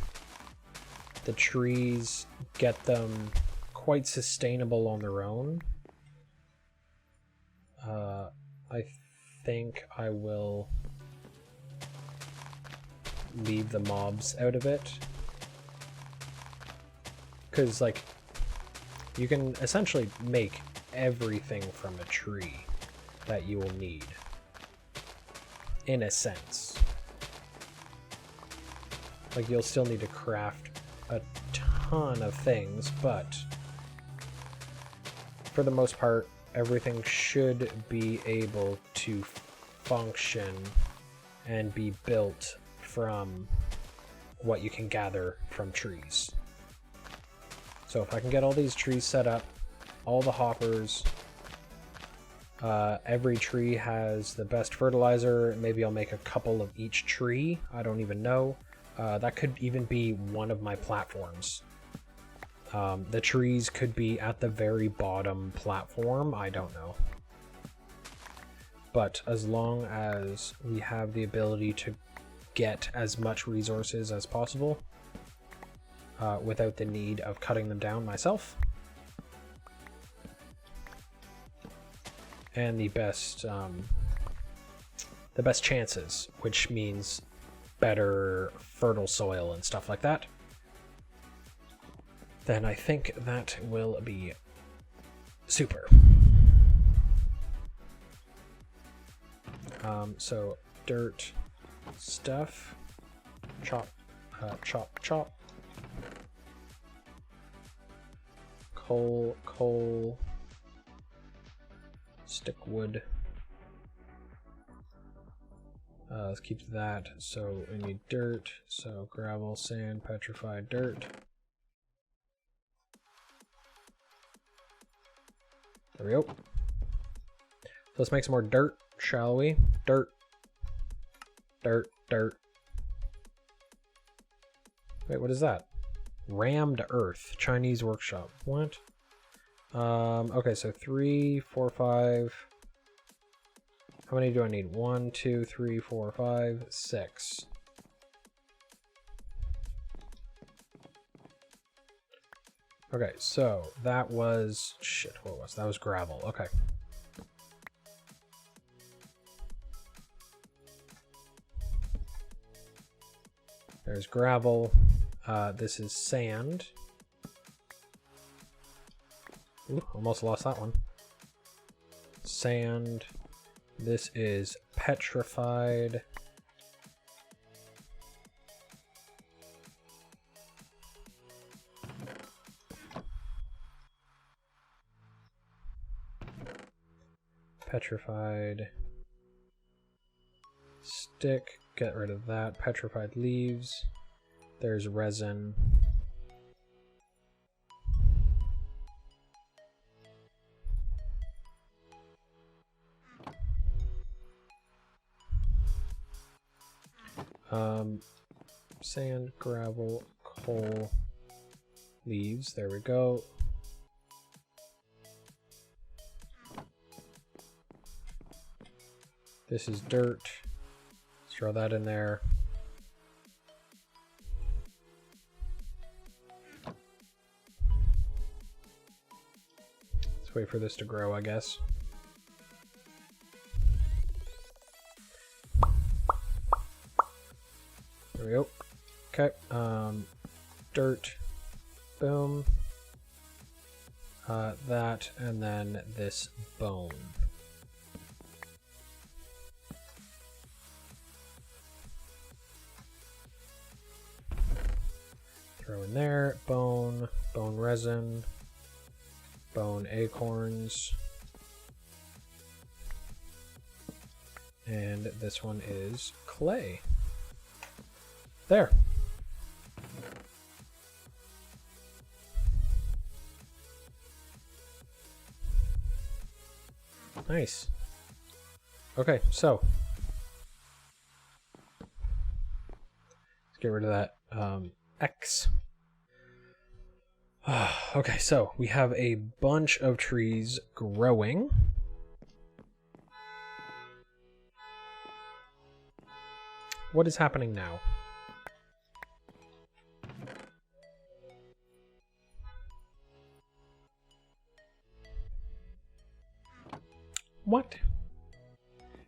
the trees, get them quite sustainable on their own, I think I will leave the mobs out of it. Because, like, you can essentially make everything from a tree that you will need, in a sense. Like, you'll still need to craft a ton of things, but for the most part, everything should be able to function and be built from what you can gather from trees. So if I can get all these trees set up, all the hoppers, every tree has the best fertilizer. Maybe I'll make a couple of each tree. I don't even know. That could even be one of my platforms. The trees could be at the very bottom platform. I don't know. But as long as we have the ability to get as much resources as possible without the need of cutting them down myself, and the best chances, which means better fertile soil and stuff like that, then I think that will be super. So dirt stuff, chop, chop, chop. Coal, stick wood. Let's keep that. So we need dirt. So gravel, sand, petrified dirt. There we go. So let's make some more dirt, shall we? Dirt. Dirt, dirt. Wait, what is that? Rammed earth. Chinese workshop. What? Okay, so 3, 4, 5. How many do I need? 1, 2, 3, 4, 5, 6. Okay, so that was... Shit, what was that? Was gravel. Okay. There's gravel. This is sand. Ooh, almost lost that one. Sand. This is petrified. Petrified stick, get rid of that. Petrified leaves. There's resin. Sand, gravel, coal, leaves. There we go. This is dirt. Let's throw that in there. Let's wait for this to grow, I guess. There we go. Okay. Dirt. Boom. That, and then this bone. Throw in there. Bone. Bone resin. Bone acorns. And this one is clay. There. Nice. Okay, so let's get rid of that X. Okay, so we have a bunch of trees growing. What is happening now? What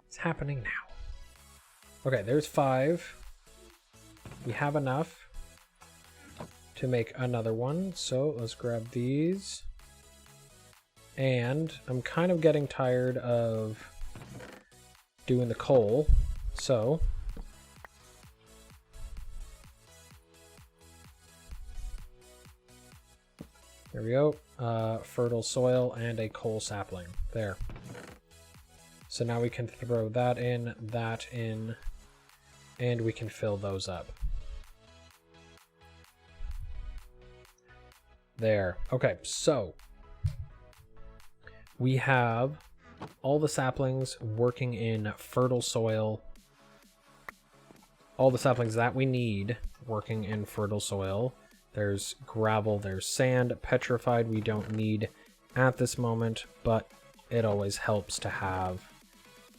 is happening now? Okay, there's 5. We have enough to make another one, so let's grab these. And I'm kind of getting tired of doing the coal, so there we go. Fertile soil and a coal sapling. There. So now we can throw that in, and we can fill those up. There. Okay, so we have all the saplings working in fertile soil. All the saplings that we need working in fertile soil. There's gravel, there's sand. Petrified we don't need at this moment, but it always helps to have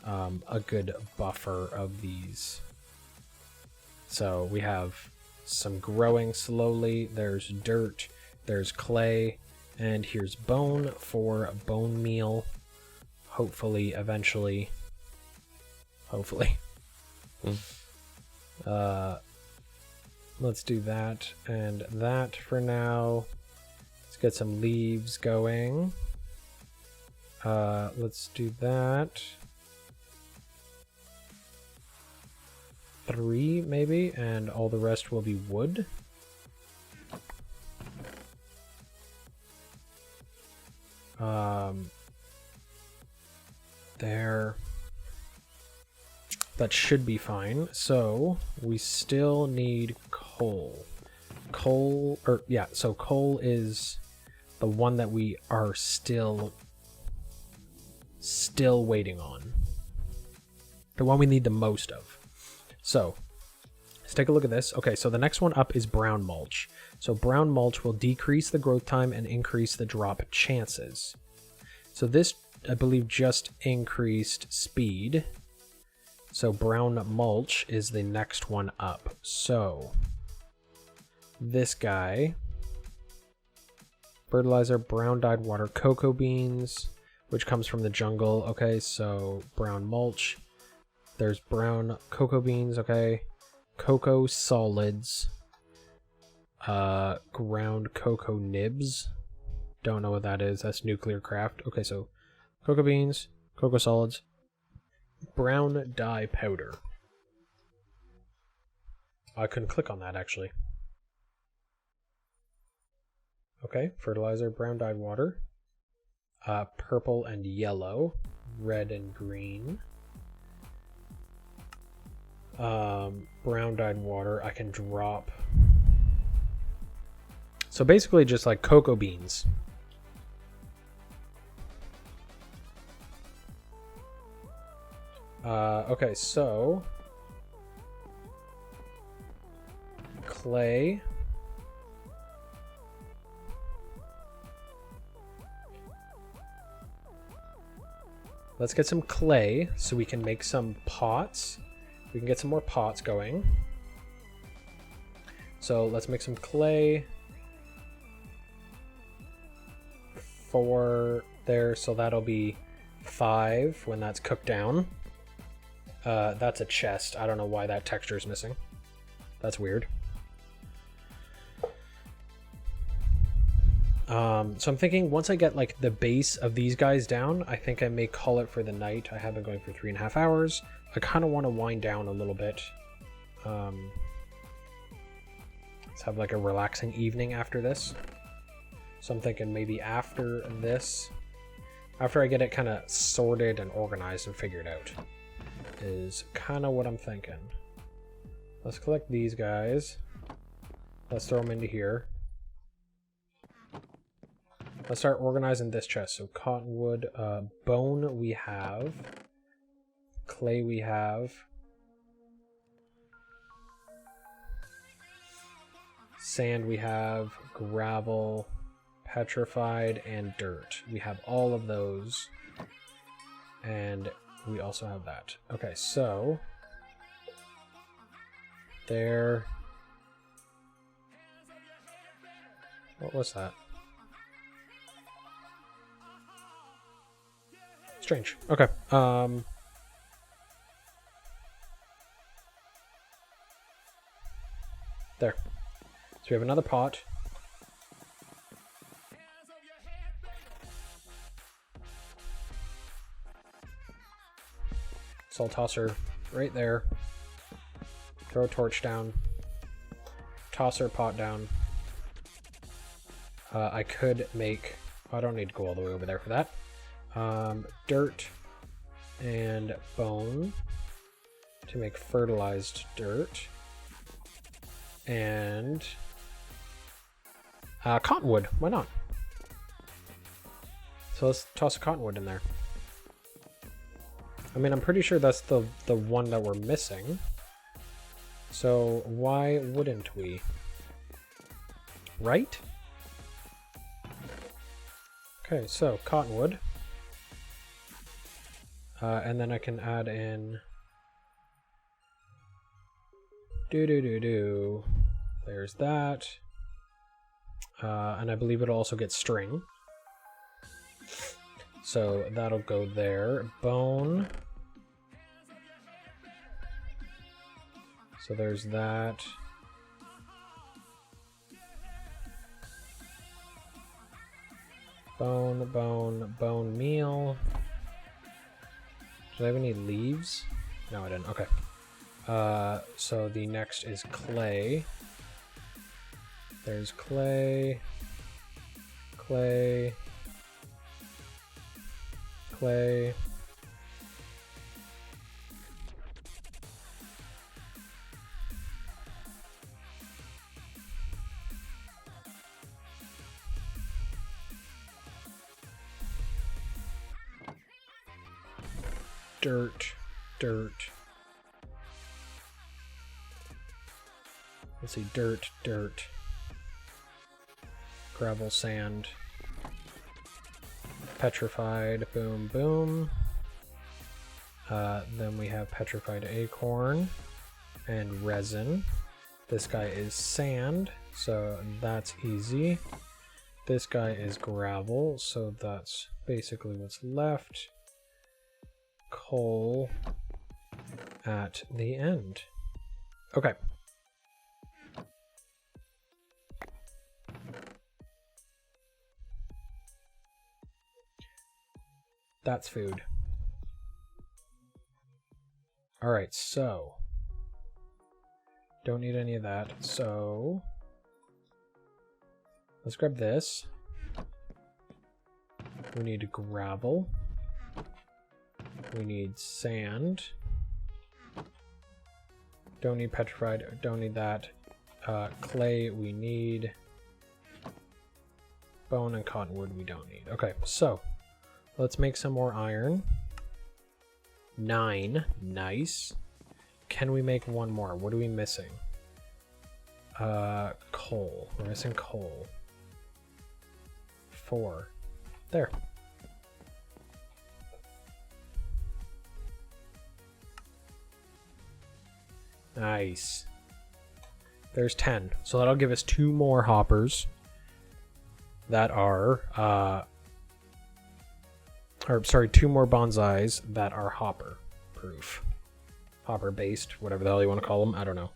a good buffer of these. So we have some growing slowly. There's dirt, there's clay, and here's bone for bone meal. Hopefully, eventually. Hopefully. Let's do that and that for now. Let's get some leaves going. Let's do that. 3 maybe, and all the rest will be wood. There. That should be fine. So we still need coal. Coal, or yeah, so coal is the one that we are still waiting on. The one we need the most of. So let's take a look at this. Okay, so the next one up is brown mulch. So brown mulch will decrease the growth time and increase the drop chances. So this, I believe, just increased speed. So brown mulch is the next one up. So this guy, fertilizer, brown dyed water, cocoa beans, which comes from the jungle. Okay, so brown mulch. There's brown cocoa beans, okay. Cocoa solids. Ground cocoa nibs. Don't know what that is. That's nuclear craft. Okay, so cocoa beans, cocoa solids, brown dye powder. I couldn't click on that, actually. Okay, fertilizer, brown dyed water. Purple and yellow. red and green. Brown dyed water. I can drop. So basically just like cocoa beans. Okay, so clay. Let's get some clay so we can make some pots. We can get some more pots going. So let's make some clay. 4 there, so that'll be 5 when that's cooked down. That's a chest. I don't know why that texture is missing. That's weird. So I'm thinking once I get like the base of these guys down, I think I may call it for the night. I have been going for 3.5 hours. I kind of want to wind down a little bit. Let's have like a relaxing evening after this. So I'm thinking maybe after this, after I get it kind of sorted and organized and figured out, is kind of what I'm thinking. Let's collect these guys. Let's throw them into here. Let's start organizing this chest. So cottonwood, bone we have, clay we have, sand we have, gravel, petrified, and dirt. We have all of those, and we also have that. Okay, so there. What was that? Strange. Okay. There. So we have another pot. Salt tosser right there. Throw a torch down. Tosser pot down. I could make... I don't need to go all the way over there for that. Dirt and bone to make fertilized dirt. And cottonwood. Why not? So let's toss a cottonwood in there. I mean, I'm pretty sure that's the one that we're missing. So why wouldn't we? Right? Okay, so cottonwood. And then I can add in... There's that. And I believe it'll also get string. So that'll go there. Bone. So there's that. Bone meal. Did I have any leaves? No, I didn't. Okay. So the next is clay. There's clay. Clay. Clay. Dirt. Let's see, dirt. Gravel, sand. Petrified, boom. Then we have petrified acorn and resin. This guy is sand, so that's easy. This guy is gravel, so that's basically what's left. Coal at the end. Okay. That's food. Alright, so don't need any of that. So let's grab this. We need gravel. we need sand. Don't need petrified, don't need that. Clay we need. Bone and cottonwood we don't need. Okay, so let's make some more iron. 9, nice. Can we make one more? What are we missing? Coal. We're missing coal. 4. There. Nice. There's 10. So that'll give us 2 more hoppers that are, or sorry, 2 more bonsais that are hopper proof. Hopper based, whatever the hell you want to call them. I don't know.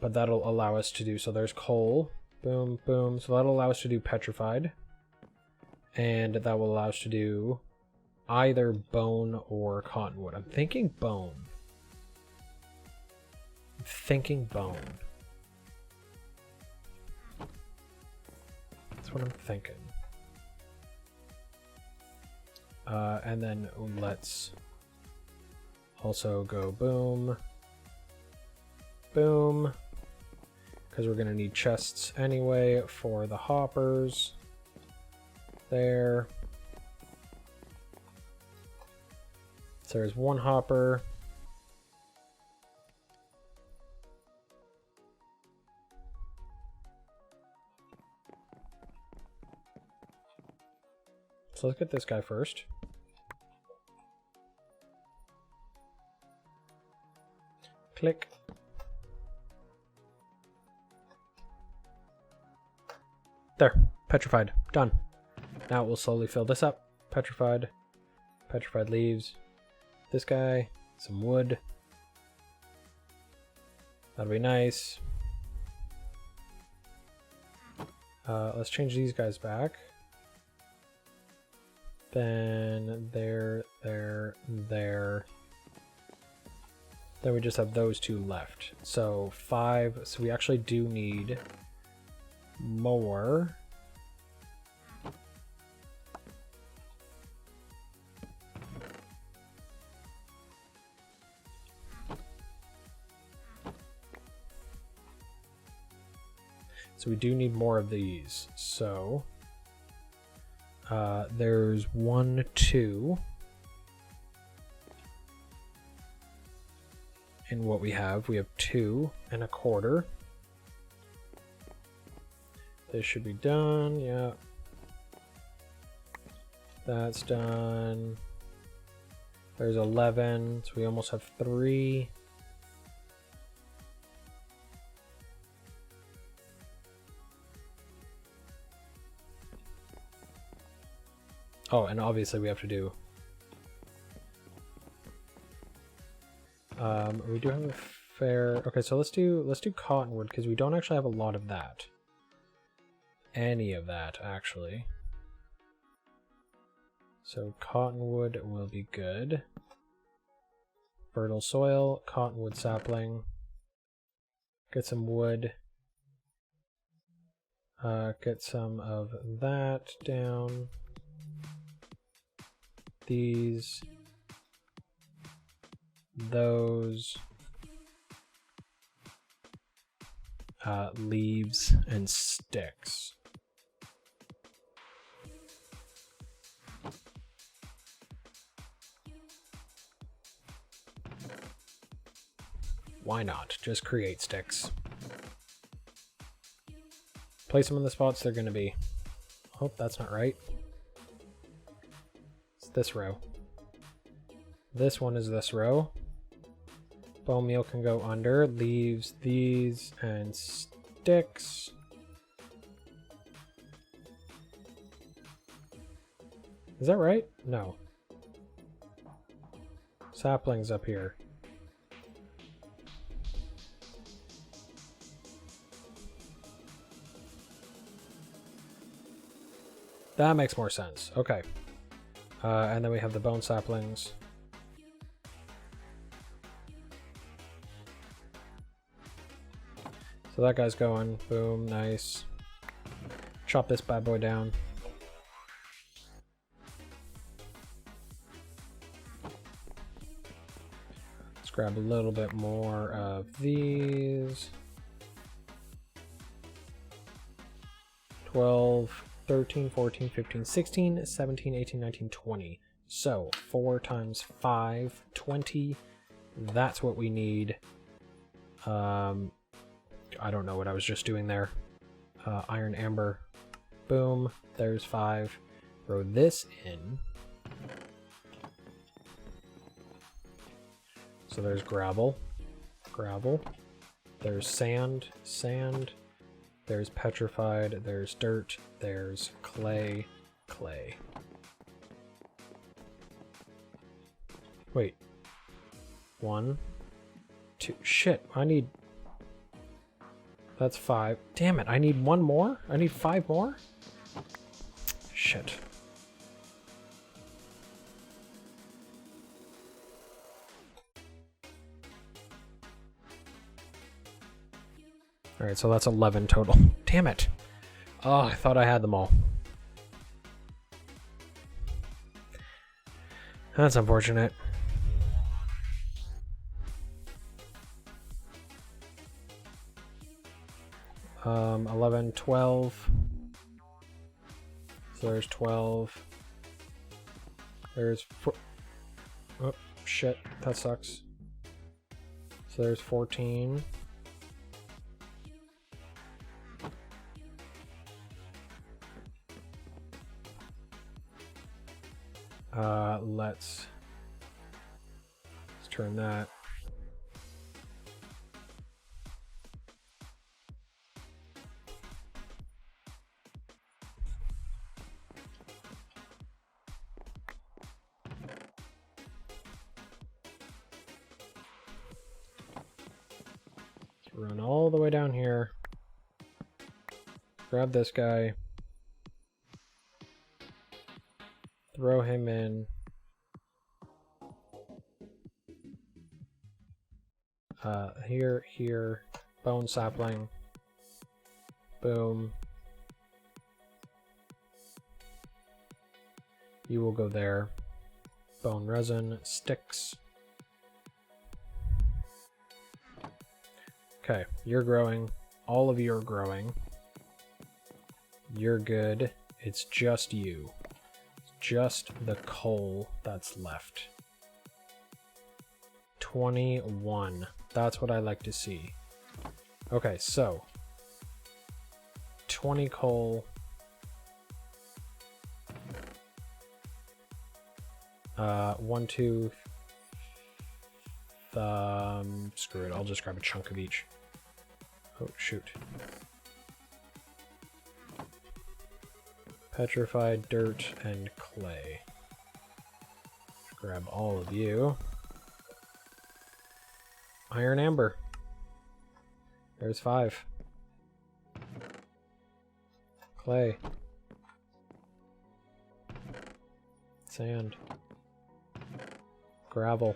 But that'll allow us to do, so there's coal. Boom, boom. So that'll allow us to do petrified. And that will allow us to do either bone or cottonwood. I'm thinking bone. That's what I'm thinking. And then let's also go boom, boom, because we're going to need chests anyway for the hoppers. There. So there's 1 hopper. So let's get this guy first. Click. There, petrified, done. Now we'll slowly fill this up. Petrified, petrified leaves. This guy, some wood. That'll be nice. Let's change these guys back. Then there. Then we just have those 2 left. So 5, so we actually do need more. So we do need more of these. So there's 1, 2 in what we have. We have 2 1/4. This should be done. Yeah. That's done. There's 11. So we almost have 3. Oh, and obviously we have to do. We do have a fair. Okay, so let's do cottonwood because we don't actually have a lot of that. Any of that actually. So cottonwood will be good. Fertile soil, cottonwood sapling. Get some wood. Get some of that down. These, those, leaves and sticks. Why not? Just create sticks. Place them in the spots they're going to be. Oh, that's not right. This row. This one is this row. Bone meal can go under. Leaves, these, and sticks. Is that right? No. Saplings up here. That makes more sense. Okay. And then we have the bone saplings. So that guy's going. Boom, nice. Chop this bad boy down. Let's grab a little bit more of these. 12, 13, 14, 15, 16, 17, 18, 19, 20. So 4 times 5, 20. That's what we need. I don't know what I was just doing there. Iron amber. Boom. There's 5. Throw this in. So there's gravel. Gravel. There's sand. Sand. There's petrified. There's dirt. There's clay. Clay. Wait. 1, 2. Shit. I need... That's 5. Damn it. I need 1 more? I need 5 more? Shit. Alright, so that's 11 total. Damn it. Oh, I thought I had them all. That's unfortunate. Um, 11, 12. So there's 12. There's 4. Oh, shit. That sucks. So there's 14. Let's turn that. Let's run all the way down here. Grab this guy. Throw him in. Here, bone sapling. Boom. You will go there. Bone resin, sticks. Okay, you're growing. All of you are growing. You're good. It's just you. Just the coal that's left. 21. That's what I like to see. Okay, so 20 coal. One, two. Screw it. I'll just grab a chunk of each. Oh, shoot. Petrified, dirt, and clay. Grab all of you. Iron amber. There's 5. Clay. Sand. Gravel.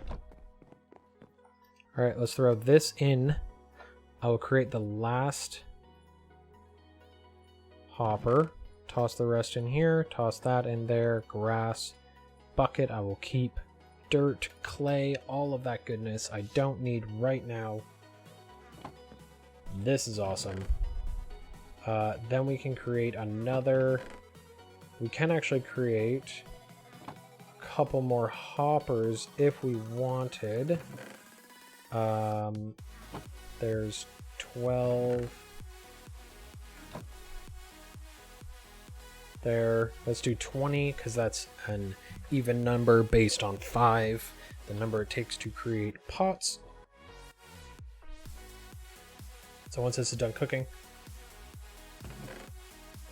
Alright, let's throw this in. I will create the last hopper. Toss the rest in here. Toss that in there. Grass. Bucket I will keep. Dirt, clay, all of that goodness I don't need right now. This is awesome. Then we can create another... We can actually create a couple more hoppers if we wanted. There's 12 there. Let's do 20 because that's an even number based on 5, the number it takes to create pots. So once this is done cooking,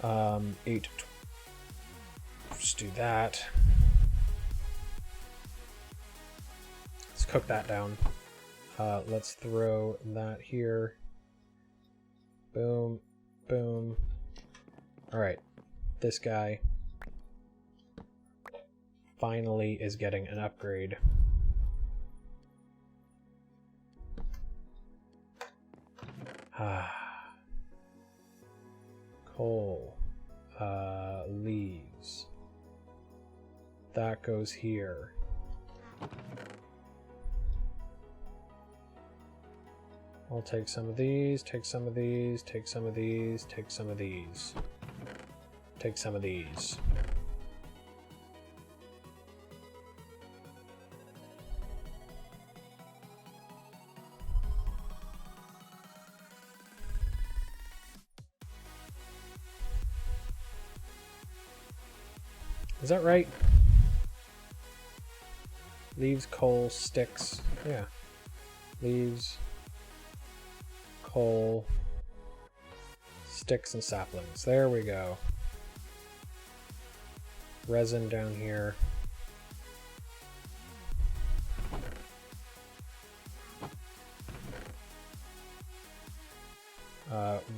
8, just do that. Let's cook that down. Let's throw that here. Boom, boom. All right, this guy finally is getting an upgrade. Coal. Leaves. That goes here. I'll take some of these, take some of these, take some of these, take some of these. Take some of these. Is that right? Leaves, coal, sticks. Yeah. Leaves, coal, sticks, and saplings. There we go. Resin down here.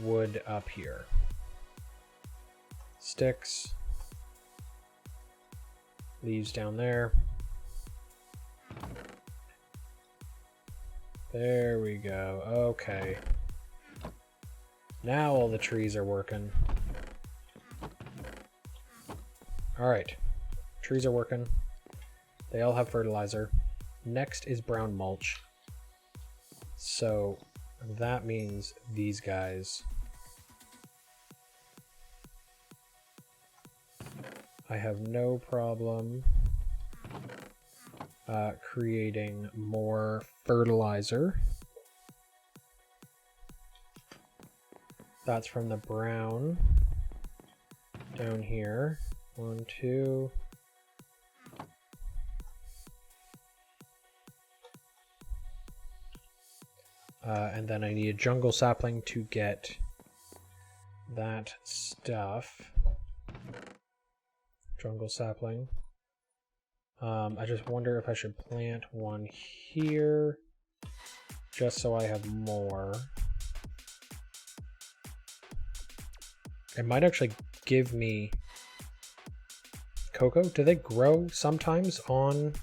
Wood up here. Sticks. Leaves down there. There we go. Okay. Now all the trees are working. Alright. Trees are working. They all have fertilizer. Next is brown mulch. So that means these guys. I have no problem creating more fertilizer. That's from the brown down here. 1, 2. And then I need a jungle sapling to get that stuff. Jungle sapling. I just wonder if I should plant one here just so I have more. It might actually give me cocoa. Do they grow sometimes on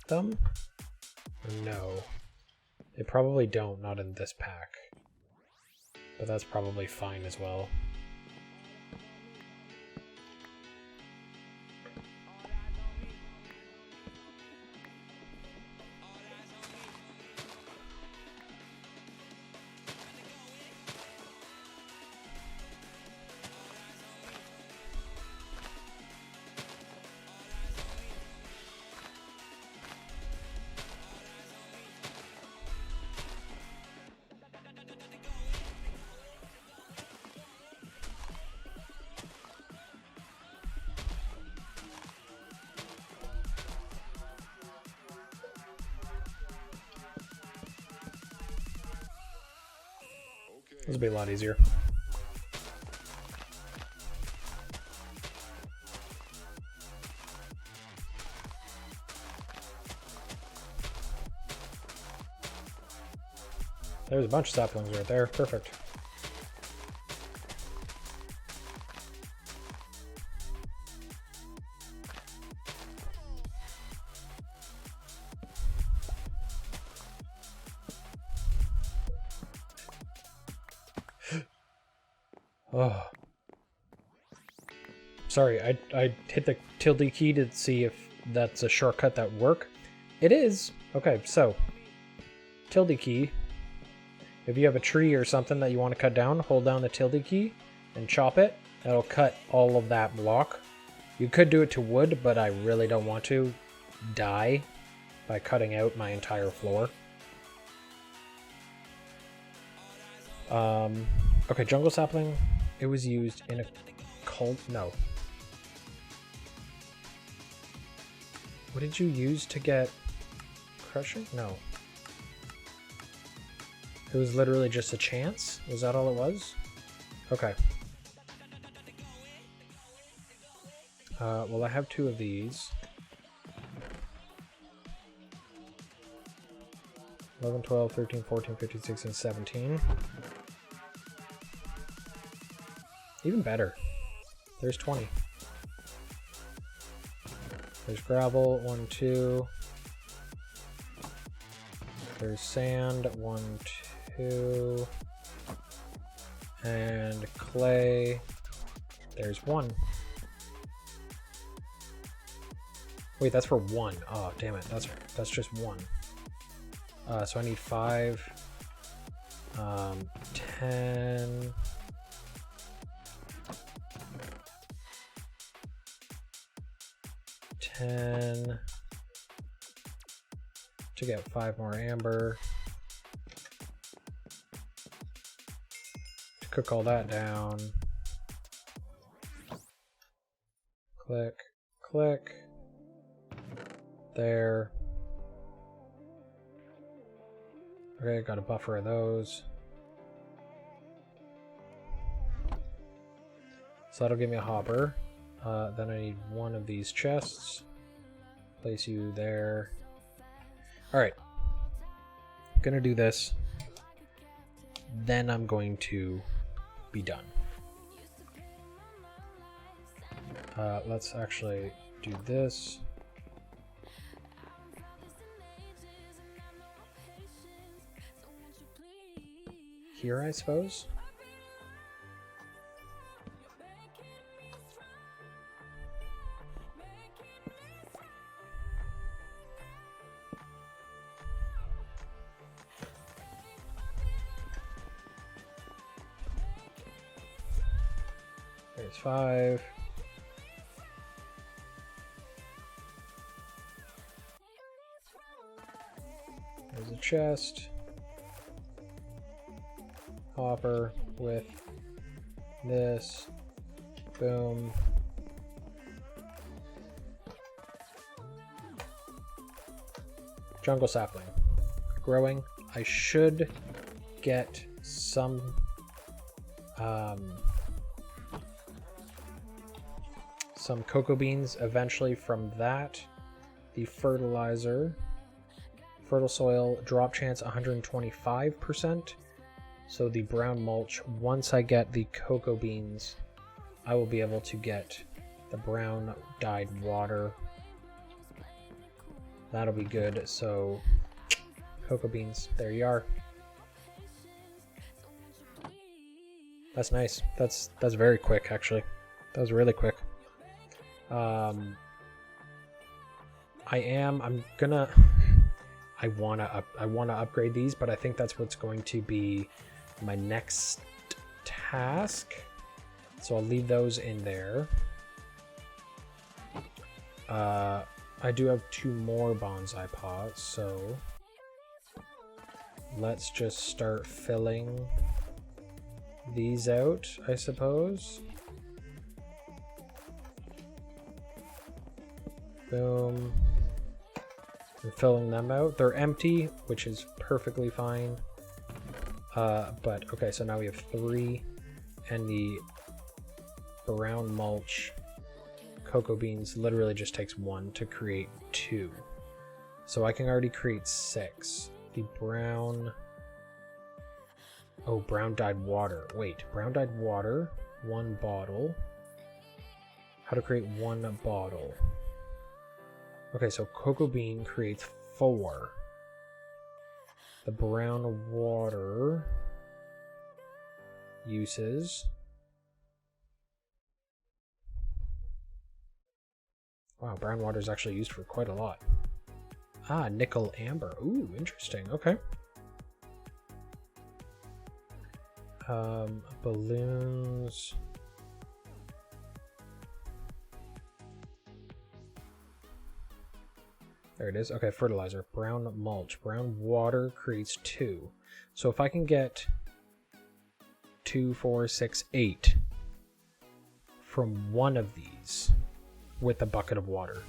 them? Or no. They probably don't, not in this pack. But that's probably fine as well. This will be a lot easier. There's a bunch of saplings right there. Perfect. Oh. Sorry, I hit the tilde key to see if that's a shortcut that work. It is. Okay, so tilde key. If you have a tree or something that you want to cut down, hold down the tilde key and chop it. That'll cut all of that block. You could do it to wood, but I really don't want to die by cutting out my entire floor. Okay, jungle sapling. It was used in a cult. No. What did you use to get crushing? No. It was literally just a chance? Was that all it was? Okay. Well, I have 2 of these. 11, 12, 13, 14, 15, 16, 17. Even better. There's 20. There's gravel, 1, 2. There's sand, 1, 2. And clay. There's 1. Wait, that's for 1. Oh, damn it. That's just 1. So I need 5. 10 10 to get 5 more amber. To cook all that down. Click, click. There. Okay, got a buffer of those. So that'll give me a hopper. Then I need one of these chests. Place you there. Alright. Gonna do this. Then I'm going to be done. Let's actually do this. Here, I suppose. There's 5. There's a chest. Hopper with this. Boom. Jungle sapling. Growing. I should get some cocoa beans eventually from that. The fertilizer. Fertile soil drop chance 125%. So the brown mulch, once I get the cocoa beans, I will be able to get the brown dyed water. That'll be good. So cocoa beans, there you are. That's nice. That's very quick, actually. That was really quick. I wanna upgrade these, but I think that's what's going to be my next task. So I'll leave those in there. I do have 2 more bonsai pots, so let's just start filling these out, I suppose. Boom. I'm filling them out. They're empty, which is perfectly fine. But okay, so now we have 3, and the brown mulch cocoa beans literally just takes 1 to create 2. So I can already create 6. The brown... Oh, brown dyed water. Wait, brown dyed water, 1 bottle. How to create 1 bottle. Okay, so cocoa bean creates 4. The brown water uses... Wow, brown water is actually used for quite a lot. Ah, nickel amber. Ooh, interesting. Okay. Balloons. There it is. Okay, fertilizer. Brown mulch. Brown water creates 2. So if I can get 2, 4, 6, 8 from one of these with a bucket of water.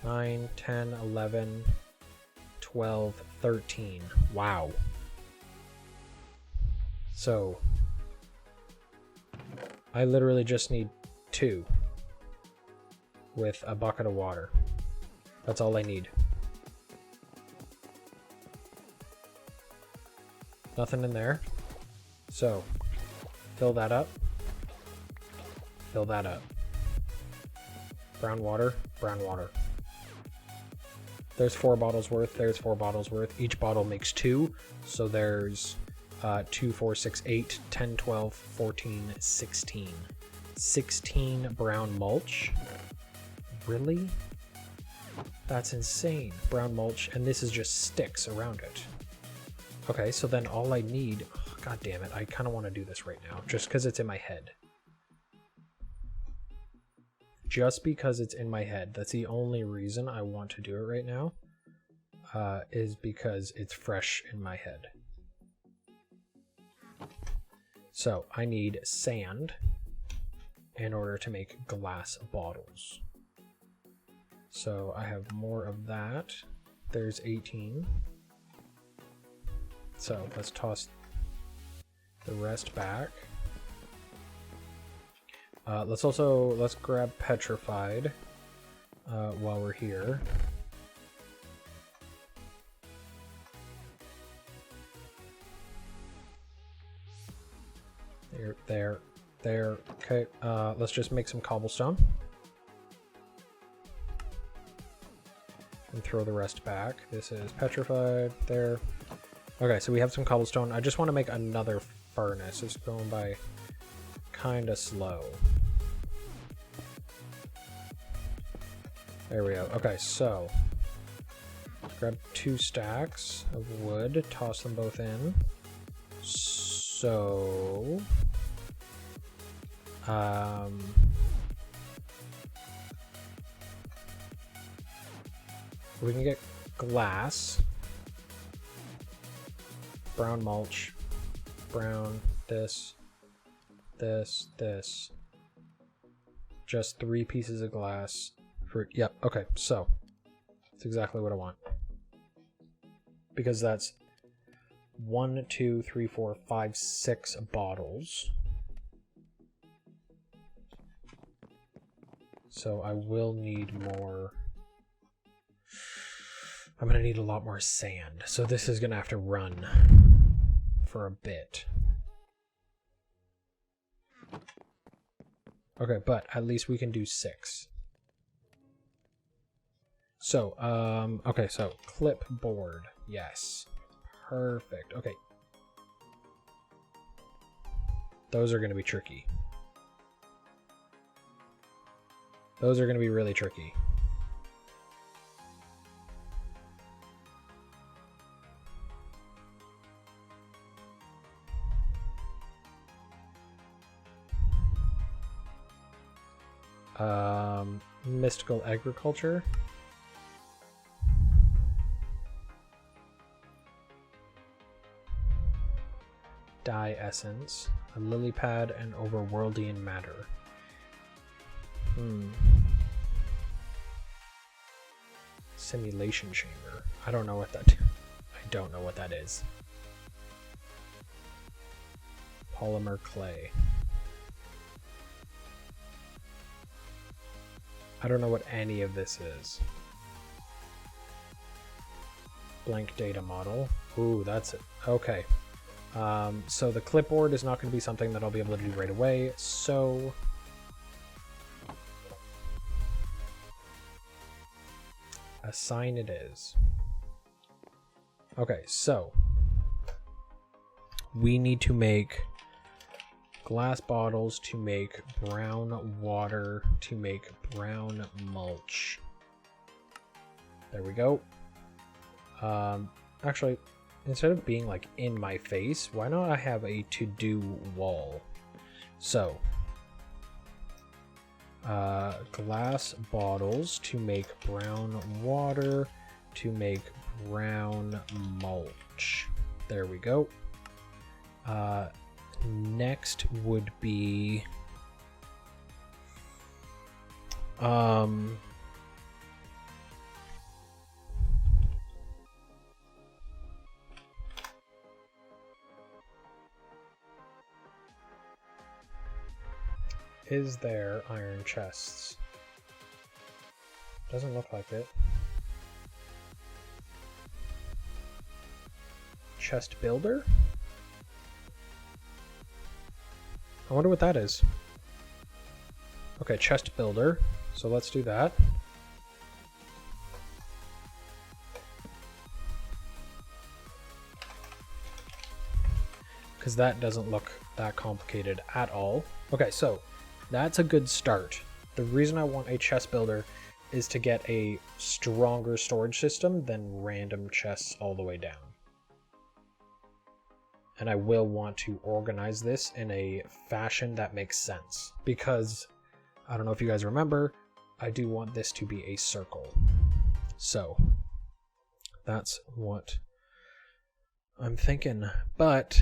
Nine, 10, 11, 12, 13. Wow. So I literally just need 2 with a bucket of water. That's all I need. Nothing in there. So fill that up. Fill that up. Brown water, brown water. There's 4 bottles worth. There's 4 bottles worth. Each bottle makes 2. So there's 2, 4, 6, 8, 10, 12, 14, 16. 16 brown mulch. Really? That's insane. Brown mulch, and this is just sticks around it. Okay, so then all I need... Oh, God damn it, I kind of want to do this right now, just because it's in my head. Just because it's in my head. That's the only reason I want to do it right now, is because it's fresh in my head. So I need sand in order to make glass bottles. So I have more of that. There's 18. So let's toss the rest back. Let's grab petrified while we're here. There. Okay, let's just make some cobblestone. And throw the rest back. This is petrified, there. Okay, so we have some cobblestone. I just want to make another furnace. It's going by kind of slow. There we go. Okay, so grab 2 stacks of wood, toss them both in. So we can get glass, brown mulch, brown, this, just 3 pieces of glass. Yep, okay, so that's exactly what I want. Because that's 1, 2, 3, 4, 5, 6 bottles. So I will need more. I'm going to need a lot more sand. So this is going to have to run for a bit. Okay, but at least we can do 6. So, okay, so clipboard. Yes. Perfect. Okay. Those are going to be tricky. Those are going to be really tricky. Mystical agriculture. Dye essence, a lily pad, and overworldian matter. Simulation chamber. I don't know what that. I don't know what that is. Polymer clay. I don't know what any of this is. Blank data model. Ooh, that's it. Okay. So the clipboard is not going to be something that I'll be able to do right away, so assign it is. Okay, so we need to make glass bottles to make brown water to make brown mulch. There we go. Actually, instead of being like in my face, why not I have a to-do wall? So, glass bottles to make brown water to make brown mulch. There we go. Next would be is there iron chests? Doesn't look like it. Chest builder? I wonder what that is. Okay, chest builder. So let's do that. Because that doesn't look that complicated at all. Okay, so that's a good start. The reason I want a chest builder is to get a stronger storage system than random chests all the way down. And I will want to organize this in a fashion that makes sense, because I don't know if you guys remember, I do want this to be a circle. So that's what I'm thinking. But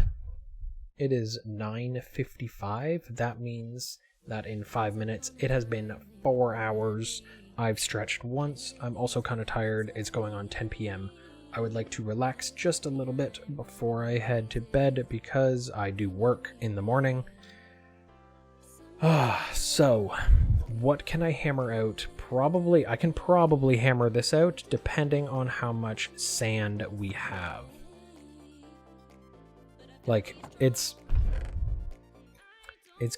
it is 9:55. That means that in 5 minutes, it has been 4 hours. I've stretched once. I'm also kind of tired. It's going on 10 p.m. I would like to relax just a little bit before I head to bed because I do work in the morning. So, what can I hammer out? I can probably hammer this out depending on how much sand we have. Like, it's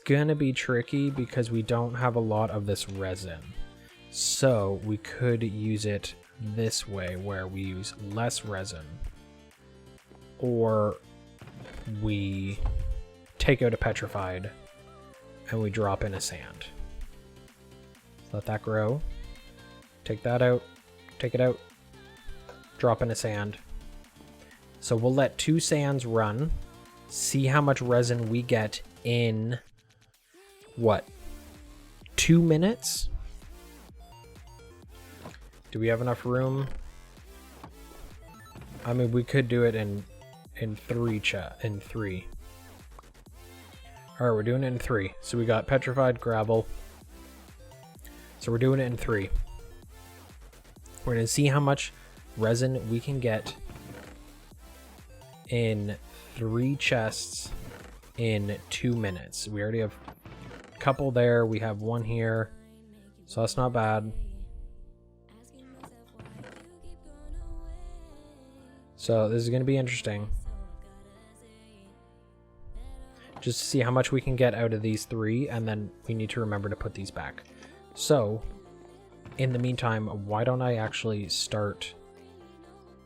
gonna be tricky because we don't have a lot of this resin. So, we could use it this way where we use less resin, or we take out a petrified and we drop in a sand. Let that grow, take that out, take it out, drop in a sand. So we'll let 2 sands run, see how much resin we get in what, 2 minutes? Do we have enough room? I mean, we could do it in 3 3. All right, we're doing it in 3. So we got petrified, gravel. So we're doing it in 3. We're gonna see how much resin we can get in 3 chests in 2 minutes. We already have a couple there. We have 1 here, so that's not bad. So this is going to be interesting. Just to see how much we can get out of these 3, and then we need to remember to put these back. So, in the meantime, why don't I actually start...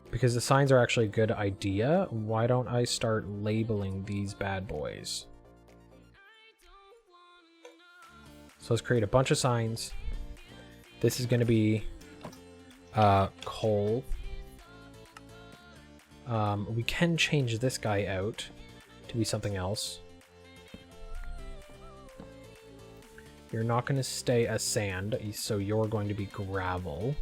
Because the signs are actually a good idea, why don't I start labeling these bad boys? So let's create a bunch of signs. This is going to be coal. We can change this guy out to be something else. You're not going to stay as sand, so you're going to be gravel.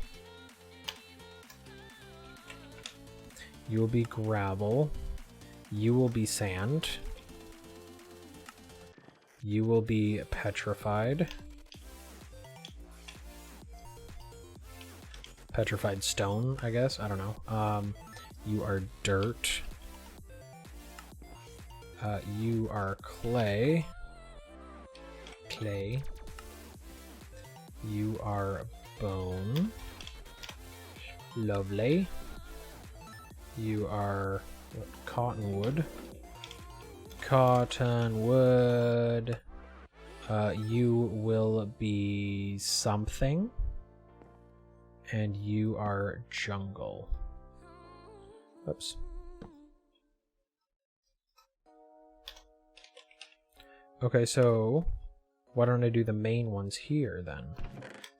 You will be gravel. You will be sand. You will be petrified. Petrified stone, I guess. I don't know. You are dirt. You are clay. Clay. You are bone. Lovely. You are cottonwood. Cottonwood. You will be something. And you are jungle. Oops. Okay, so why don't I do the main ones here then?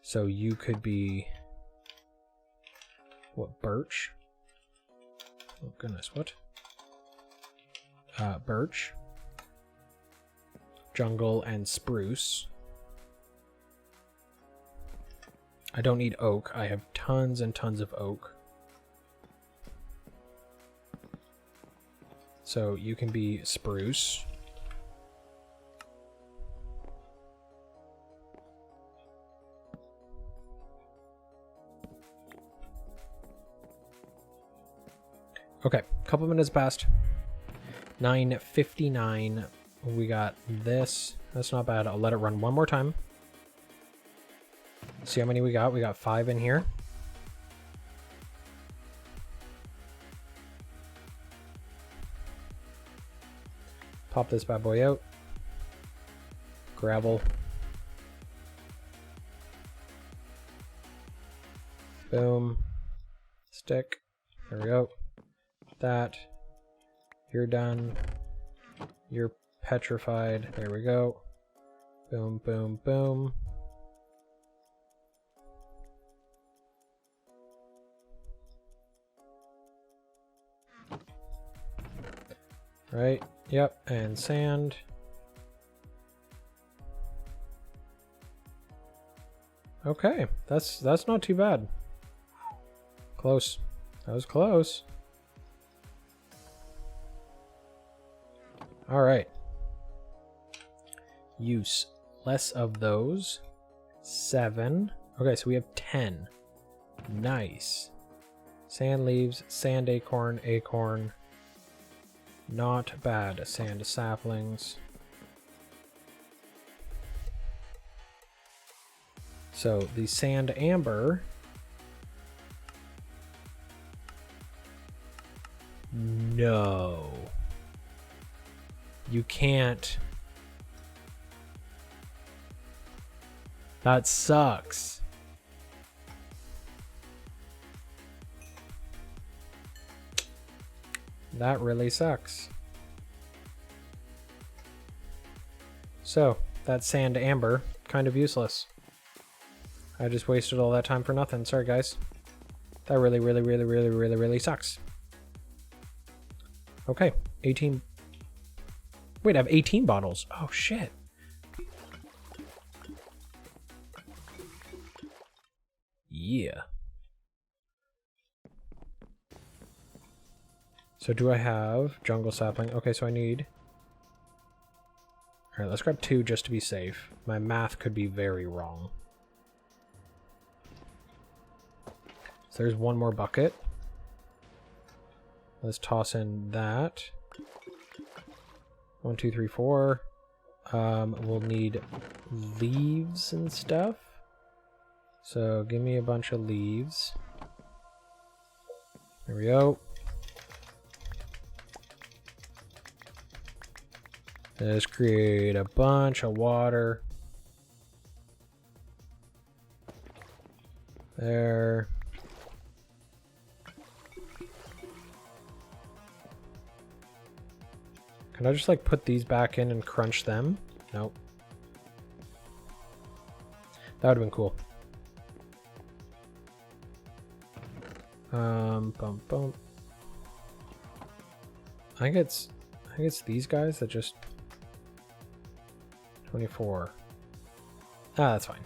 So you could be... What, birch? Oh goodness, what? Birch. Jungle and spruce. I don't need oak. I have tons and tons of oak. So you can be spruce. Okay, couple minutes passed. 9:59. We got this. That's not bad. I'll let it run one more time. See how many we got. We got 5 in here. Pop this bad boy out. Gravel. Boom. Stick. There we go. That. You're done. You're petrified. There we go. Boom, boom, boom. Right? Yep, and sand. Okay, that's not too bad. Close. That was close. All right. Use less of those. 7. Okay, so we have 10. Nice. Sand leaves, sand acorn, acorn. Not bad. Sand saplings. So the sand amber. No. You can't. That sucks. That really sucks. So, that sand amber, kind of useless. I just wasted all that time for nothing. Sorry, guys. That really sucks. Okay, 18. Wait, I have 18 bottles. Oh, shit. Yeah. So do I have jungle sapling? Okay, so I need... Alright, let's grab 2 just to be safe. My math could be very wrong. So there's 1 more bucket. Let's toss in that. 1, 2, 3, 4. We'll need leaves and stuff. So give me a bunch of leaves. There we go. Let's create a bunch of water. There. Can I just like put these back in and crunch them? Nope. That would have been cool. Bump. I think it's these guys that just 24. Ah, that's fine.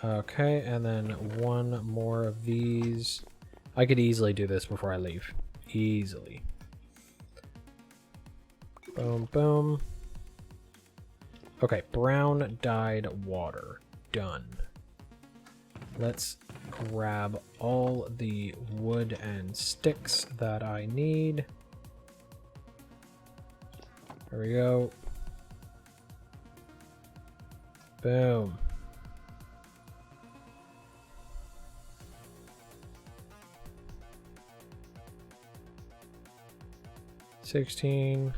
Okay, and then 1 more of these. I could easily do this before I leave. Easily. Boom, boom. Okay, brown dyed water. Done. Let's grab all the wood and sticks that I need. There we go. Boom. $16.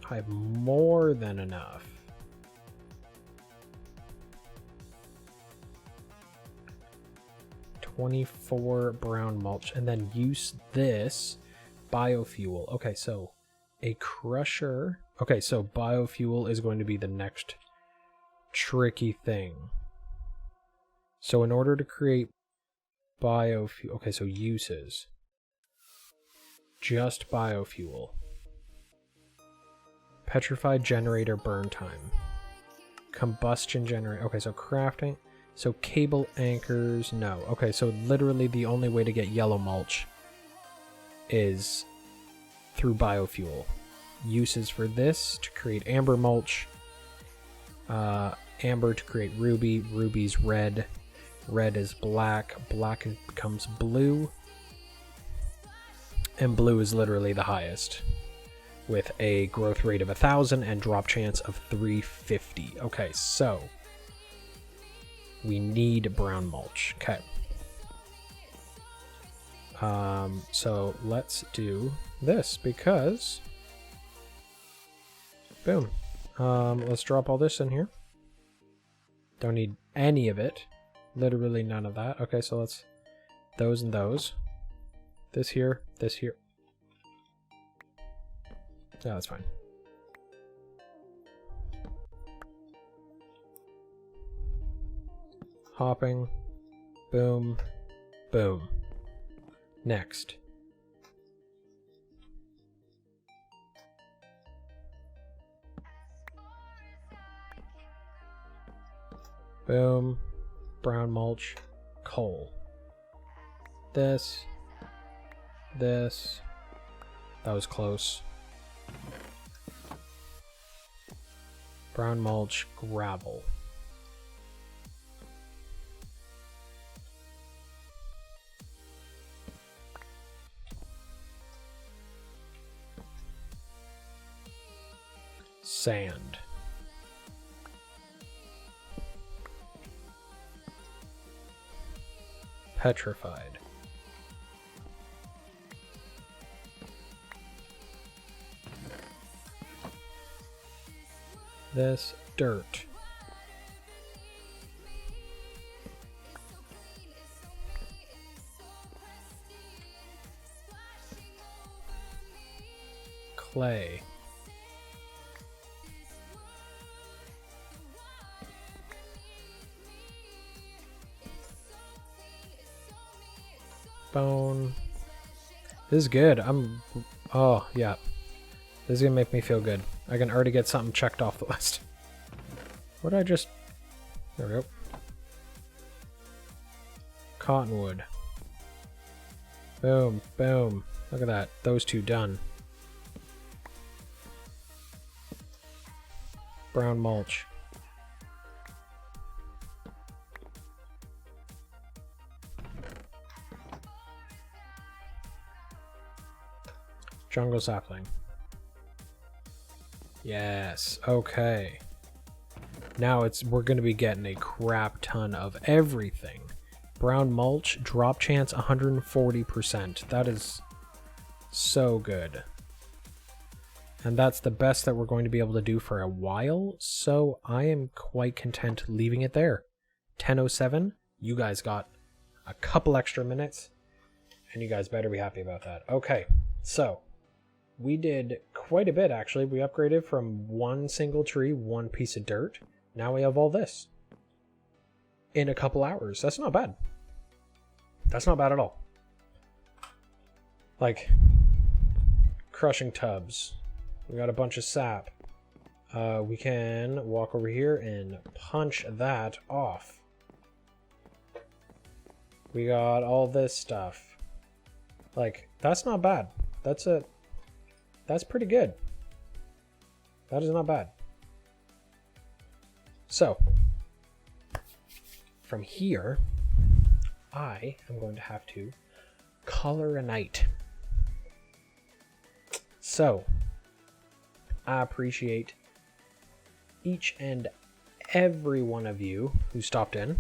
I have more than enough. $24 brown mulch, and then use this biofuel. Okay, so a crusher. Okay, so biofuel is going to be the next tricky thing. So in order to create biofuel, okay, so uses. Just biofuel. Petrified generator burn time. Combustion generator. Okay, so crafting. So cable anchors, no. Okay, so literally the only way to get yellow mulch is through biofuel. Uses for this to create amber mulch. Amber to create ruby. Ruby's red. Red is black. Black becomes blue. And blue is literally the highest, with a growth rate of 1,000 and drop chance of 350. Okay, so we need brown mulch. Okay. So let's do this because boom. Let's drop all this in here. Don't need any of it. Literally none of that. Okay, so let's those and those. This here, this here. Yeah, that's fine. Hopping. Boom. Boom. Next. Boom. Brown mulch. Coal. This. This. That was close. Brown mulch. Gravel. Sand. Petrified. This dirt. Clay. Bone. This is good. Oh, yeah. This is gonna make me feel good. I can already get something checked off the list. What did I just... There we go. Cottonwood. Boom, boom. Look at that. Those two done. Brown mulch. Jungle sapling. Yes, okay. Now we're going to be getting a crap ton of everything. Brown mulch, drop chance 140%. That is so good. And that's the best that we're going to be able to do for a while, so I am quite content leaving it there. 10:07, you guys got a couple extra minutes, and you guys better be happy about that. Okay, so we did quite a bit, actually. We upgraded from one single tree, one piece of dirt. Now we have all this. In a couple hours. That's not bad. That's not bad at all. Like, crushing tubs. We got a bunch of sap. We can walk over here and punch that off. We got all this stuff. Like, that's not bad. That's pretty good. That is not bad. So, from here, I am going to have to color a night. So, I appreciate each and every one of you who stopped in.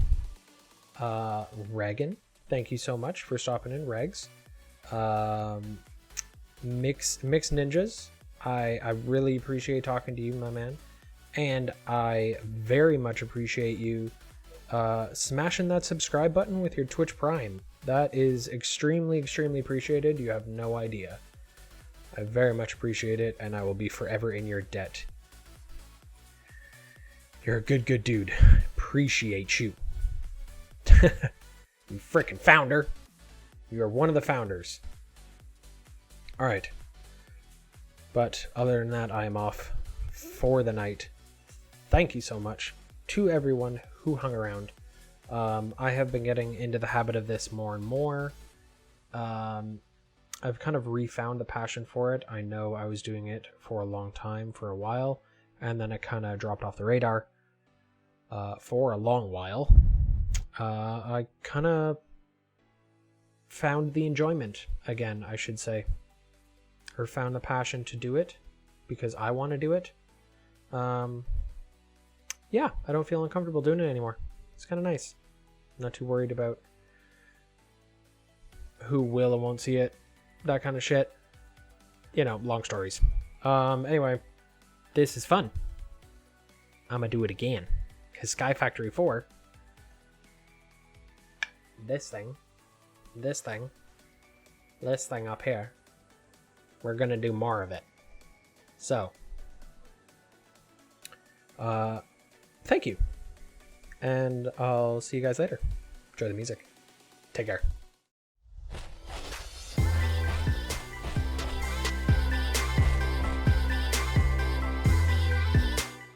Regan, thank you so much for stopping in, Regs. Mix Ninjas, I really appreciate talking to you, my man, and I very much appreciate you smashing that subscribe button with your Twitch Prime. That is extremely appreciated. You have no idea. I very much appreciate it, and I will be forever in your debt. You're a good dude. Appreciate you. You freaking founder. You are one of the founders. Alright. But other than that, I am off for the night. Thank you so much to everyone who hung around. I have been getting into the habit of this more and more. I've kind of refound the passion for it. I know I was doing it for a long time, for a while, and then it kind of dropped off the radar for a long while. I kind of found the enjoyment again, I should say. Or found the passion to do it because I want to do it. Yeah, I don't feel uncomfortable doing it anymore. It's kind of nice. I'm not too worried about who will and won't see it. That kind of shit. You know, long stories. Anyway, this is fun. I'm gonna do it again. Because Skyfactory 4, this thing up here, we're gonna do more of it. So, thank you. and I'll see you guys later. Enjoy the music. Take care.